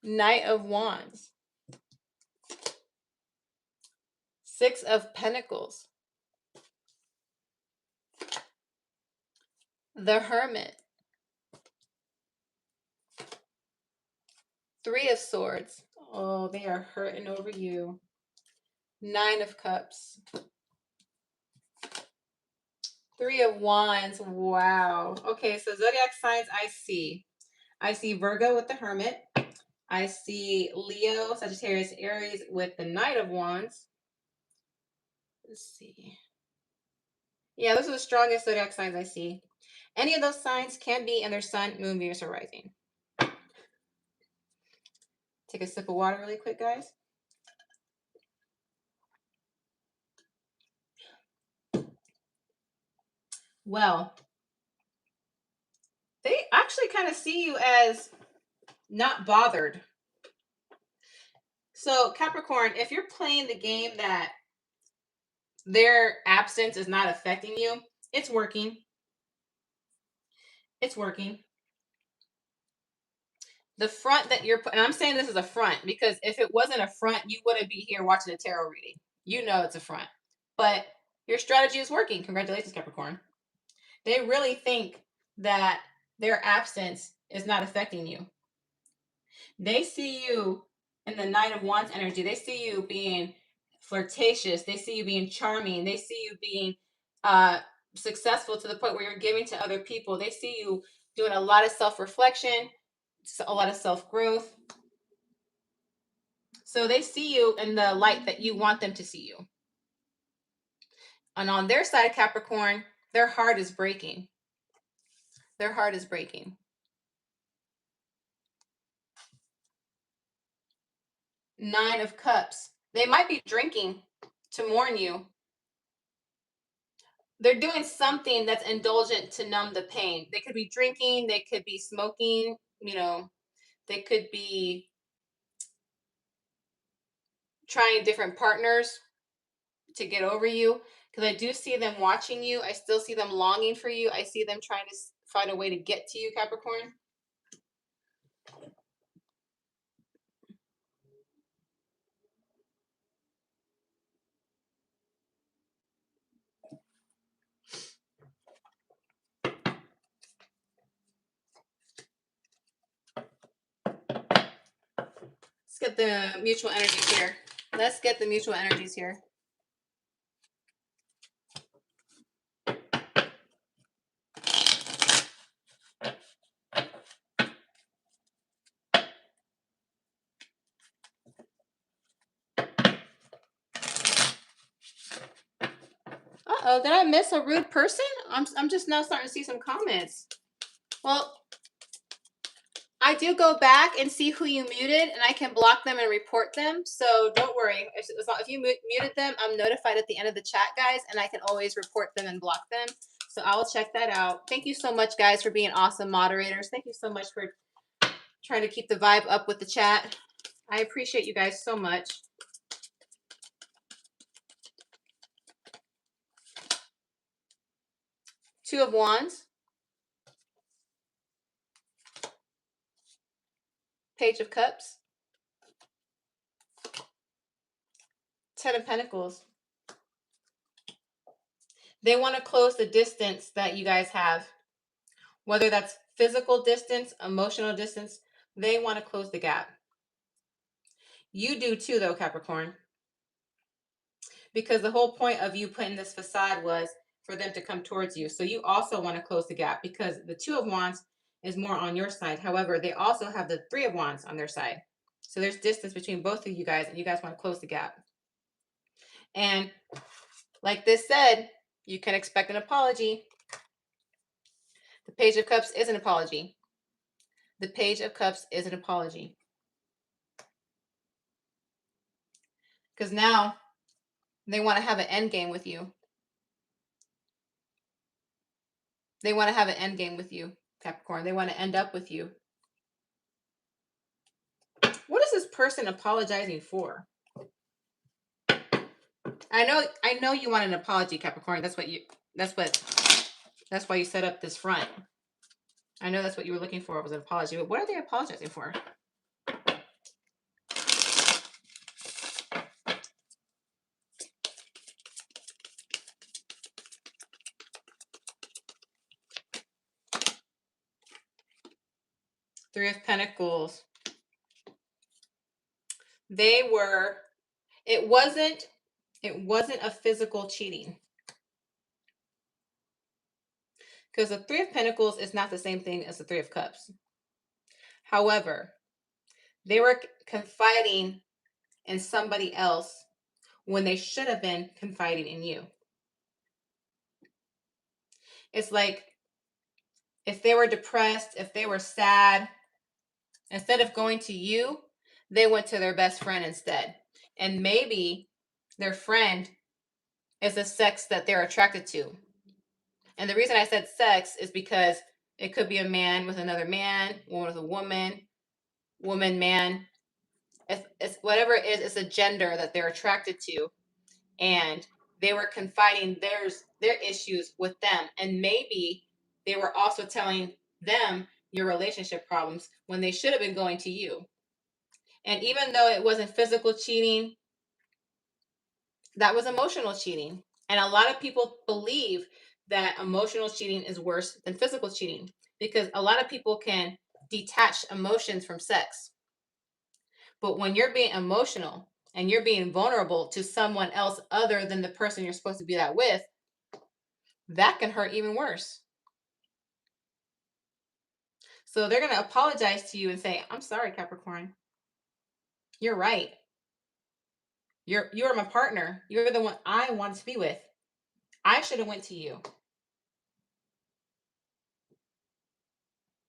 Knight of Wands. Six of Pentacles. The Hermit. Three of Swords. Oh, they are hurting over you. Nine of Cups. Three of Wands. Wow. Okay, so zodiac signs I see. I see Virgo with the Hermit. I see Leo, Sagittarius, Aries with the Knight of Wands. Let's see. Yeah, those are the strongest zodiac signs I see. Any of those signs can be in their sun, moon, Venus, or rising. Take a sip of water really quick, guys. Well, they actually kind of see you as not bothered. So Capricorn, if you're playing the game that their absence is not affecting you, it's working. It's working. The front that you're putting, and I'm saying this is a front because if it wasn't a front, you wouldn't be here watching a tarot reading. You know it's a front. But your strategy is working. Congratulations, Capricorn. They really think that their absence is not affecting you. They see you in the Knight of Wands energy. They see you being flirtatious. They see you being charming. They see you being successful to the point where you're giving to other people. They see you doing a lot of self-reflection, a lot of self-growth. So they see you in the light that you want them to see you. And on their side, Capricorn, their heart is breaking. Their heart is breaking. 9 of Cups. They might be drinking to mourn you. They're doing something that's indulgent to numb the pain. They could be drinking, they could be smoking, you know, they could be trying different partners to get over you. Because I do see them watching you. I still see them longing for you. I see them trying to find a way to get to you, Capricorn. Let's get the mutual energies here. Let's get the mutual energies here. Uh-oh, did I miss a rude person? I'm just now starting to see some comments. Well, I do go back and see who you muted, and I can block them and report them. So don't worry. If you muted them, I'm notified at the end of the chat, guys, and I can always report them and block them. So I'll check that out. Thank you so much, guys, for being awesome moderators. Thank you so much for trying to keep the vibe up with the chat. I appreciate you guys so much. Two of Wands. Page of Cups. 10 of Pentacles. They want to close the distance that you guys have. Whether that's physical distance, emotional distance, they want to close the gap. You do too, though, Capricorn. Because the whole point of you putting this facade was for them to come towards you. So you also want to close the gap because the Two of Wands is more on your side. However, they also have the Three of Wands on their side. So there's distance between both of you guys, and you guys want to close the gap. And like this said, you can expect an apology. The Page of Cups is an apology. The Page of Cups is an apology. Because now they want to have an end game with you. They want to have an end game with you, Capricorn. They want to end up with you. What is this person apologizing for? I know you want an apology, Capricorn. That's why you set up this front. I know that's what you were looking for, was an apology. But what are they apologizing for? Three of Pentacles. It wasn't a physical cheating. Because the Three of Pentacles is not the same thing as the Three of Cups. However, they were confiding in somebody else when they should have been confiding in you. It's like if they were depressed, if they were sad, instead of going to you, they went to their best friend instead. And maybe their friend is the sex that they're attracted to. And the reason I said sex is because it could be a man with another man, woman with a woman, woman, man. It's whatever it is, it's a gender that they're attracted to. And they were confiding their issues with them. And maybe they were also telling them your relationship problems when they should have been going to you. And even though it wasn't physical cheating, that was emotional cheating. And a lot of people believe that emotional cheating is worse than physical cheating because a lot of people can detach emotions from sex. But when you're being emotional and you're being vulnerable to someone else other than the person you're supposed to be that with, that can hurt even worse. So they're going to apologize to you and say, I'm sorry, Capricorn. You're right. You're my partner. You're the one I want to be with. I should have went to you.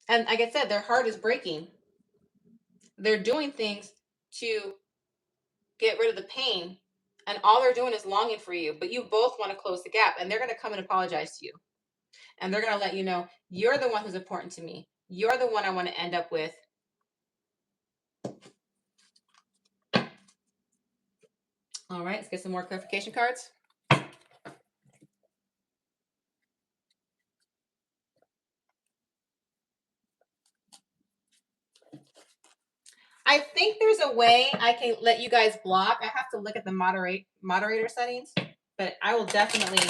And like I said, their heart is breaking. They're doing things to get rid of the pain. And all they're doing is longing for you. But you both want to close the gap. And they're going to come and apologize to you. And they're going to let you know, you're the one who's important to me. You're the one I want to end up with. All right, let's get some more clarification cards. I think there's a way I can let you guys block. I have to look at the moderator settings, but I will definitely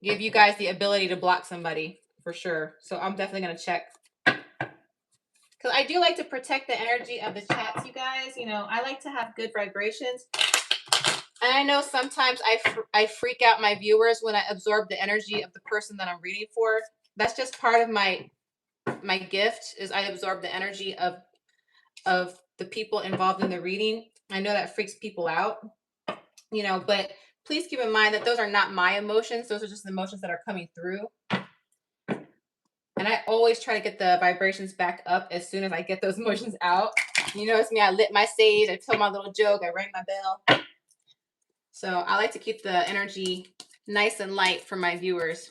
give you guys the ability to block somebody for sure. So I'm definitely going to check. Because I do like to protect the energy of the chats, you guys. You know, I like to have good vibrations. And I know sometimes I freak out my viewers when I absorb the energy of the person that I'm reading for. That's just part of my gift, is I absorb the energy of the people involved in the reading. I know that freaks people out, you know, but please keep in mind that those are not my emotions. Those are just the emotions that are coming through. And I always try to get the vibrations back up as soon as I get those emotions out. You notice me, I lit my sage, I told my little joke, I rang my bell. So I like to keep the energy nice and light for my viewers.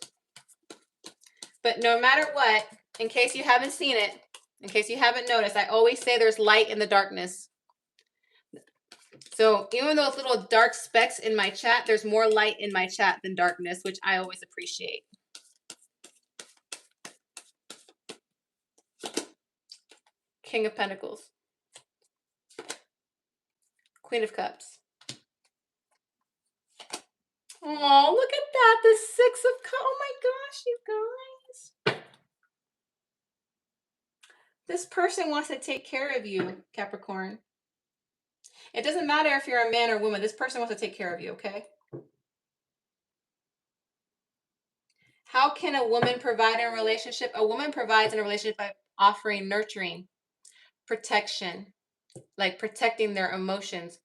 But no matter what, in case you haven't seen it, in case you haven't noticed, I always say there's light in the darkness. So even those little dark specks in my chat, there's more light in my chat than darkness, which I always appreciate. King of Pentacles. Queen of Cups. Oh, look at that. The Six of Cups. Oh my gosh, you guys. This person wants to take care of you, Capricorn. It doesn't matter if you're a man or woman. This person wants to take care of you, okay? How can a woman provide in a relationship? A woman provides in a relationship by offering nurturing, protection, like protecting their emotions,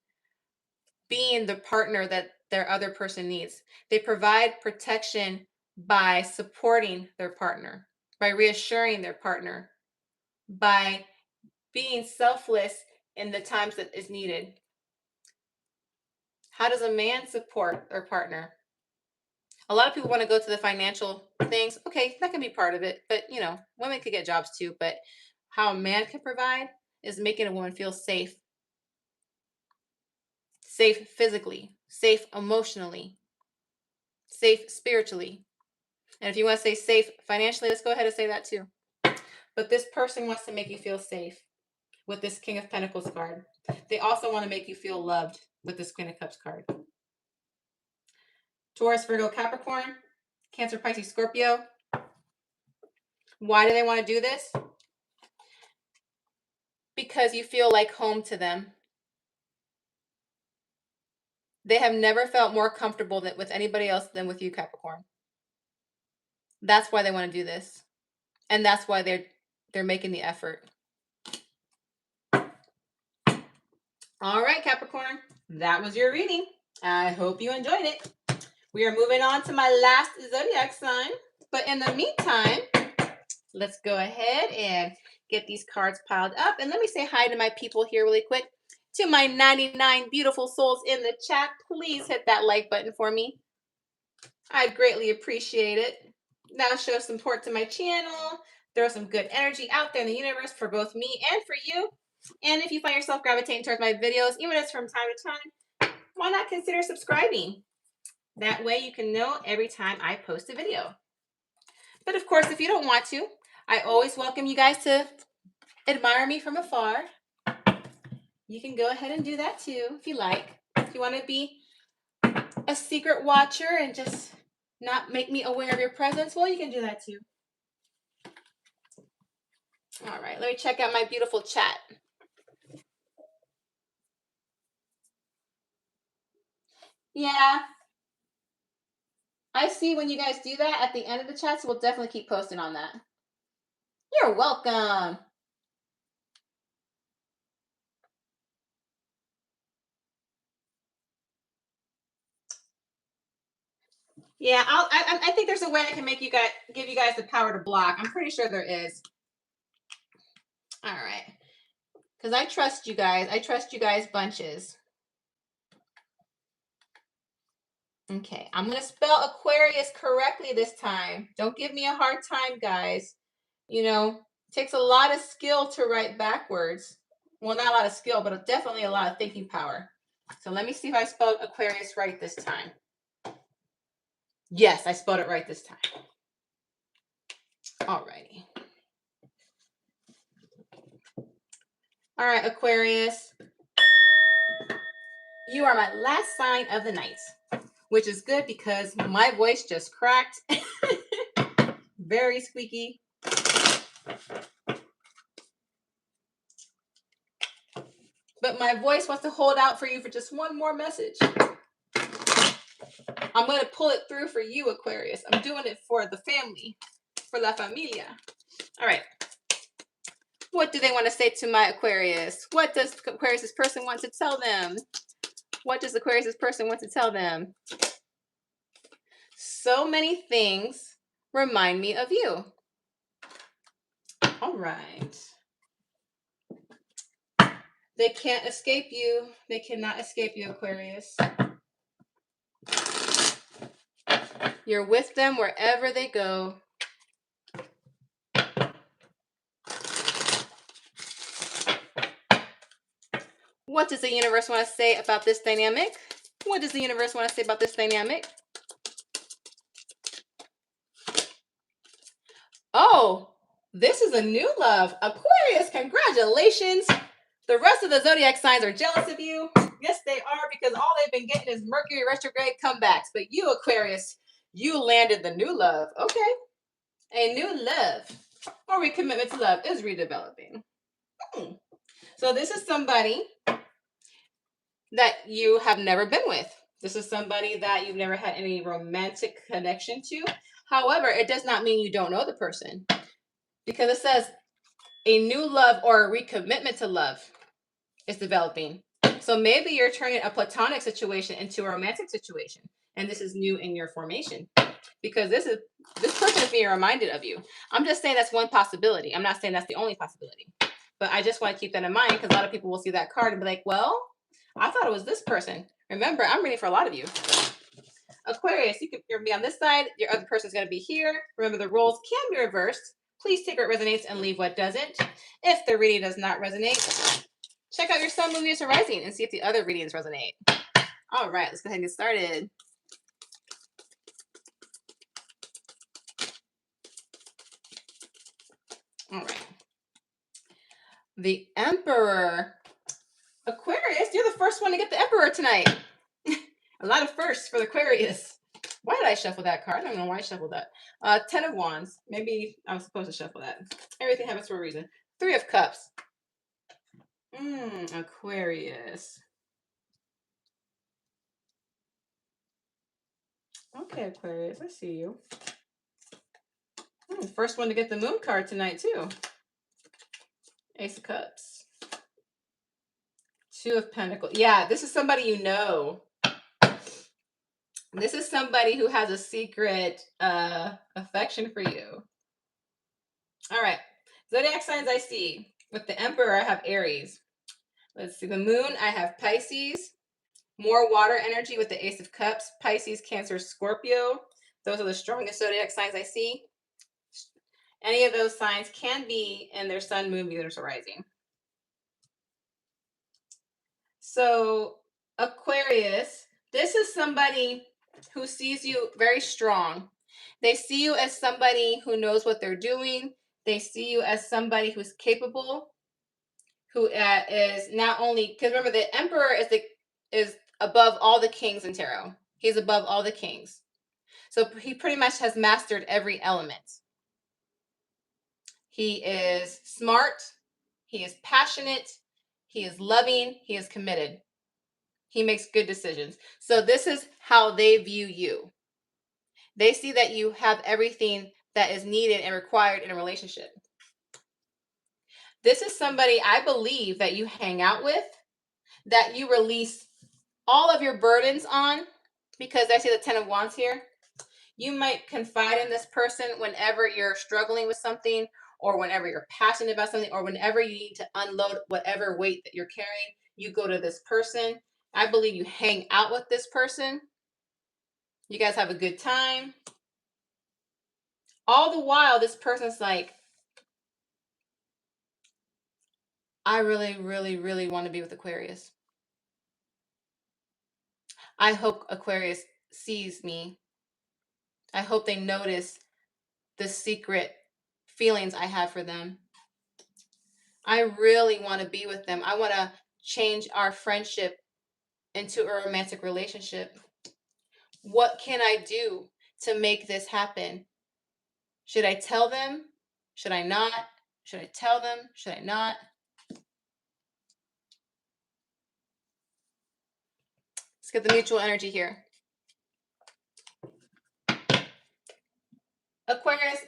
being the partner that their other person needs. They provide protection by supporting their partner, by reassuring their partner, by being selfless in the times that is needed. How does a man support their partner? A lot of people want to go to the financial things. Okay, that can be part of it, but you know, women could get jobs too. But how a man can provide is making a woman feel safe. Safe physically, safe emotionally, safe spiritually. And if you want to say safe financially, let's go ahead and say that too. But this person wants to make you feel safe with this King of Pentacles card. They also want to make you feel loved with this Queen of Cups card. Taurus, Virgo, Capricorn, Cancer, Pisces, Scorpio. Why do they want to do this? Because you feel like home to them. They have never felt more comfortable with anybody else than with you, Capricorn. That's why they want to do this. And that's why they're making the effort. All right, Capricorn. that was your reading. I hope you enjoyed it. We are moving on to my last zodiac sign. But in the meantime, let's go ahead and get these cards piled up. And let me say hi to my people here really quick. To my 99 beautiful souls in the chat, please hit that like button for me. I'd greatly appreciate it. That'll show support to my channel. Throw some good energy out there in the universe for both me and for you. And if you find yourself gravitating towards my videos, even if it's from time to time, why not consider subscribing? That way you can know every time I post a video. But of course, if you don't want to, I always welcome you guys to admire me from afar. You can go ahead and do that too if you like. If you want to be a secret watcher and just not make me aware of your presence, well, you can do that too. All right, let me check out my beautiful chat. Yeah, I see when you guys do that at the end of the chat, so we'll definitely keep posting on that. You're welcome. Yeah, I think there's a way I can make you guys give you guys the power to block. I'm pretty sure there is. All right, because I trust you guys. I trust you guys bunches. Okay, I'm gonna spell Aquarius correctly this time. Don't give me a hard time, guys. You know, it takes a lot of skill to write backwards. Well, not a lot of skill, but definitely a lot of thinking power. So let me see if I spelled Aquarius right this time. Yes, I spelled it right this time. Alrighty. All right, Aquarius. You are my last sign of the night, which is good because my voice just cracked. Very squeaky. But my voice wants to hold out for you for just one more message. I'm going to pull it through for you, Aquarius. I'm doing it for the family, for la familia. All right. What do they want to say to my Aquarius? What does Aquarius' person want to tell them? What does Aquarius' person want to tell them? So many things remind me of you. All right. They can't escape you. They cannot escape you, Aquarius. You're with them wherever they go. What does the universe want to say about this dynamic? What does the universe want to say about this dynamic? Oh, this is a new love. Aquarius, congratulations. The rest of the zodiac signs are jealous of you. Yes, they are, because all they've been getting is Mercury retrograde comebacks. But you, Aquarius, you landed the new love. Okay. A new love or recommitment to love is redeveloping. So this is somebody that you have never been with. This is somebody that you've never had any romantic connection to. However, it does not mean you don't know the person, because it says a new love or a recommitment to love is developing. So maybe you're turning a platonic situation into a romantic situation, and this is new in your formation, because this person is being reminded of you. I'm just saying that's one possibility. I'm not saying that's the only possibility, but I just want to keep that in mind, because a lot of people will see that card and be like, well, I thought it was this person. Remember, I'm reading for a lot of you. Aquarius, you're going to be on this side. Your other person's going to be here. Remember, the roles can be reversed. Please take what resonates and leave what doesn't. If the reading does not resonate, check out your sun, moon, Venus, or rising and see if the other readings resonate. All right, let's go ahead and get started. All right. The Emperor. Aquarius, you're the first one to get the Emperor tonight. A lot of firsts for the Aquarius. Why did I shuffle that card? I don't know why I shuffled that. 10 of Wands. Maybe I was supposed to shuffle that. Everything happens for a reason. 3 of Cups. Aquarius. Okay, Aquarius, I see you. First one to get the Moon card tonight, too. Ace of Cups. Two of Pentacles. Yeah, this is somebody you know. This is somebody who has a secret affection for you. All right. Zodiac signs I see. With the Emperor, I have Aries. Let's see. The Moon, I have Pisces. More water energy with the Ace of Cups. Pisces, Cancer, Scorpio. Those are the strongest zodiac signs I see. Any of those signs can be in their sun, moon, Venus, or rising. So Aquarius, this is somebody who sees you very strong. They see you as somebody who knows what they're doing. They see you as somebody who's capable, who is not only, because remember the Emperor is above all the kings in tarot. He's above all the kings. So he pretty much has mastered every element. He is smart, he is passionate, he is loving, he is committed. He makes good decisions. So this is how they view you. They see that you have everything that is needed and required in a relationship. This is somebody I believe that you hang out with, that you release all of your burdens on, because I see the Ten of Wands here. You might confide in this person whenever you're struggling with something, or whenever you're passionate about something, or whenever you need to unload whatever weight that you're carrying, you go to this person. I believe you hang out with this person. You guys have a good time. All the while, this person's like, I really, really, really want to be with Aquarius. I hope Aquarius sees me. I hope they notice the secret feelings I have for them. I really want to be with them. I want to change our friendship into a romantic relationship. What can I do to make this happen? Should I tell them? Should I not? Should I tell them? Should I not? Let's get the mutual energy here. Aquarius,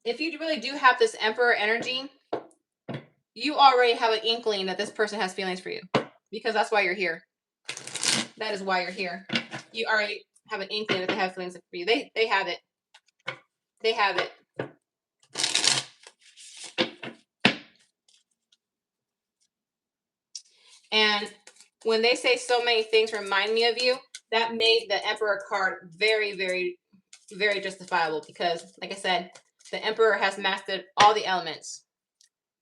if you really do have this Emperor energy, you already have an inkling that this person has feelings for you, because that's why you're here. That is why you're here. You already have an inkling that they have feelings for you. They have it. They have it. And when they say so many things remind me of you, that made the Emperor card very, very, very justifiable, because, like I said, the Emperor has mastered all the elements.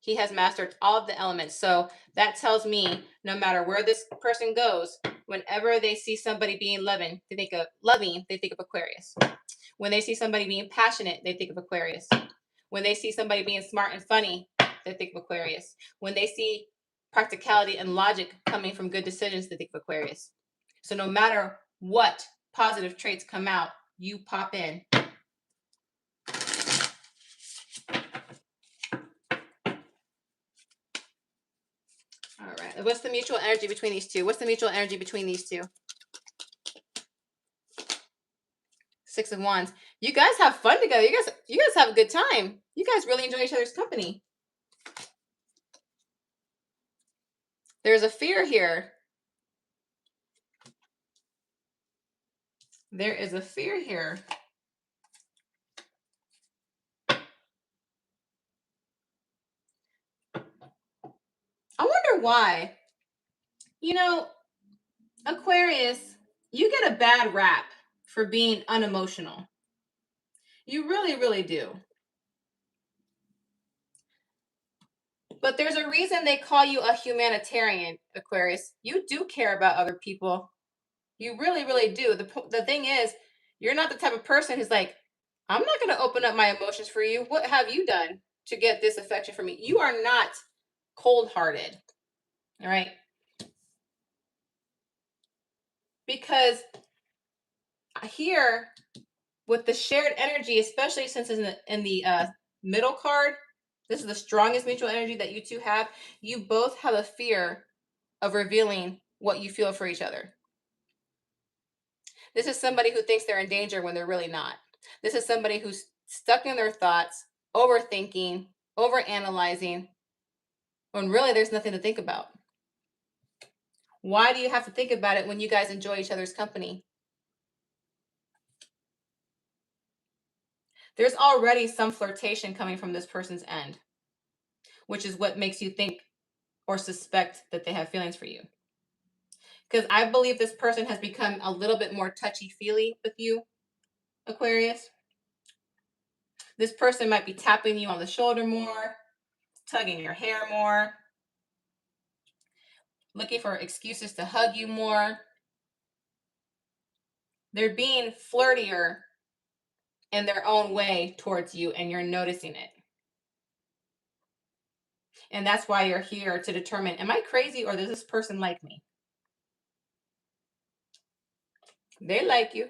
He has mastered all of the elements. So that tells me no matter where this person goes, whenever they see somebody being loving, they think of Aquarius. When they see somebody being passionate, they think of Aquarius. When they see somebody being smart and funny, they think of Aquarius. When they see practicality and logic coming from good decisions, they think of Aquarius. So no matter what positive traits come out, you pop in. All right. What's the mutual energy between these two? What's the mutual energy between these two? Six of Wands. You guys have fun together. You guys have a good time. You guys really enjoy each other's company. There's a fear here. There is a fear here. I wonder why. You know, Aquarius, you get a bad rap for being unemotional. You really, really do. But there's a reason they call you a humanitarian, Aquarius. You do care about other people. You really, really do. The thing is, you're not the type of person who's like, I'm not going to open up my emotions for you. What have you done to get this affection from me? You are not cold-hearted. All right? Because here, with the shared energy, especially since it's in the middle card, this is the strongest mutual energy that you two have. You both have a fear of revealing what you feel for each other. This is somebody who thinks they're in danger when they're really not. This is somebody who's stuck in their thoughts, overthinking, overanalyzing, when really there's nothing to think about. Why do you have to think about it when you guys enjoy each other's company? There's already some flirtation coming from this person's end, which is what makes you think or suspect that they have feelings for you. Because I believe this person has become a little bit more touchy-feely with you, Aquarius. This person might be tapping you on the shoulder more, tugging your hair more, looking for excuses to hug you more. They're being flirtier in their own way towards you, and you're noticing it. And that's why you're here to determine, am I crazy or does this person like me? They like you.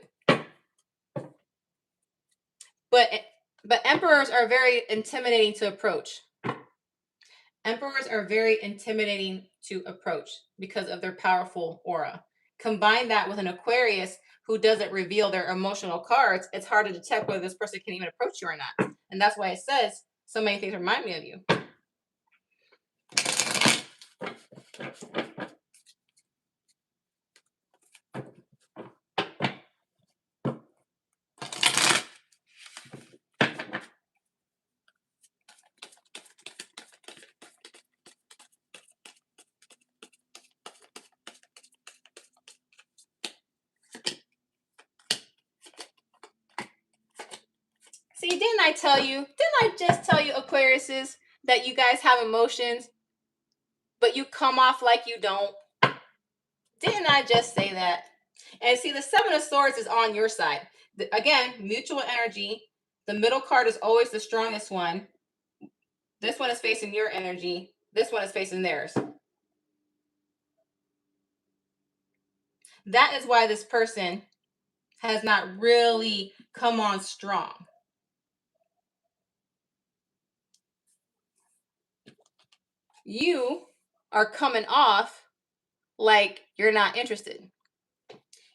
But emperors are very intimidating to approach. Emperors are very intimidating to approach because of their powerful aura. Combine that with an Aquarius who doesn't reveal their emotional cards, it's hard to detect whether this person can even approach you or not. And that's why it says so many things remind me of you. See, didn't I just tell you, Aquariuses, that you guys have emotions, but you come off like you don't? Didn't I just say that? And see, the Seven of Swords is on your side. Again, mutual energy. The middle card is always the strongest one. This one is facing your energy. This one is facing theirs. That is why this person has not really come on strong. You are coming off like you're not interested.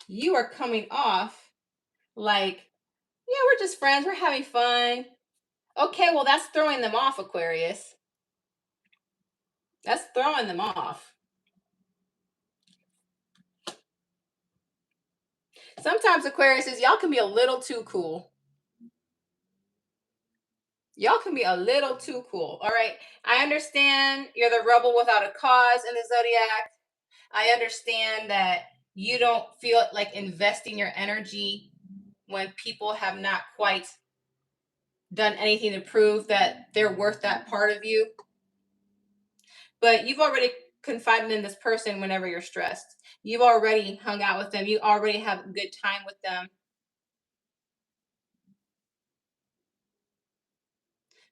You are coming off like, yeah, we're just friends. We're having fun. Okay, well, that's throwing them off, Aquarius. That's throwing them off. Sometimes, Aquariuses, y'all can be a little too cool. Y'all can be a little too cool. All right. I understand you're the rebel without a cause in the zodiac. I understand that you don't feel like investing your energy when people have not quite done anything to prove that they're worth that part of you. But you've already confided in this person whenever you're stressed. You've already hung out with them. You already have a good time with them.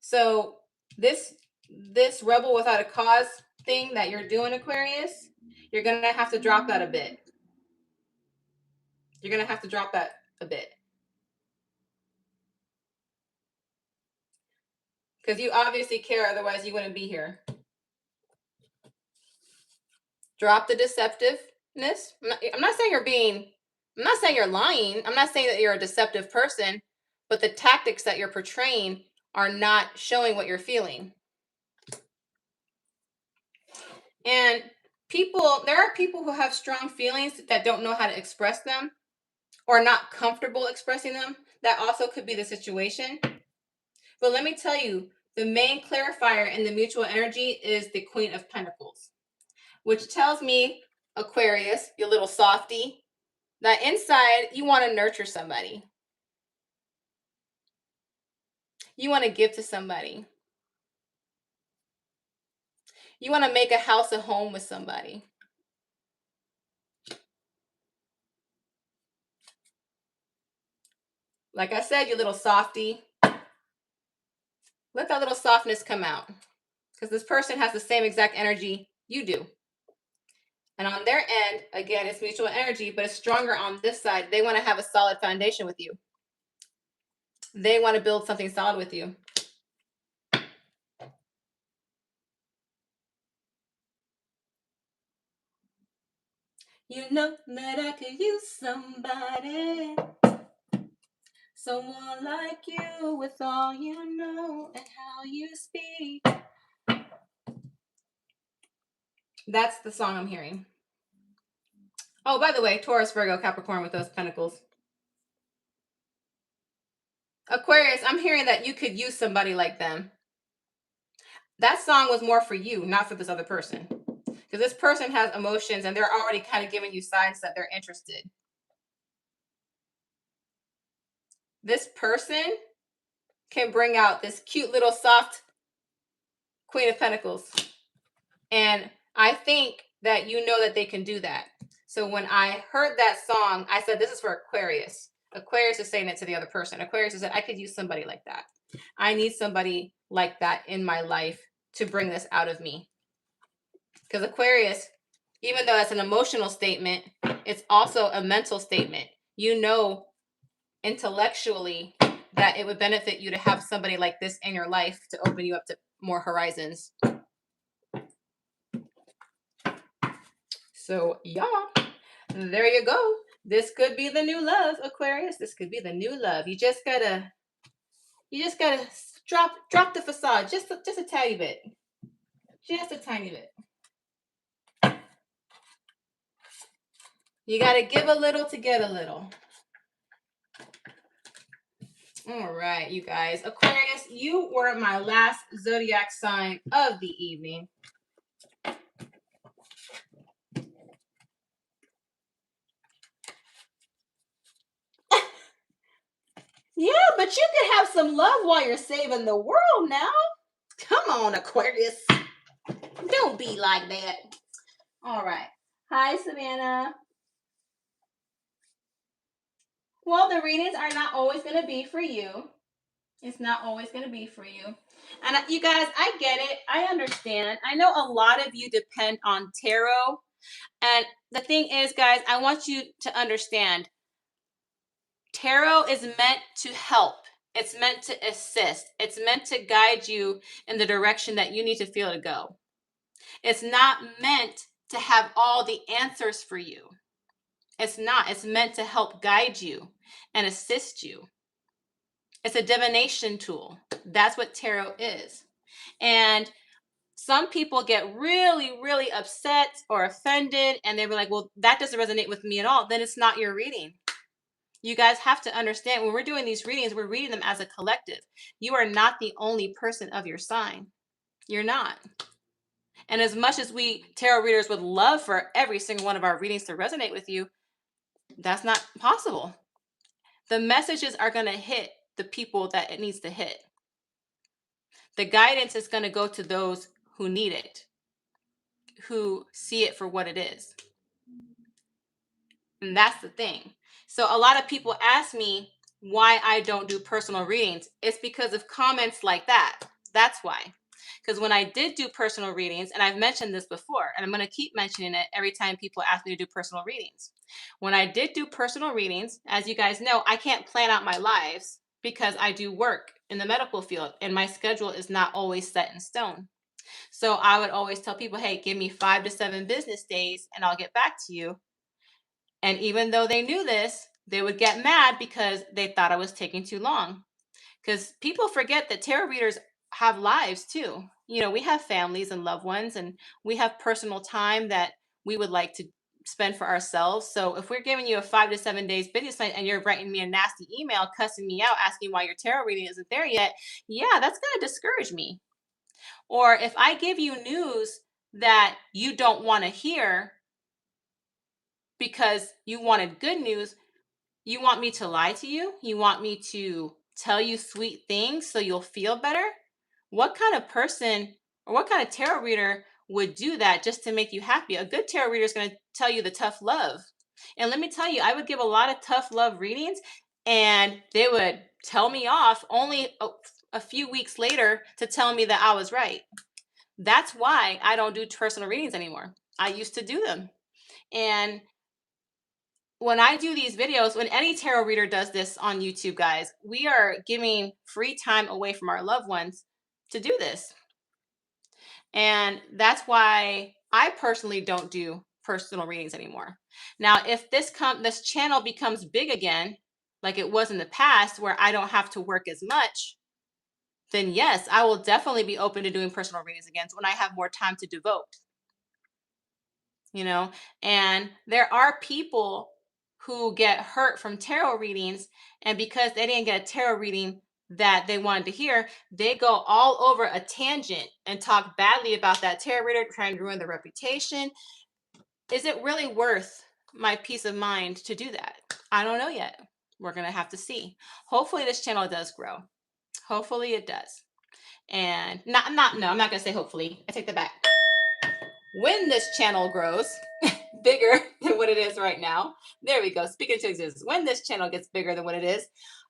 So this rebel without a cause thing that you're doing, Aquarius, you're going to have to drop that a bit. You're going to have to drop that a bit. Because you obviously care, otherwise you wouldn't be here. Drop the deceptiveness. I'm not saying you're lying. I'm not saying that you're a deceptive person, but the tactics that you're portraying are not showing what you're feeling. And there are people who have strong feelings that don't know how to express them or not comfortable expressing them. That also could be the situation. But let me tell you, the main clarifier in the mutual energy is the Queen of Pentacles, which tells me, Aquarius, you little softy, that inside you want to nurture somebody. You want to give to somebody. You want to make a house a home with somebody. Like I said, you little softy, let that little softness come out, because this person has the same exact energy you do. And on their end, again, it's mutual energy, but it's stronger on this side. They want to have a solid foundation with you. They want to build something solid with you. You know that I could use somebody, someone like you, with all you know and how you speak. That's the song I'm hearing. Oh, by the way, Taurus, Virgo, Capricorn with those pentacles. Aquarius, I'm hearing that you could use somebody like them. That song was more for you, not for this other person. Because this person has emotions and they're already kind of giving you signs that they're interested. This person can bring out this cute little soft Queen of Pentacles. And I think that you know that they can do that. So when I heard that song, I said, this is for Aquarius. Aquarius is saying it to the other person. Aquarius is that I could use somebody like that. I need somebody like that in my life to bring this out of me. Because Aquarius, even though that's an emotional statement, it's also a mental statement. You know intellectually that it would benefit you to have somebody like this in your life to open you up to more horizons. So yeah, there you go. This could be the new love, Aquarius. This could be the new love. You just gotta drop the facade just a tiny bit, just a tiny bit. You gotta give a little to get a little. All right, you guys. Aquarius, you were my last zodiac sign of the evening. Yeah, but you can have some love while you're saving the world now. Come on, Aquarius. Don't be like that. All right. Hi, Savannah. Well, the readings are not always going to be for you. It's not always going to be for you. And you guys, I get it. I understand. I know a lot of you depend on tarot. And the thing is, guys, I want you to understand tarot is meant to help. It's meant to assist. It's meant to guide you in the direction that you need to feel to go. It's not meant to have all the answers for you. It's not. It's meant to help guide you and assist you. It's a divination tool. That's what tarot is. And some people get really, really upset or offended, and they're like, well, that doesn't resonate with me at all. Then it's not your reading. You guys have to understand when we're doing these readings, we're reading them as a collective. You are not the only person of your sign. You're not. And as much as we tarot readers would love for every single one of our readings to resonate with you, that's not possible. The messages are going to hit the people that it needs to hit. The guidance is going to go to those who need it, who see it for what it is. And that's the thing. So a lot of people ask me why I don't do personal readings. It's because of comments like that. That's why. Because when I did do personal readings, and I've mentioned this before, and I'm going to keep mentioning it every time people ask me to do personal readings. When I did do personal readings, as you guys know, I can't plan out my lives because I do work in the medical field and my schedule is not always set in stone. So I would always tell people, hey, give me 5 to 7 business days and I'll get back to you. And even though they knew this, they would get mad because they thought I was taking too long. Because people forget that tarot readers have lives too. You know, we have families and loved ones, and we have personal time that we would like to spend for ourselves. So if we're giving you a 5 to 7 days business night and you're writing me a nasty email, cussing me out, asking why your tarot reading isn't there yet, yeah, that's going to discourage me. Or if I give you news that you don't want to hear because you wanted good news, you want me to lie to you? You want me to tell you sweet things so you'll feel better? What kind of person or what kind of tarot reader would do that just to make you happy? A good tarot reader is going to tell you the tough love. And let me tell you, I would give a lot of tough love readings and they would tell me off only a few weeks later to tell me that I was right. That's why I don't do personal readings anymore. I used to do them. And when I do these videos, when any tarot reader does this on YouTube, guys, we are giving free time away from our loved ones to do this. And that's why I personally don't do personal readings anymore. Now, if this channel becomes big again, like it was in the past where I don't have to work as much, then yes, I will definitely be open to doing personal readings again when I have more time to devote. you know, and there are people who get hurt from tarot readings, and because they didn't get a tarot reading that they wanted to hear, they go all over a tangent and talk badly about that tarot reader, trying to ruin their reputation. Is it really worth my peace of mind to do that? I don't know yet. We're going to have to see. Hopefully this channel does grow. Hopefully it does. And no, I'm not going to say hopefully. I take that back. When this channel grows bigger than what it is right now, there we go. Speaking to existence. When this channel gets bigger than what it is,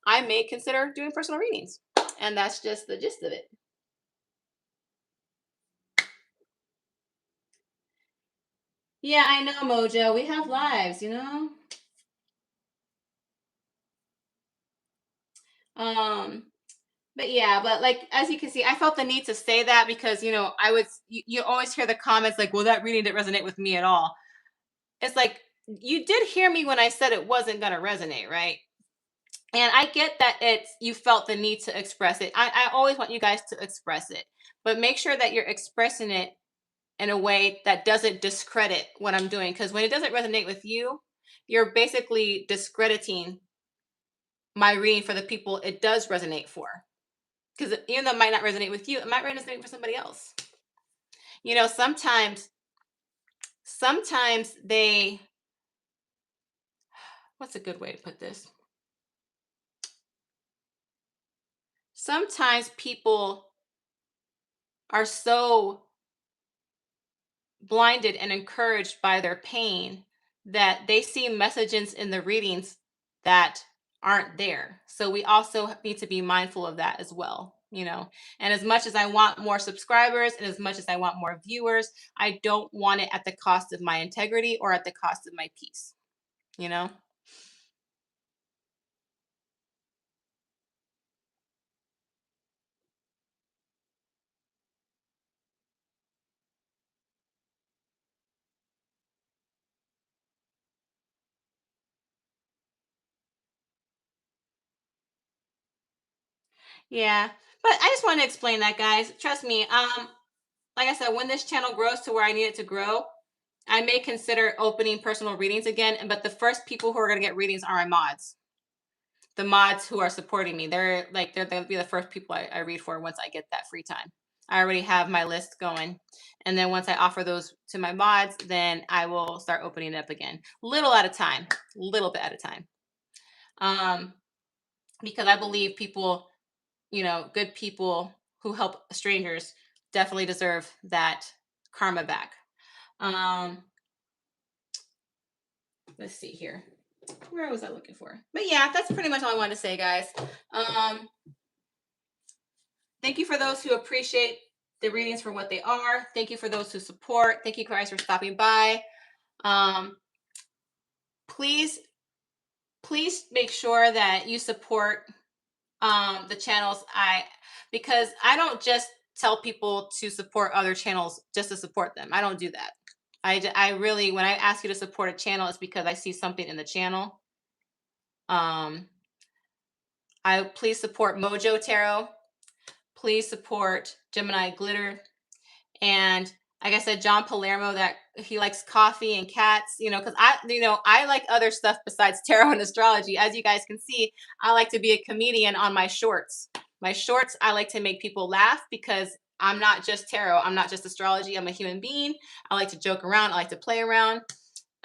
I may consider doing personal readings. And that's just the gist of it. Yeah, I know, Mojo. We have lives, you know? But yeah, but like, as you can see, I felt the need to say that because, you know, you always hear the comments like, well, that reading didn't resonate with me at all. It's like, you did hear me when I said it wasn't going to resonate, right? And I get that you felt the need to express it. I always want you guys to express it, but make sure that you're expressing it in a way that doesn't discredit what I'm doing. Because when it doesn't resonate with you, you're basically discrediting my reading for the people it does resonate for. Because even though it might not resonate with you, it might resonate for somebody else. You know, sometimes what's a good way to put this? Sometimes people are so blinded and encouraged by their pain that they see messages in the readings that aren't there. So we also need to be mindful of that as well, you know. And as much as I want more subscribers and as much as I want more viewers, I don't want it at the cost of my integrity or at the cost of my peace, you know. Yeah. But I just want to explain that, guys. Trust me. Like I said, when this channel grows to where I need it to grow, I may consider opening personal readings again. But the first people who are going to get readings are my mods. The mods who are supporting me. They're going to be the first people I read for once I get that free time. I already have my list going. And then once I offer those to my mods, then I will start opening it up again. Little at a time. Little bit at a time. Because I believe people, you know, good people who help strangers definitely deserve that karma back. Let's see here. Where was I looking for? But yeah, that's pretty much all I wanted to say, guys. Thank you for those who appreciate the readings for what they are. Thank you for those who support. Thank you guys for stopping by. Please make sure that you support the channels because I don't just tell people to support other channels just to support them. I don't do that. I really, when I ask you to support a channel, it's because I see something in the channel. Please support Mojo Tarot. Please support Gemini Glitter. And like I said, John Palermo, that he likes coffee and cats, you know, because I like other stuff besides tarot and astrology. As you guys can see, I like to be a comedian on my shorts. My shorts, I like to make people laugh because I'm not just tarot. I'm not just astrology. I'm a human being. I like to joke around. I like to play around.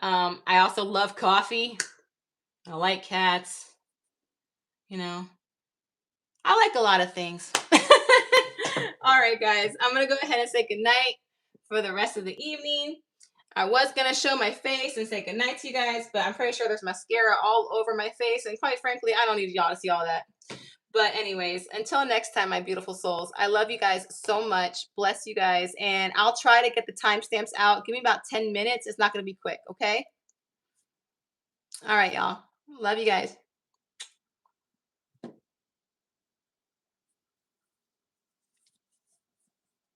I also love coffee. I like cats. You know, I like a lot of things. All right, guys, I'm going to go ahead and say goodnight for the rest of the evening. I was going to show my face and say goodnight to you guys, but I'm pretty sure there's mascara all over my face. And quite frankly, I don't need y'all to see all that. But anyways, until next time, my beautiful souls, I love you guys so much. Bless you guys. And I'll try to get the timestamps out. Give me about 10 minutes. It's not going to be quick, okay? All right, y'all. Love you guys.